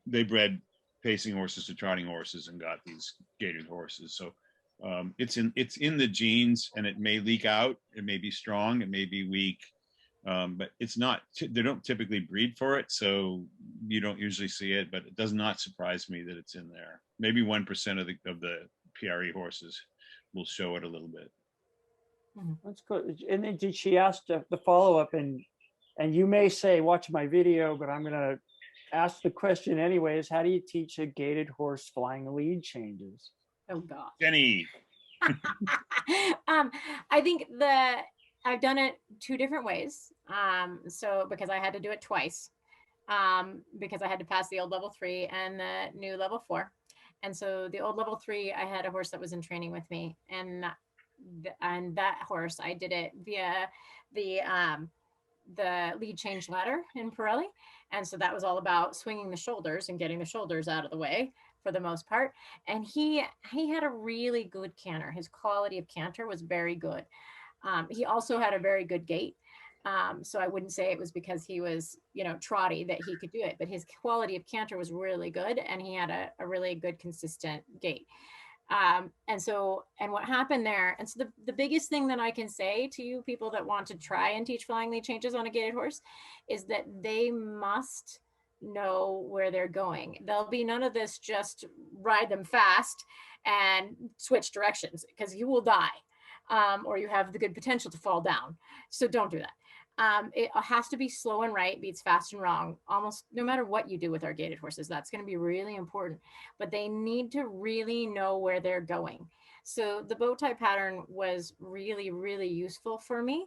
they bred pacing horses to trotting horses and got these gaited horses. So it's in the genes, and it may leak out. It may be strong, it may be weak, but it's not. They don't typically breed for it, so you don't usually see it. But it does not surprise me that it's in there. Maybe 1% of the PRE horses will show it a little bit. That's good. And then did she ask the follow up, and you may say, watch my video, but I'm going to ask the question anyways. How do you teach a gaited horse flying lead changes? Oh God. Jenny. I think I've done it 2 different ways. So because I had to do it twice, because I had to pass the old level 3 and the new level 4. And so the old level 3, I had a horse that was in training with me, and that horse, I did it via the lead change ladder in Pirelli. And so that was all about swinging the shoulders and getting the shoulders out of the way for the most part. And he had a really good canter. His quality of canter was very good. He also had a very good gait. So I wouldn't say it was because he was, trotty that he could do it, but his quality of canter was really good. And he had a really good, consistent gait. And what happened there, and so the biggest thing that I can say to you people that want to try and teach flying lead changes on a gaited horse is that they must know where they're going. There'll be none of this just ride them fast and switch directions, because you will die, or you have the good potential to fall down. So don't do that. It has to be slow and right beats fast and wrong, almost no matter what you do with our gaited horses. That's going to be really important, but they need to really know where they're going. So the bow tie pattern was really, really useful for me,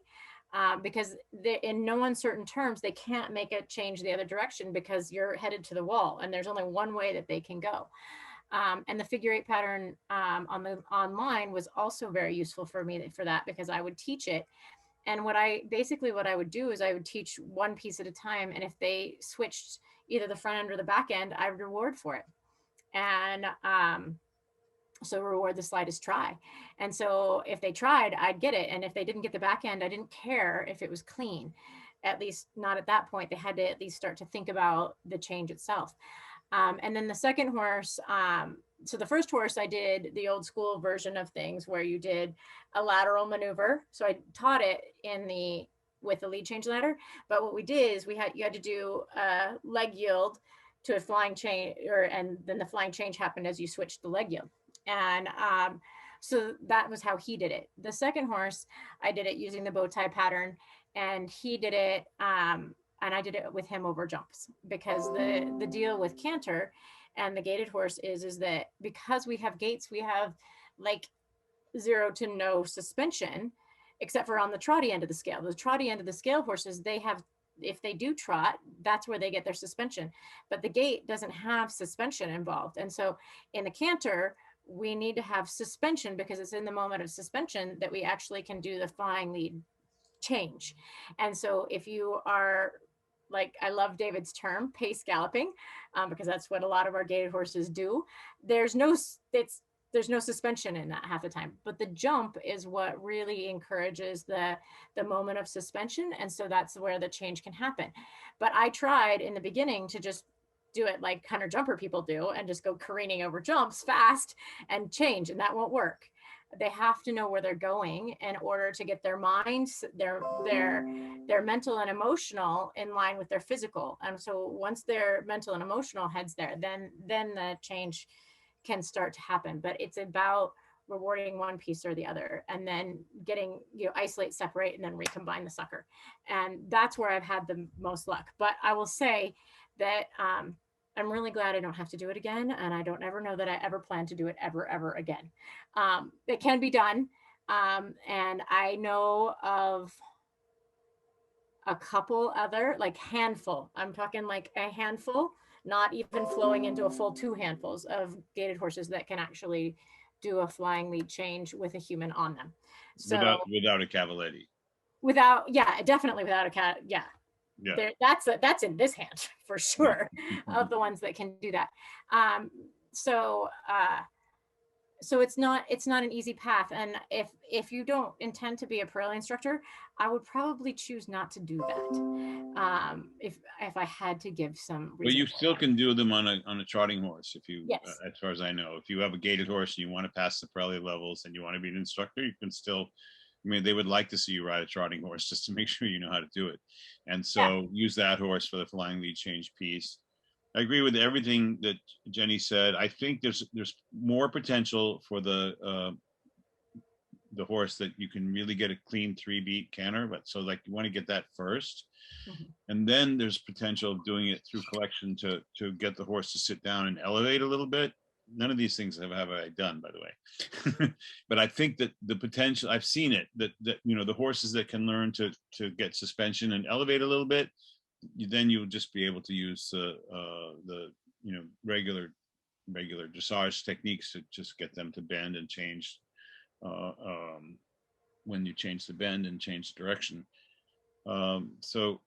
because in no uncertain terms, they can't make a change the other direction because you're headed to the wall and there's only one way that they can go. And the figure 8 pattern online was also very useful for me for that, because I would teach it. And what I would do is I would teach one piece at a time. And if they switched either the front end or the back end, I would reward for it. And so reward the slightest try. And so if they tried, I'd get it. And if they didn't get the back end, I didn't care if it was clean, at least not at that point. They had to at least start to think about the change itself. And then the second horse, so the first horse, I did the old school version of things where you did a lateral maneuver. So I taught it with the lead change ladder. But what we did is you had to do a leg yield to a flying change, and then the flying change happened as you switched the leg yield. And so that was how he did it. The second horse, I did it using the bow tie pattern, and he did it, and I did it with him over jumps, because the deal with canter and the gaited horse is that because we have gaits, we have like 0 to no suspension, except for on the trotty end of the scale. The trotty end of the scale horses, they have, if they do trot, that's where they get their suspension. But the gait doesn't have suspension involved. And so in the canter, we need to have suspension, because it's in the moment of suspension that we actually can do the flying lead change. And so if you are, like, I love David's term, pace galloping, because that's what a lot of our gaited horses do. There's no suspension in that half the time, but the jump is what really encourages the moment of suspension. And so that's where the change can happen. But I tried in the beginning to just do it like hunter jumper people do and just go careening over jumps fast and change, and that won't work. They have to know where they're going in order to get their minds, their mental and emotional in line with their physical. And so once their mental and emotional heads there, then the change can start to happen. But it's about rewarding one piece or the other, and then getting, isolate, separate, and then recombine the sucker. And that's where I've had the most luck. But I will say that I'm really glad I don't have to do it again. And I don't ever know that I ever plan to do it ever again. It can be done. And I know of a couple other, like handful, I'm talking like a handful, not even flowing into a full 2 handfuls of gaited horses that can actually do a flying lead change with a human on them. So without a cavaletti. Without, yeah, definitely without a cat. Yeah. Yeah. That's in this hand for sure, of the ones that can do that. So it's not an easy path. And if you don't intend to be a Pirelli instructor, I would probably choose not to do that. If I had to give some But reason you for still that. can do them on a trotting horse if you, Yes. as far as I know, if you have a gaited horse and you want to pass the Pirelli levels and you want to be an instructor, you can still. I mean, they would like to see you ride a trotting horse just to make sure you know how to do it, and so use that horse for the flying lead change piece. I agree with everything that Jenny said. I think there's more potential for the horse that you can really get a clean 3-beat canter, but so like you want to get that first. Mhm. And then there's potential of doing it through collection to get the horse to sit down and elevate a little bit. None of these things have I done, by the way. But I think that the potential, I've seen it, that the horses that can learn to get suspension and elevate a little bit, then you'll just be able to use the regular dressage techniques to just get them to bend and change when you change the bend and change the direction. So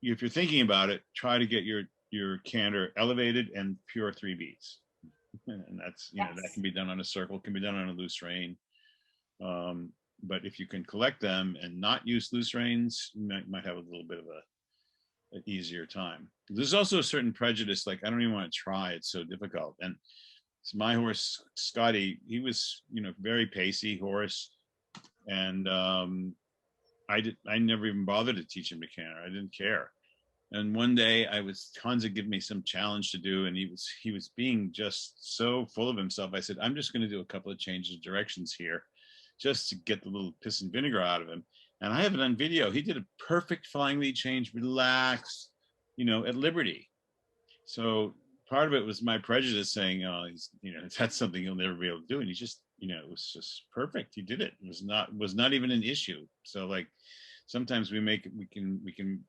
if you're thinking about it, try to get your canter elevated and pure 3 beats. And that's, that can be done on a circle, can be done on a loose rein. But if you can collect them and not use loose reins, you might have a little bit of an easier time. There's also a certain prejudice, like I don't even want to try, it's so difficult. And so my horse, Scotty, he was, very pacey horse. And I never even bothered to teach him to canter. I didn't care. And one day Hansa gave me some challenge to do, and he was being just so full of himself. I said, I'm just going to do a couple of changes of directions here just to get the little piss and vinegar out of him. And I have it on video. He did a perfect flying lead change, relaxed, at liberty. So part of it was my prejudice saying, oh, that's something he'll never be able to do. And he just, it was just perfect. He did it. It was not even an issue. So like sometimes we can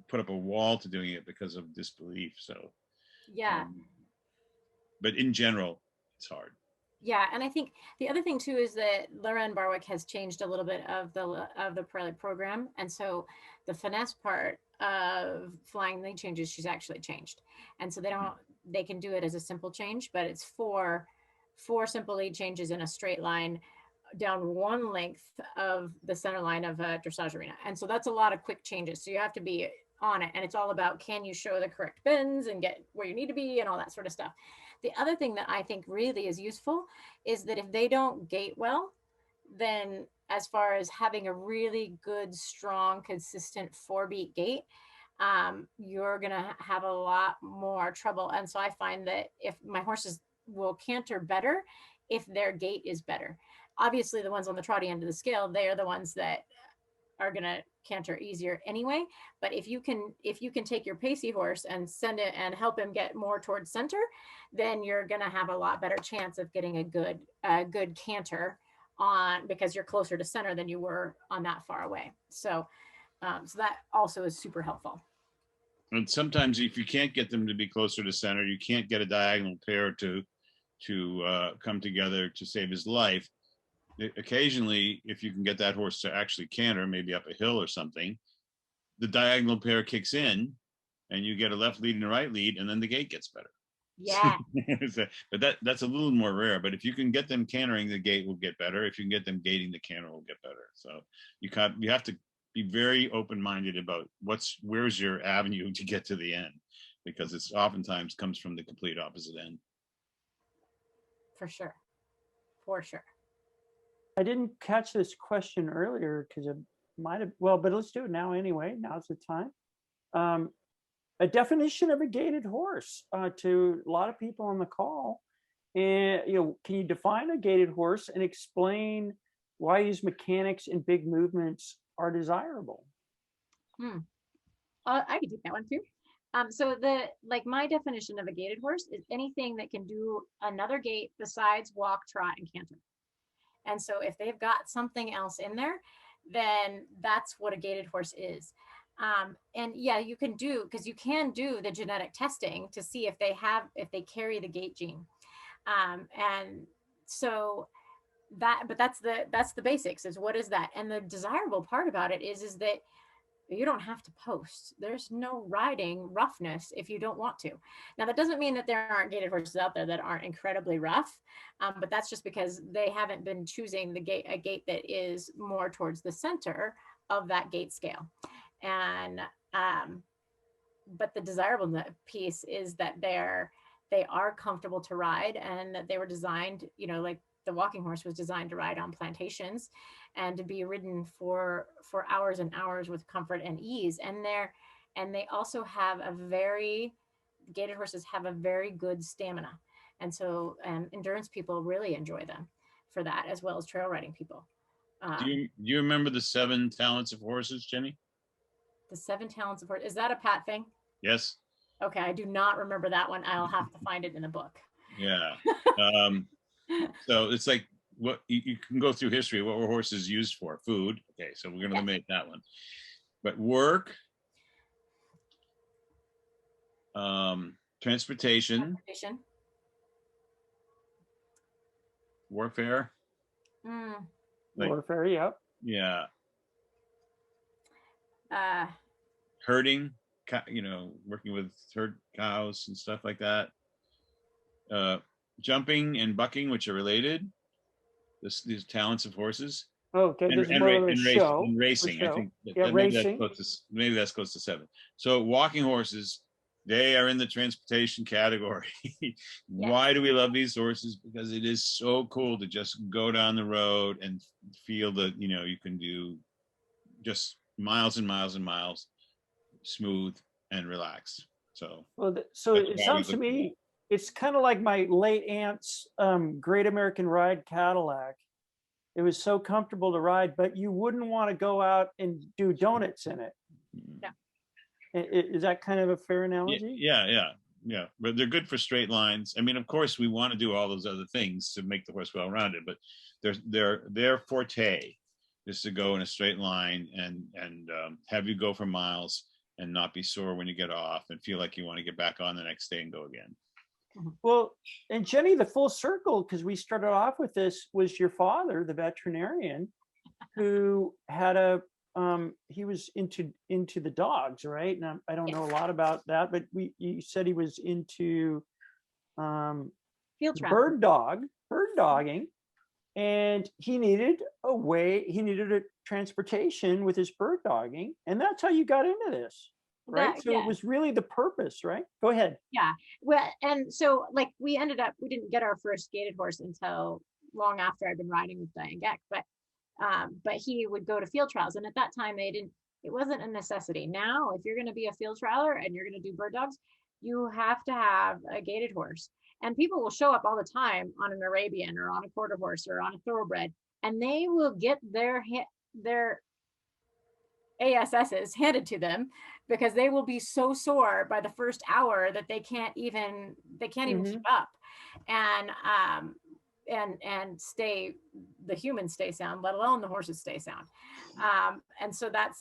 put up a wall to doing it because of disbelief. So yeah. But in general, it's hard. Yeah, and I think the other thing too is that Loren Barwick has changed a little bit of the Pirelli program, and so the finesse part of flying lead changes she's actually changed, and so they can do it as a simple change, but it's four simple lead changes in a straight line down one length of the center line of a dressage arena, and so that's a lot of quick changes. So you have to be on it, and it's all about, can you show the correct bends and get where you need to be and all that sort of stuff. The other thing that I think really is useful is that if they don't gait well, then as far as having a really good, strong, consistent 4-beat gait, you're going to have a lot more trouble. And so I find that if my horses will canter better if their gait is better. Obviously, the ones on the trotty end of the scale, they are the ones that are going to canter easier anyway. But if you can take your pacey horse and send it and help him get more towards center, then you're going to have a lot better chance of getting a good canter on, because you're closer to center than you were on that far away. So that also is super helpful. And sometimes if you can't get them to be closer to center, you can't get a diagonal pair to come together to save his life. Occasionally, if you can get that horse to actually canter, maybe up a hill or something, the diagonal pair kicks in and you get a left lead and a right lead, and then the gait gets better. Yeah. But that's a little more rare. But if you can get them cantering, the gait will get better. If you can get them gating, the canter will get better. So you have to be very open-minded about where's your avenue to get to the end, because it's oftentimes comes from the complete opposite end. For sure. I didn't catch this question earlier because it might have, but let's do it now anyway. Now's the time. A definition of a gaited horse to a lot of people on the call. And, can you define a gaited horse and explain why his mechanics and big movements are desirable? I could take that one too. So my definition of a gaited horse is anything that can do another gait besides walk, trot, and canter. And so if they've got something else in there, then that's what a gaited horse is. And yeah, you can do the genetic testing to see if they carry the gait gene. And so but that's the basics, is what is that? And the desirable part about it is that you don't have to post. There's no riding roughness if you don't want to. Now, that doesn't mean that there aren't gaited horses out there that aren't incredibly rough, but that's just because they haven't been choosing a gait that is more towards the center of that gait scale. And but the desirable piece is that they are comfortable to ride, and that they were designed, you know, like the walking horse was designed to ride on plantations and to be ridden for hours and hours with comfort and ease. And they also have gaited horses have a very good stamina. And so endurance people really enjoy them for that, as well as trail riding people. Do you remember the 7 talents of horses, Jenny? The 7 talents of horses, is that a Pat thing? Yes. Okay, I do not remember that one. I'll have to find it in the book. Yeah. So it's like, what you can go through history. What were horses used for? Food. Okay, so we're going to eliminate that one. But work, transportation, warfare. Like, warfare, yep. Yeah. Herding, you know, working with herd cows and stuff like that. Jumping and bucking, which are related. These talents of horses. Okay, And, there's and, more ra- of a and race- show. and racing. I show. think Yeah, racing. maybe that's close to 7. So walking horses, they are in the transportation category. Why do we love these horses? Because it is so cool to just go down the road and feel that, you know, you can do just miles and miles and miles, smooth and relaxed. So, well, so it sounds to me, it's kind of like my late aunt's Great American Ride Cadillac. It was so comfortable to ride, but you wouldn't want to go out and do donuts in it. No. Is that kind of a fair analogy? Yeah. But they're good for straight lines. I mean, of course, we want to do all those other things to make the horse well-rounded, but their forte is to go in a straight line and have you go for miles and not be sore when you get off and feel like you want to get back on the next day and go again. Well, and Jenny, the full circle, because we started off with this, was your father, the veterinarian, who had he was into the dogs, right? And I don't know a lot about that, but you said he was into field dogging, and he needed a transportation with his bird dogging, and that's how you got into this. Right. So it was really the purpose, right? Go ahead. Yeah. Well, and so like we didn't get our first gaited horse until long after I'd been riding with Diane Geck, but he would go to field trials. And at that time it wasn't a necessity. Now, if you're going to be a field trialer and you're going to do bird dogs, you have to have a gaited horse. And people will show up all the time on an Arabian or on a quarter horse or on a thoroughbred, and they will get their ASSs handed to them because they will be so sore by the first hour that they can't even keep up, and the humans stay sound, let alone the horses stay sound. And so that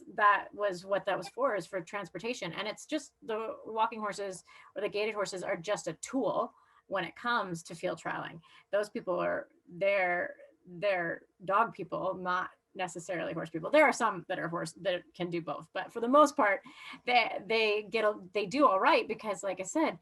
was what that was for, is for transportation. And it's just the walking horses or the gaited horses are just a tool when it comes to field trialing. Those people they're dog people, not necessarily horse people. There are some that are horse that can do both, but for the most part, they do all right, because like I said,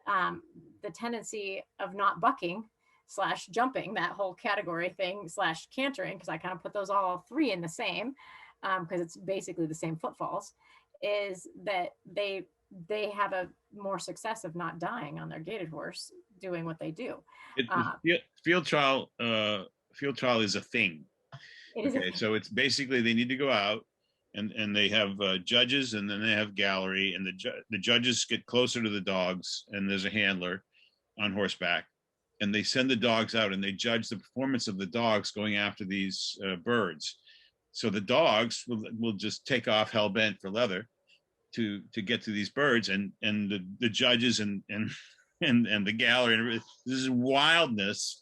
the tendency of not bucking / jumping, that whole category thing / cantering, because I kind of put those all 3 in the same, because it's basically the same footfalls, is that they have a more success of not dying on their gaited horse doing what they do. Field trial is a thing. Okay, so it's basically they need to go out and they have judges, and then they have gallery, and the judges get closer to the dogs, and there's a handler on horseback, and they send the dogs out and they judge the performance of the dogs going after these birds. So the dogs will just take off hell bent for leather to get to these birds, and the judges and the gallery, and this is wildness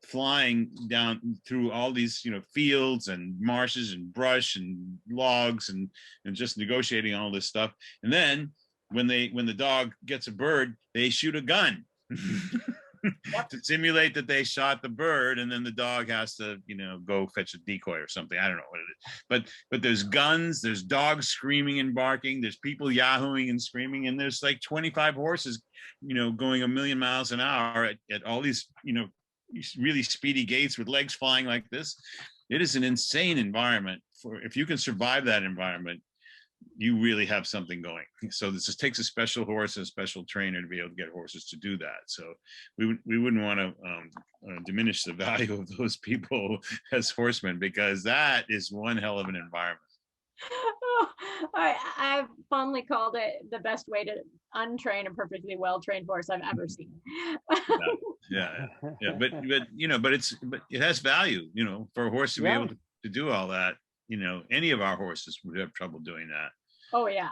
flying down through all these, you know, fields and marshes and brush and logs and just negotiating all this stuff. And then when the dog gets a bird, they shoot a gun. to simulate that they shot the bird, and then the dog has to, go fetch a decoy or something. I don't know what it is, but there's guns, there's dogs screaming and barking, there's people yahooing and screaming, and there's like 25 horses, going 1,000,000 miles an hour at all these, really speedy gaits with legs flying like this. It is an insane environment. If you can survive that environment, you really have something going. So this just takes a special horse and a special trainer to be able to get horses to do that. So we wouldn't want to diminish the value of those people as horsemen, because that is one hell of an environment. Oh, I've fondly called it the best way to untrain a perfectly well-trained horse I've ever seen. Yeah. But it has value, for a horse to be able to do all that. Any of our horses would have trouble doing that. Oh yeah.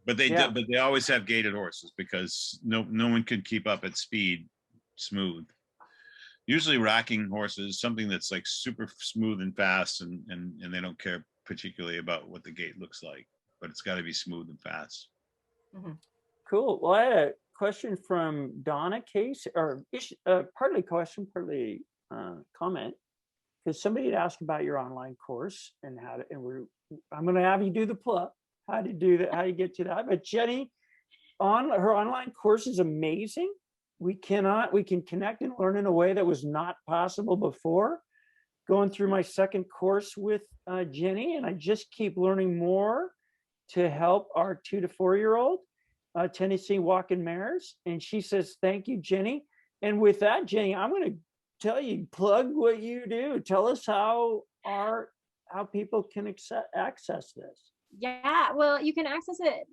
But they always have gaited horses, because no one can keep up at speed smooth. Usually racking horses, something that's like super smooth and fast, and they don't care particularly about what the gait looks like, but it's got to be smooth and fast. Mm-hmm. Cool. Well, I had a question from Donna Case, or partly question, partly comment, because somebody had asked about your online course and I'm going to have you do the plug, how to do that, how you get to that. But Jenny, her online course is amazing. We can connect and learn in a way that was not possible before. Going through my second course with Jenny, and I just keep learning more to help our 2 to 4-year-old Tennessee walking mares. And she says, thank you, Jenny. And with that, Jenny, I'm going to tell you, plug what you do. Tell us how people can access this. Yeah, well, you can access it.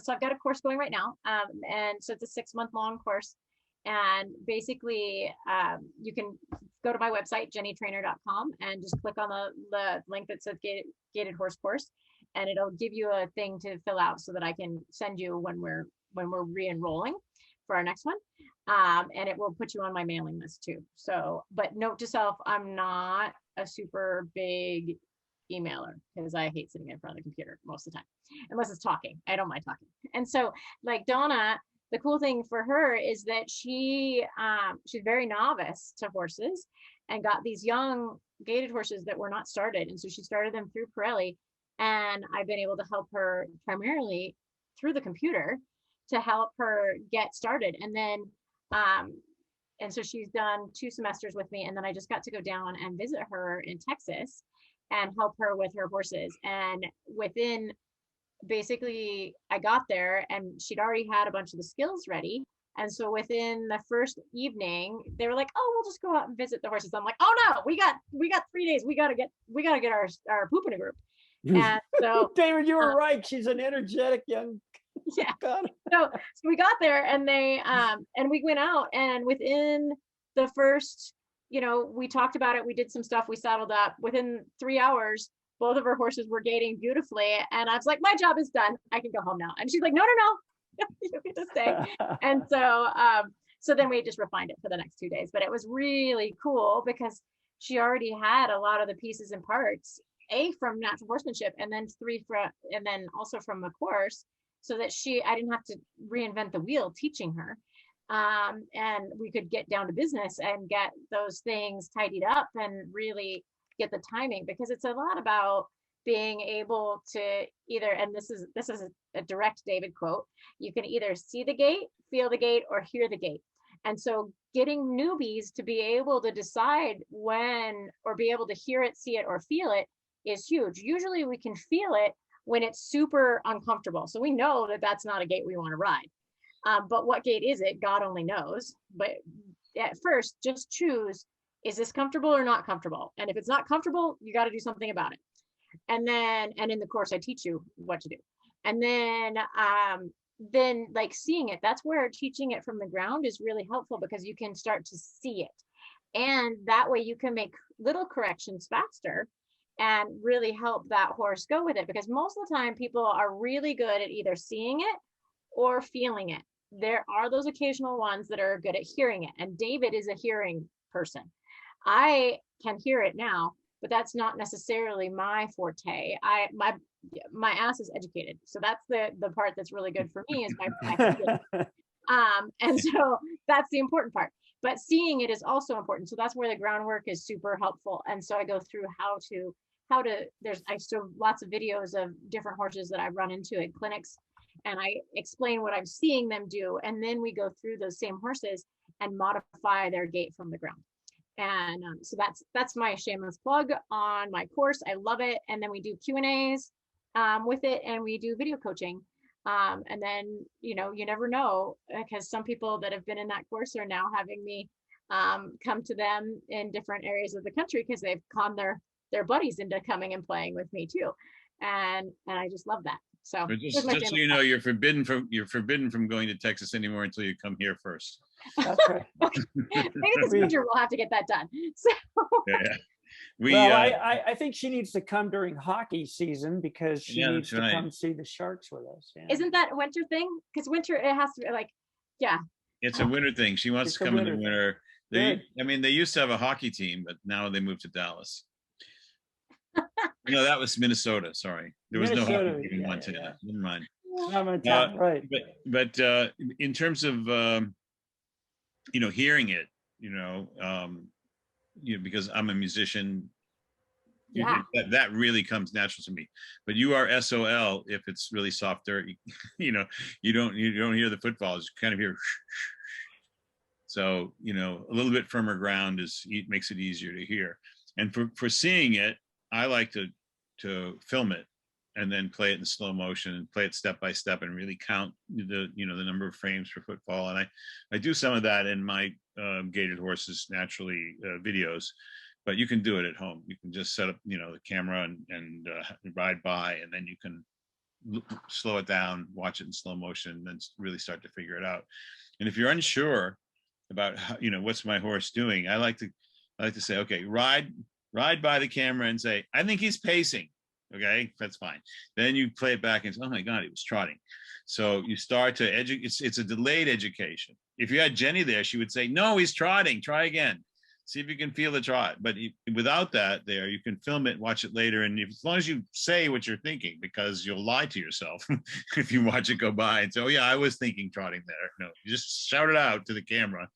So I've got a course going right now. And so it's a 6-month-long course. And basically, you can go to my website, jennytrainor.com, and just click on the link that says Gaited Horse Course, and it'll give you a thing to fill out so that I can send you when we're re-enrolling for our next one. And it will put you on my mailing list too. So, but note to self, I'm not a super big emailer, because I hate sitting in front of the computer most of the time, unless it's talking. I don't mind talking. And so, like Donna, the cool thing for her is that she's very novice to horses, and got these young gaited horses that were not started. And so she started them through Pirelli, and I've been able to help her primarily through the computer to help her get started. And then, and so she's done 2 semesters with me. And then I just got to go down and visit her in Texas and help her with her horses. And basically I got there and she'd already had a bunch of the skills ready. And so within the first evening, they were like, oh, we'll just go out and visit the horses. I'm like, oh no, we got 3 days. We gotta get our poop in a group. And so David, you were right. She's an energetic young. Yeah. So we got there, and they and we went out, and within the first, we talked about it, we did some stuff, we saddled up. Within 3 hours, both of her horses were gaiting beautifully, and I was like, my job is done, I can go home now. And she's like, no, you get to stay. And so then we just refined it for the next 2 days. But it was really cool because she already had a lot of the pieces and parts, from natural horsemanship, and then also from the course, so that I didn't have to reinvent the wheel teaching her. And we could get down to business and get those things tidied up and really get the timing, because it's a lot about being able to either, and this is a direct David quote, you can either see the gait, feel the gait, or hear the gait. And so getting newbies to be able to decide when, or be able to hear it, see it, or feel it is huge. Usually we can feel it when it's super uncomfortable. So we know that that's not a gait we want to ride. But what gait is it? God only knows. But at first, just choose, is this comfortable or not comfortable? And if it's not comfortable, you got to do something about it. And in the course, I teach you what to do. And then like seeing it, that's where teaching it from the ground is really helpful, because you can start to see it. And that way you can make little corrections faster and really help that horse go with it. Because most of the time people are really good at either seeing it or feeling it. There are those occasional ones that are good at hearing it. And David is a hearing person. I can hear it now, but that's not necessarily my forte. My ass is educated. So that's the part that's really good for me, is my and so that's the important part. but seeing it is also important. So that's where the groundwork is super helpful. And so I go through how to, I show lots of videos of different horses that I've run into at clinics, and I explain what I'm seeing them do. And then we go through those same horses and modify their gait from the ground. And so that's my shameless plug on my course. I love it. And then we do Q&As with it, and we do video coaching. And then, you know, you never know, because some people that have been in that course are now having me come to them in different areas of the country because they've conned their buddies into coming and playing with me too. And I just love that. So just so you know, you're forbidden from going to Texas anymore until you come here first. That's right. Maybe this winter we'll have to get that done. So Yeah. I think she needs to come during hockey season because she needs to come see the Sharks with us. Yeah. Isn't that a winter thing? Because winter, it has to be like, yeah. It's a winter thing. She wants to come in the winter. I mean, they used to have a hockey team, but now they moved to Dallas. No, that was Minnesota. Sorry, there was no hockey team in Montana. Never mind. Right. But in terms of you know, hearing it, you know, because I'm a musician, that really comes natural to me. But you are SOL if it's really soft dirt. You know, you don't hear the footfalls. You kind of hear. So, you know, a little bit firmer ground makes it easier to hear. And for seeing it, I like to film it and then play it in slow motion and play it step by step and really count the number of frames per footfall. And I do some of that in my Gaited Horses Naturally videos, but you can do it at home. You can just set up, you know, the camera and ride by, and then you can slow it down, watch it in slow motion, and then really start to figure it out. And if you're unsure about how, you know, what's my horse doing, I like to say, okay, ride by the camera and say, I think he's pacing. Okay, that's fine. Then you play it back and say, oh my God, he was trotting. So you start to educate. It's a delayed education. If you had Jenny there, she would say, no, he's trotting. Try again. See if you can feel the trot. But without that there, you can film it, watch it later. And as long as you say what you're thinking, because you'll lie to yourself if you watch it go by and say, oh yeah, I was thinking trotting there. No, you just shout it out to the camera.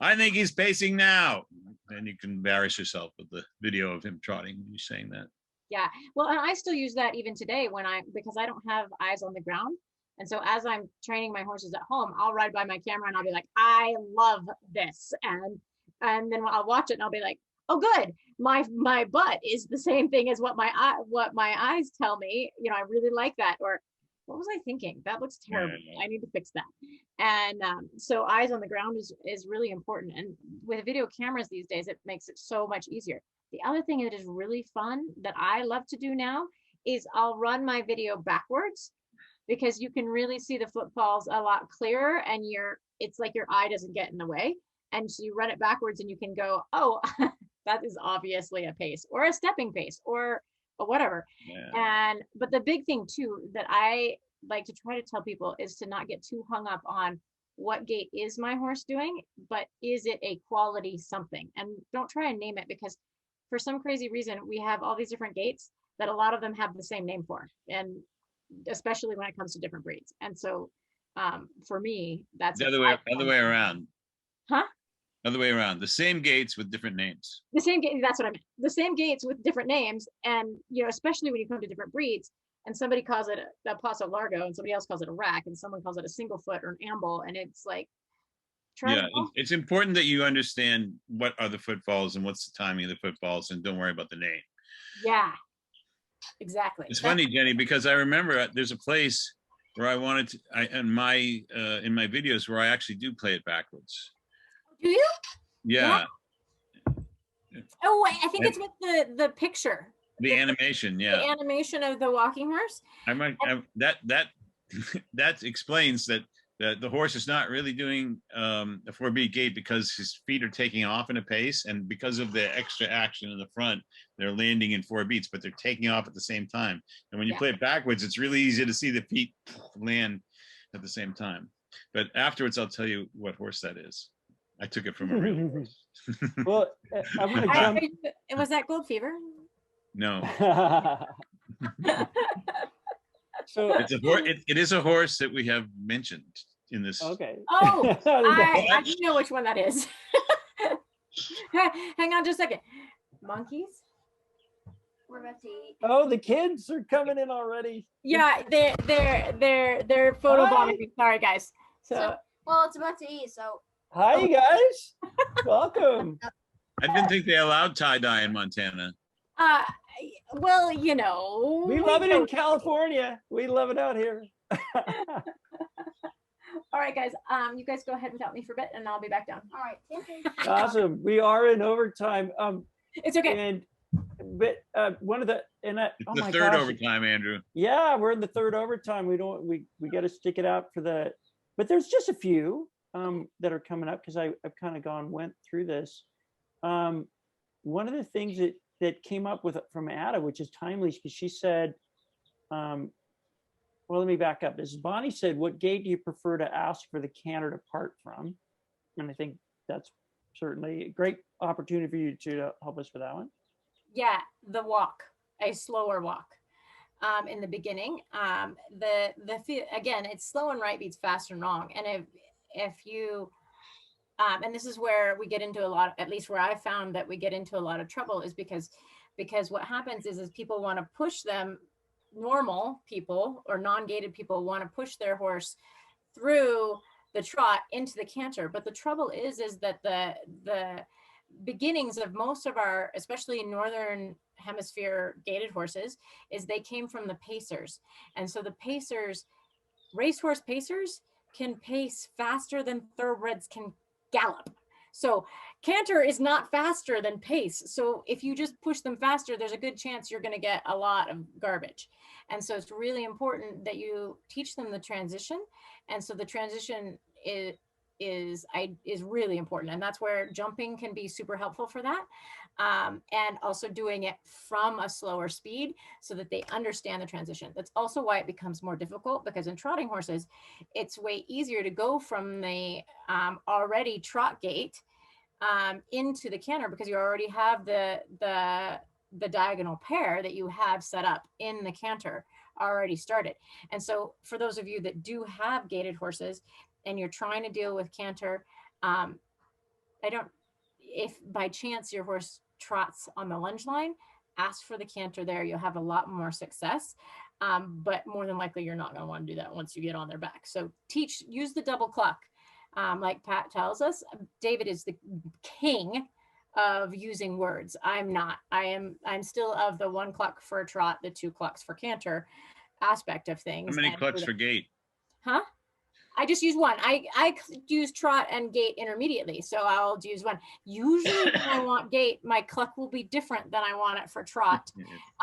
I think he's pacing now. And you can embarrass yourself with the video of him trotting when you're saying that. Yeah, well, and I still use that even today because I don't have eyes on the ground. And so as I'm training my horses at home, I'll ride by my camera and I'll be like, I love this. And then I'll watch it and I'll be like, oh, good. My butt is the same thing as what my eyes tell me. You know, I really like that. Or what was I thinking? That looks terrible. I need to fix that. And so eyes on the ground is really important. And with video cameras these days, it makes it so much easier. The other thing that is really fun that I love to do now is I'll run my video backwards, because you can really see the footfalls a lot clearer, and it's like your eye doesn't get in the way. And so you run it backwards and you can go, oh, that is obviously a pace or a stepping pace or whatever. Yeah. But the big thing too that I like to try to tell people is to not get too hung up on what gait is my horse doing, but is it a quality something? And don't try and name it, because for some crazy reason, we have all these different gaits that a lot of them have the same name for, and especially when it comes to different breeds. And so for me, that's the other way around. Huh? Other way around. The same gaits with different names. The same gate. That's what I meant. The same gaits with different names. And, you know, especially when you come to different breeds, and somebody calls it a Paso Largo and somebody else calls it a rack and someone calls it a single foot or an amble. And it's like, it's important that you understand what are the footfalls and what's the timing of the footfalls, and don't worry about the name. Yeah, exactly. It's funny, Jenny, because I remember there's a place where I wanted to, in my videos where I actually do play it backwards. Do you? Yeah. Oh, I think it's with the picture. The animation, yeah. The animation of the walking horse. That explains that the horse is not really doing a 4-beat gait because his feet are taking off in a pace, and because of the extra action in the front, they're landing in 4 beats, but they're taking off at the same time. And when you play it backwards, it's really easy to see the feet land at the same time. But afterwards, I'll tell you what horse that is. I took it from a real horse. Well, I'm going to jump. Was that Gold Fever? No. So it is a horse that we have mentioned in this. Okay. Oh, I do know which one that is. Hang on just a second. Monkeys? We're about to eat. Oh, the kids are coming in already. Yeah, they're photobombing. Sorry, guys. So Well, it's about to eat, so. Hi, you guys. Welcome. I didn't think they allowed tie-dye in Montana. well, you know, We love it in don't- California. We love it out here. All right, guys. You guys go ahead without me for a bit, and I'll be back down. All right. Awesome. We are in overtime. It's okay. And but one of the It's oh the my third gosh. overtime, Andrew. Yeah, we're in the third overtime. We got to stick it out for the, but there's just a few that are coming up because I've kind of went through this. One of the things that came up with from Ada, which is timely, because she said, well, let me back up. This is Bonnie said, what gait do you prefer to ask for the canter to part from? And I think that's certainly a great opportunity for you to help us with that one. Yeah, the walk, a slower walk. In the beginning, again, it's slow and right beats fast and wrong. And if you, and this is where we get into a lot, at least where I found that we get into a lot of trouble, is because what happens is people want to push them, normal people or non-gated people want to push their horse through the trot into the canter. But the trouble is that the beginnings of most of our, especially northern hemisphere gated horses, is they came from the pacers. And so the pacers, racehorse pacers, can pace faster than thoroughbreds can gallop. So canter is not faster than pace. So if you just push them faster, there's a good chance you're going to get a lot of garbage. And so it's really important that you teach them the transition. And so the transition is really important. And that's where jumping can be super helpful for that. And also doing it from a slower speed so that they understand the transition. That's also why it becomes more difficult, because in trotting horses, it's way easier to go from the already trot gait into the canter, because you already have the diagonal pair that you have set up in the canter already started. And so for those of you that do have gated horses and you're trying to deal with canter, if by chance your horse trots on the lunge line, ask for the canter there. You'll have a lot more success. But more than likely, you're not going to want to do that once you get on their back. So use the double cluck. Like Pat tells us, David is the king of using words. I'm not. I'm still of the one cluck for a trot, the two clucks for canter aspect of things. How many clucks for gait? Huh? I just use one. I use trot and gait intermediately, so I'll use one. Usually when I want gait, my cluck will be different than I want it for trot.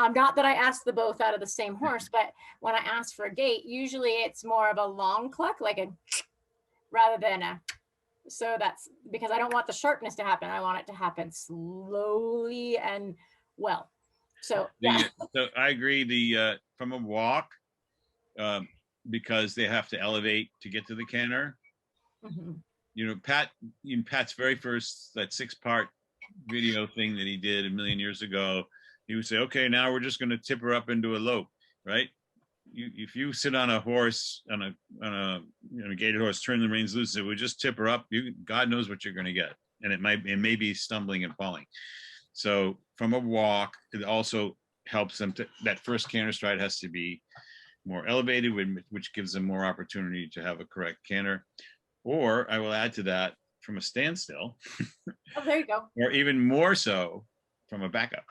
Not that I ask the both out of the same horse, but when I ask for a gait, usually it's more of a long cluck, like a rather than a. So that's because I don't want the sharpness to happen. I want it to happen slowly and well. So yeah. So I agree. From a walk, because they have to elevate to get to the canter. Mm-hmm. You know, Pat's very first, that 6-part video thing that he did a million years ago, he would say, okay, now we're just going to tip her up into a lope, right? If you sit on a horse, on a gated horse, turn the reins loose, it would just tip her up. God knows what you're going to get. And it may be stumbling and falling. So from a walk, it also helps them that first canter stride has to be more elevated, which gives them more opportunity to have a correct canter. Or I will add to that, from a standstill. Oh, there you go. Or even more so from a backup.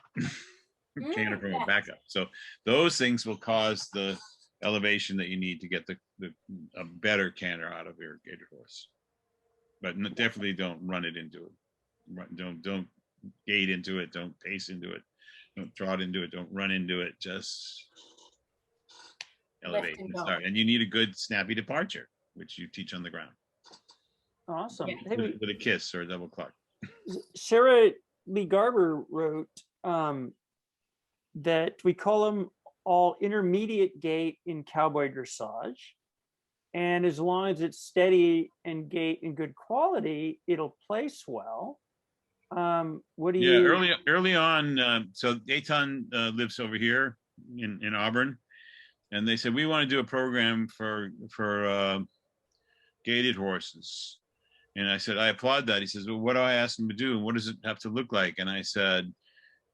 Canter from a backup. So those things will cause the elevation that you need to get a better canter out of your gated horse. But definitely don't run it into it. Don't gait into it. Don't pace into it. Don't trot into it. Don't run into it. Just elevate and start. And you need a good snappy departure, which you teach on the ground. Awesome. Yeah. Hey, with a kiss or a double cluck. Sarah Lee Garber wrote that we call them all intermediate gait in cowboy dressage. And as long as it's steady and gait and good quality, it'll place well. What do you? Yeah, early on. So Dayton lives over here in Auburn, and they said we want to do a program for gated horses, And I said, I applaud that. He says, well, what do I ask him to do? And what does it have to look like? And I said,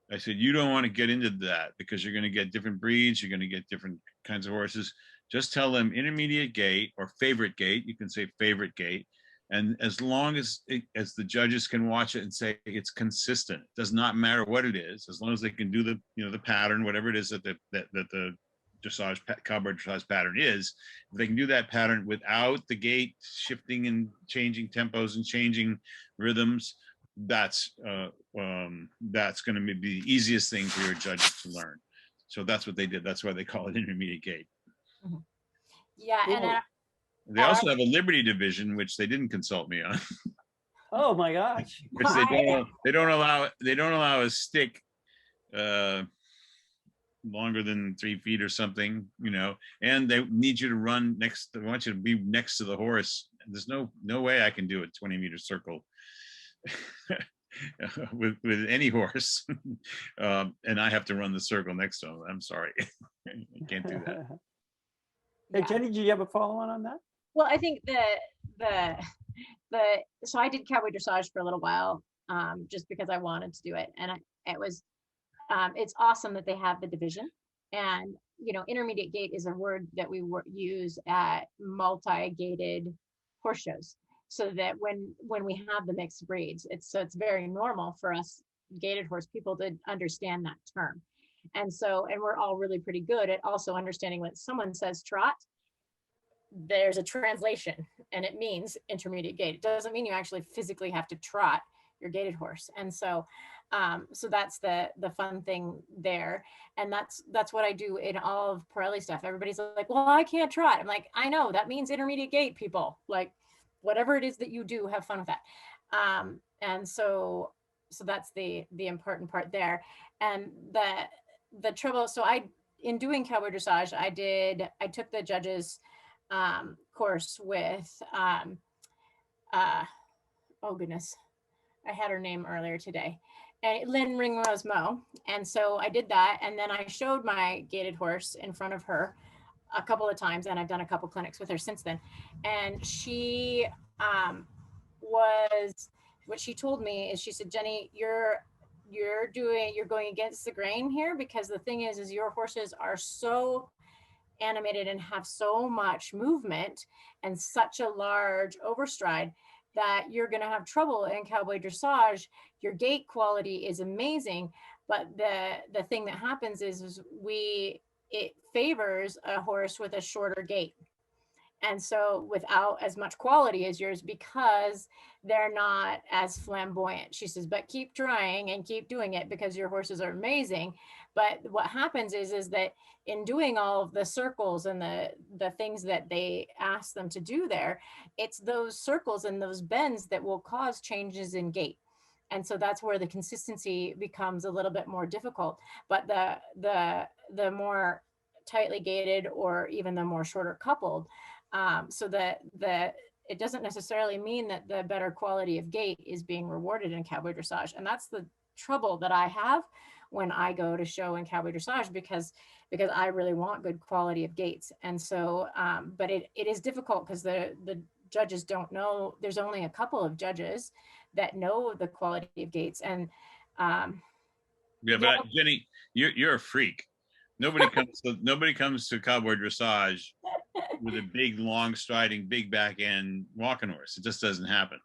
you don't want to get into that because you're going to get different breeds. You're going to get different kinds of horses. Just tell them intermediate gait or favorite gait. You can say favorite gait. And as long as the judges can watch it and say it's consistent, it does not matter what it is, as long as they can do the, the pattern, whatever it is that the dressage, cowboy dressage pattern is, if they can do that pattern without the gait shifting and changing tempos and changing rhythms, that's going to be the easiest thing for your judges to learn. So that's what they did. That's why they call it intermediate gait. Mhm. Yeah, and they also have a Liberty division, which they didn't consult me on. Oh my gosh. Which they don't allow a stick longer than 3 feet or something, and they need you to run they want you to be next to the horse. There's no way I can do a 20-meter circle with any horse. And I have to run the circle next to him. I'm sorry. I can't do that. Hey, Jenny, do you have a follow-on on that? Well, I think so I did cowboy dressage for a little while, just because I wanted to do it. And it's awesome that they have the division. And, intermediate gait is a word that we use at multi-gated horse shows. So that when we have the mixed breeds, it's very normal for us gated horse people to understand that term. And we're all really pretty good at also understanding when someone says trot, there's a translation and it means intermediate gait. It doesn't mean you actually physically have to trot your gated horse. And so that's the fun thing there. And that's what I do in all of Pirelli stuff. Everybody's like, well, I can't trot. I'm like, I know that means intermediate gait, people. Like, whatever it is that you do, have fun with that. And so that's the important part there. And the trouble, so in doing cowboy dressage, I took the judges course with oh goodness, I had her name earlier today, and Lynn Ringrose Moe. And so I did that, and then I showed my gated horse in front of her a couple of times, and I've done a couple clinics with her since then. And she what she told me is, she said, Jenny, you're going against the grain here, because the thing is your horses are so animated and have so much movement and such a large overstride that you're going to have trouble in cowboy dressage. Your gait quality is amazing, but the thing that happens is it favors a horse with a shorter gait. And so without as much quality as yours, because they're not as flamboyant. She says, but keep trying and keep doing it, because your horses are amazing. But what happens is that in doing all of the circles and the things that they ask them to do there, it's those circles and those bends that will cause changes in gait. And so that's where the consistency becomes a little bit more difficult. But the more tightly gated, or even the more shorter coupled, so that it doesn't necessarily mean that the better quality of gait is being rewarded in cowboy dressage. And that's the trouble that I have when I go to show in cowboy dressage, because I really want good quality of gaits. And so, but it is difficult because the judges don't know. There's only a couple of judges that know the quality of gaits. And yeah, but Jenny, you're a freak. Nobody comes to cowboy dressage with a big, long striding, big back end walking horse. It just doesn't happen.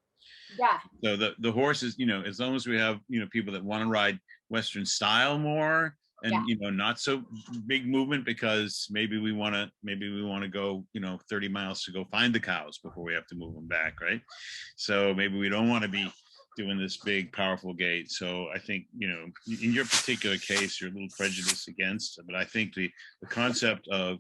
Yeah. So the horses, as long as we have, people that want to ride Western style more, and not so big movement, because maybe we want to go 30 miles to go find the cows before we have to move them back, right? So maybe we don't want to be doing this big powerful gait. So I think in your particular case you're a little prejudiced against it, but I think the concept of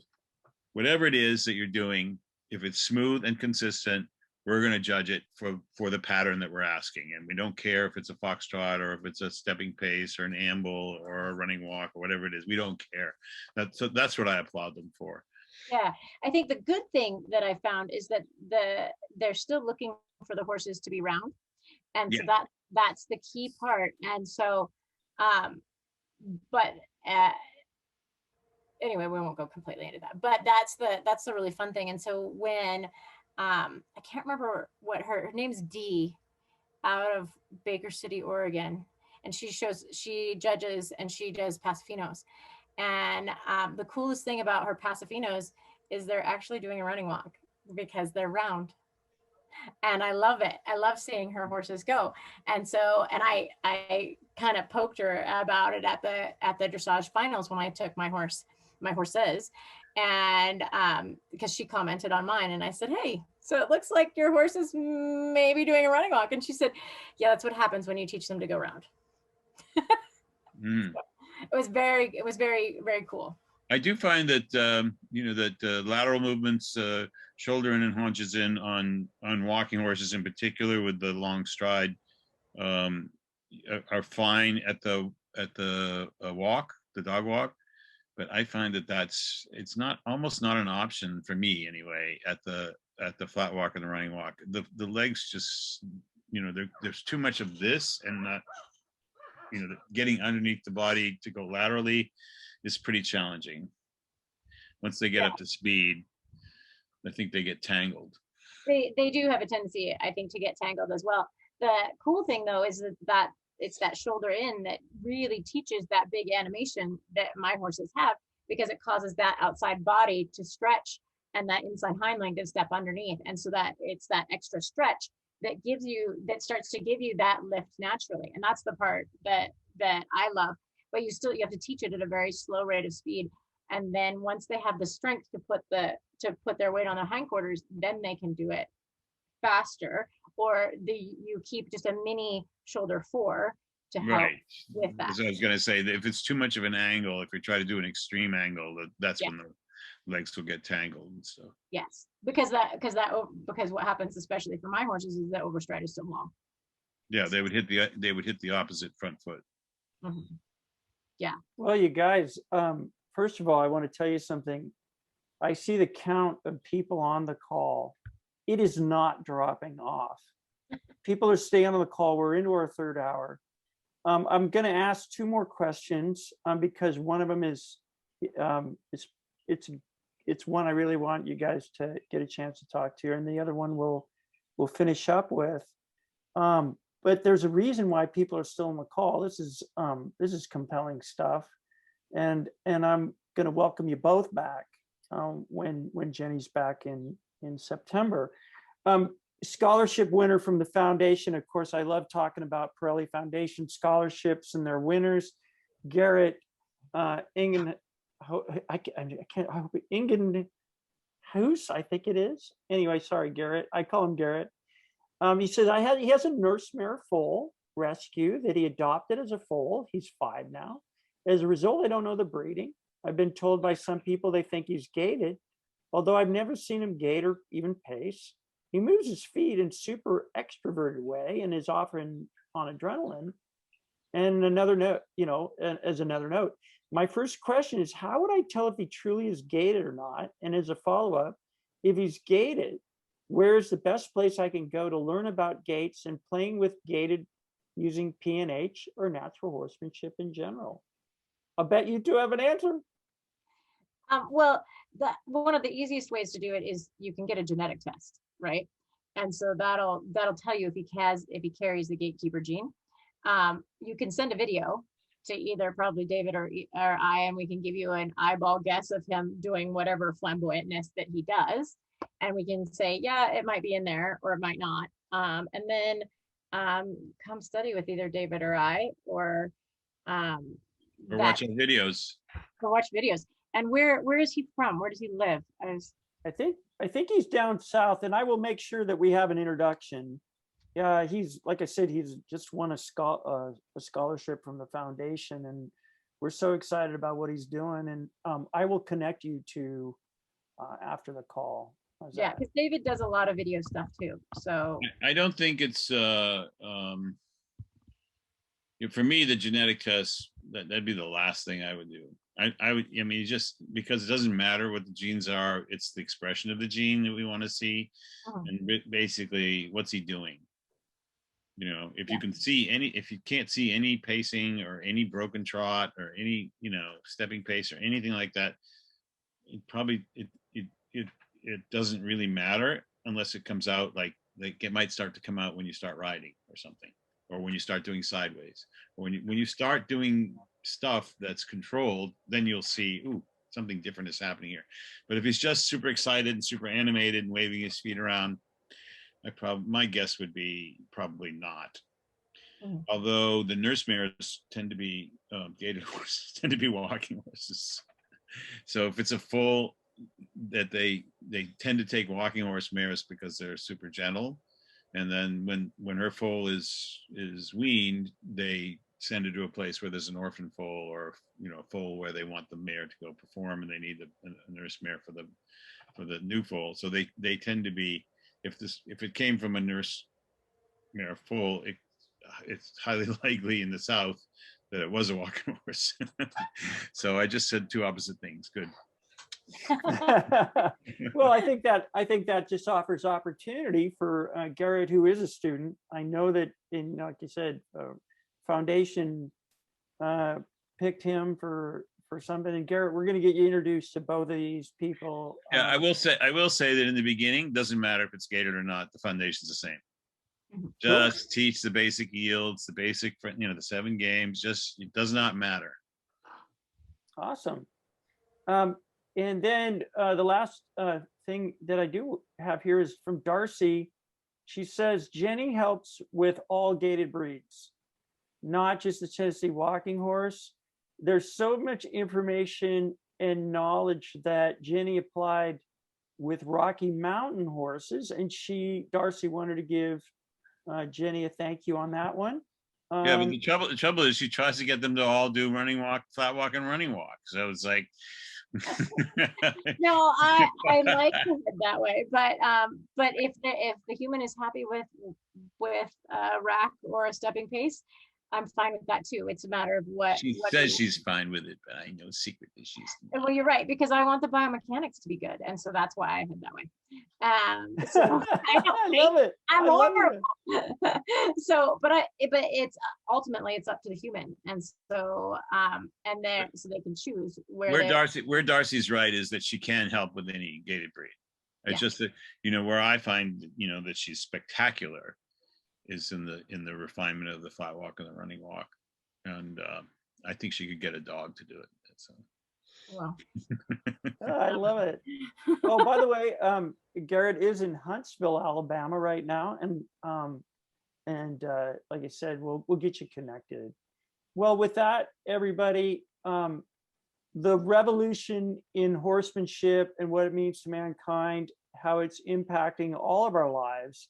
whatever it is that you're doing, if it's smooth and consistent, we're going to judge it for the pattern that we're asking. And we don't care if it's a foxtrot or if it's a stepping pace or an amble or a running walk or whatever it is. We don't care. That's what I applaud them for. Yeah, I think the good thing that I found is that they're still looking for the horses to be round. And so that's the key part. And so, but anyway, we won't go completely into that, but that's the really fun thing. And so when I can't remember what her name's Dee, out of Baker City, Oregon. And she judges and she does Pasafinos. And the coolest thing about her Pasafinos is they're actually doing a running walk because they're round. And I love it. I love seeing her horses go. And so, and I kind of poked her about it at the dressage finals when I took my horses, and because she commented on mine, and I said, hey, so it looks like your horse is maybe doing a running walk. And she said, yeah, that's what happens when you teach them to go round. Mm. It was very, very cool. I do find that you know, that lateral movements, shoulder in and haunches in on walking horses in particular with the long stride, are fine at the walk, the dog walk. But I find that it's not, almost not an option for me anyway at the flat walk and the running walk. The legs just, you know, there's too much of this, and not, you know, getting underneath the body to go laterally is pretty challenging. Once they get up to speed, I think they get tangled. They do have a tendency, I think, to get tangled as well. The cool thing though is that it's that shoulder in that really teaches that big animation that my horses have, because it causes that outside body to stretch and that inside hind leg to step underneath. And so that it's that extra stretch that starts to give you that lift naturally. And that's the part that I love. But you have to teach it at a very slow rate of speed. And then once they have the strength to put their weight on their hindquarters, then they can do it faster. Or you keep just a mini shoulder 4 to help with that. So I was going to say that if it's too much of an angle, if we try to do an extreme angle, that's when the legs will get tangled and stuff. Yes, because what happens, especially for my horses, is that overstride is so long. Yeah, they would hit the opposite front foot. Mm-hmm. Yeah. Well, you guys, first of all, I want to tell you something. I see the count of people on the call. It is not dropping off. People are staying on the call. We're into our third hour. I'm going to ask 2 more questions because one of them is it's one I really want you guys to get a chance to talk to, and the other one we'll finish up with. But there's a reason why people are still on the call. This is compelling stuff, and I'm going to welcome you both back when Jenny's back in September. Scholarship winner from the foundation. Of course, I love talking about Pirelli Foundation scholarships and their winners. Garrett Ingenhouse, I think it is. Anyway, sorry, Garrett. I call him Garrett. He says he has a nurse mare foal rescue that he adopted as a foal. He's 5 now. As a result, I don't know the breeding. I've been told by some people they think he's gaited, although I've never seen him gait or even pace. He moves his feet in super extroverted way and is often on adrenaline. And another note, as another note, my first question is, how would I tell if he truly is gaited or not? And as a follow-up, if he's gaited, where's the best place I can go to learn about gaits and playing with gaited using P&H or natural horsemanship in general? I'll bet you 2 have an answer. Well, one of the easiest ways to do it is you can get a genetic test, right? And so that'll tell you if he carries the gatekeeper gene. You can send a video to either probably David or I, and we can give you an eyeball guess of him doing whatever flamboyantness that he does, and we can say, yeah, it might be in there or it might not. And then come study with either David or I, or watch videos. Or watch videos. And where is he from? Where does he live? I think he's down south, and I will make sure that we have an introduction. Yeah, he's, like I said, he's just won a scholarship from the foundation, and we're so excited about what he's doing. And I will connect you to after the call. Yeah, because David does a lot of video stuff too. So I don't think it's for me, the genetic test, that'd be the last thing I would do. I mean, just because it doesn't matter what the genes are, it's the expression of the gene that we want to see. And basically, what's he doing? If you can't see any pacing or any broken trot or any, stepping pace or anything like that, it doesn't really matter. unless it comes out like it might start to come out when you start riding or something, or when you start doing sideways, or when you start doing stuff that's controlled, then you'll see, ooh, something different is happening here. But if he's just super excited and super animated and waving his feet around, my guess would be probably not. Mm. Although the nurse mares tend to be gaited horses, tend to be walking horses. So if it's a foal, that they tend to take walking horse mares because they're super gentle, and then when her foal is weaned, they send her to a place where there's an orphan foal, or a foal where they want the mare to go perform, and they need a nurse mare for the new foal. So they tend to be, if it came from a nurse mare foal, it's highly likely in the South that it was a walking horse. So I just said two opposite things. Good. Well, I think that just offers opportunity for Garrett, who is a student. I know that like you said, Foundation picked him for something. And Garrett, we're going to get you introduced to both of these people. Yeah, I will say that in the beginning, doesn't matter if it's gated or not, the foundation's the same. Just teach the basic yields, the basic, the 7 games. Just, it does not matter. Awesome. And then the last thing that I do have here is from Darcy. She says, Jenny helps with all gaited breeds, not just the Tennessee walking horse. There's so much information and knowledge that Jenny applied with Rocky Mountain horses. And Darcy wanted to give Jenny a thank you on that one. Yeah, but the trouble is she tries to get them to all do running walk, flat walk, and running walk. So it's like, no, I like it that way, but if the human is happy with a rack or a stepping pace, I'm fine with that too. It's a matter of what she says she's fine with it, but I know secretly she's not. Well, you're right, because I want the biomechanics to be good, and so that's why I head that way. So I love it. I'm horrible. So, but it's ultimately it's up to the human, and so so they can choose where Darcy's right is that she can help with any gated breed. It's just that where I find that she's spectacular is in the refinement of the flat walk and the running walk, and I think she could get a dog to do it. So. Well. I love it. Oh, by the way, Garrett is in Huntsville, Alabama right now, and like I said, we'll get you connected. Well, with that, everybody, the revolution in horsemanship and what it means to mankind, how it's impacting all of our lives,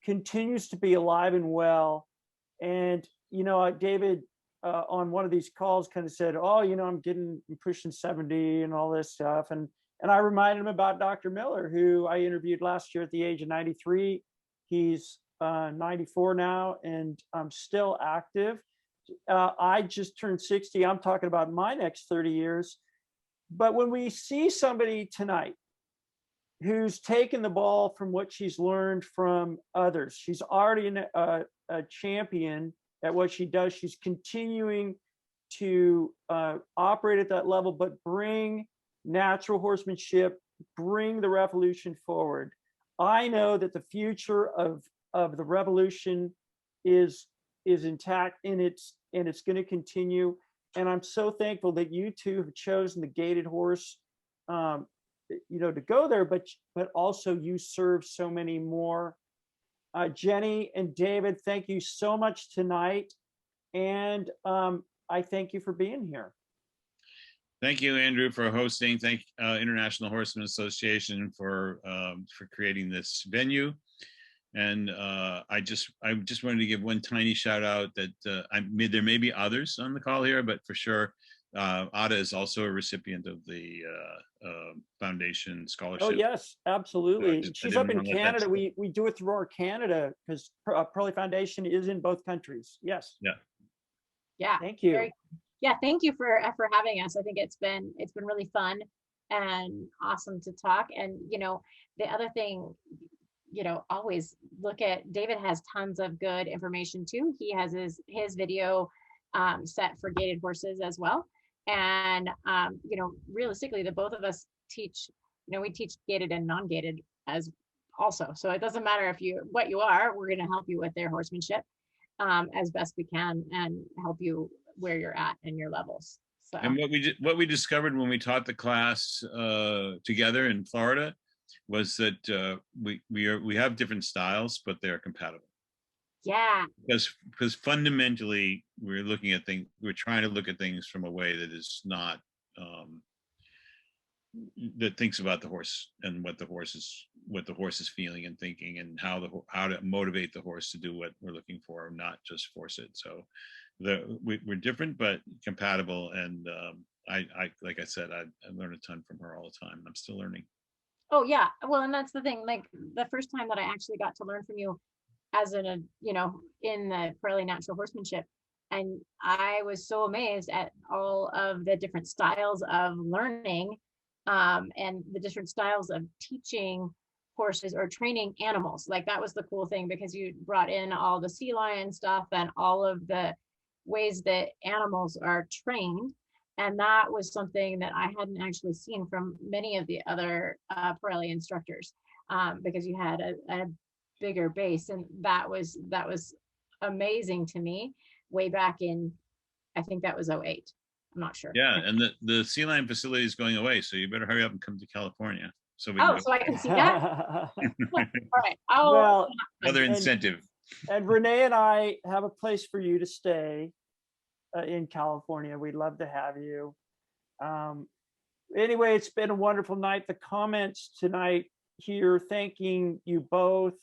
continues to be alive and well. And David on one of these calls kind of said, oh, I'm pushing 70 and all this stuff, and I reminded him about Dr. Miller, who I interviewed last year at the age of 93. He's 94 now, and I'm still active. I just turned 60. I'm talking about my next 30 years. But when we see somebody tonight who's taken the ball from what she's learned from others, she's already a champion at what she does. She's continuing to operate at that level, but bring natural horsemanship, bring the revolution forward. I know that the future of the revolution is intact, and it's going to continue. And I'm so thankful that you two have chosen the gaited horse, to go there, but also you serve so many more. Jenny and David, thank you so much tonight. And I thank you for being here. Thank you, Andrew, for hosting. Thank International Horsemanship Association for creating this venue. And I just wanted to give one tiny shout out that there may be others on the call here, but for sure, Ada is also a recipient of the foundation scholarship. Oh yes, absolutely. So she's up in Canada. We do it through our Canada, because Pearly Foundation is in both countries. Yes. Yeah. Thank you. Thank you for having us. I think it's been really fun and awesome to talk. And the other thing, always look at, David has tons of good information too. He has his video set for gaited horses as well. And realistically, the both of us teach, we teach gaited and non-gaited as also. So it doesn't matter what you are, we're going to help you with their horsemanship as best we can and help you where you're at and your levels. So. And what we discovered when we taught the class together in Florida was that we have different styles, but they're compatible. Yeah. Because fundamentally we're looking at things, we're trying to look at things from a way that is not that thinks about the horse and what the horse is feeling and thinking, and how to motivate the horse to do what we're looking for, not just force it. So we're different but compatible, and I like I said, I learn a ton from her all the time. I'm still learning. Oh yeah, well, and that's the thing, like the first time that I actually got to learn from you as in the Purely Natural Horsemanship, and I was so amazed at all of the different styles of learning and the different styles of teaching horses or training animals. Like that was the cool thing, because you brought in all the sea lion stuff and all of the ways that animals are trained. And that was something that I hadn't actually seen from many of the other Pirelli instructors, because you had a bigger base, and that was amazing to me way back in, I think that was 2008. I'm not sure. Yeah, and the sea lion facility is going away, so you better hurry up and come to California so we so I can see that. All right. Well, another incentive. And Renee and I have a place for you to stay in California. We'd love to have you. Anyway, it's been a wonderful night. The comments tonight here thanking you both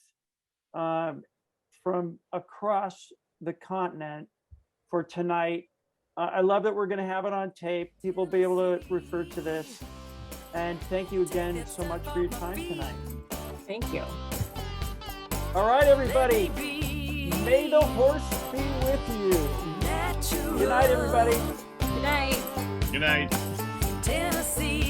from across the continent for tonight. I love that we're going to have it on tape. People will be able to refer to this. And thank you again so much for your time tonight. Thank you. All right, everybody. May the horse be with you. Good night, everybody. Good night. Good night. Tennessee.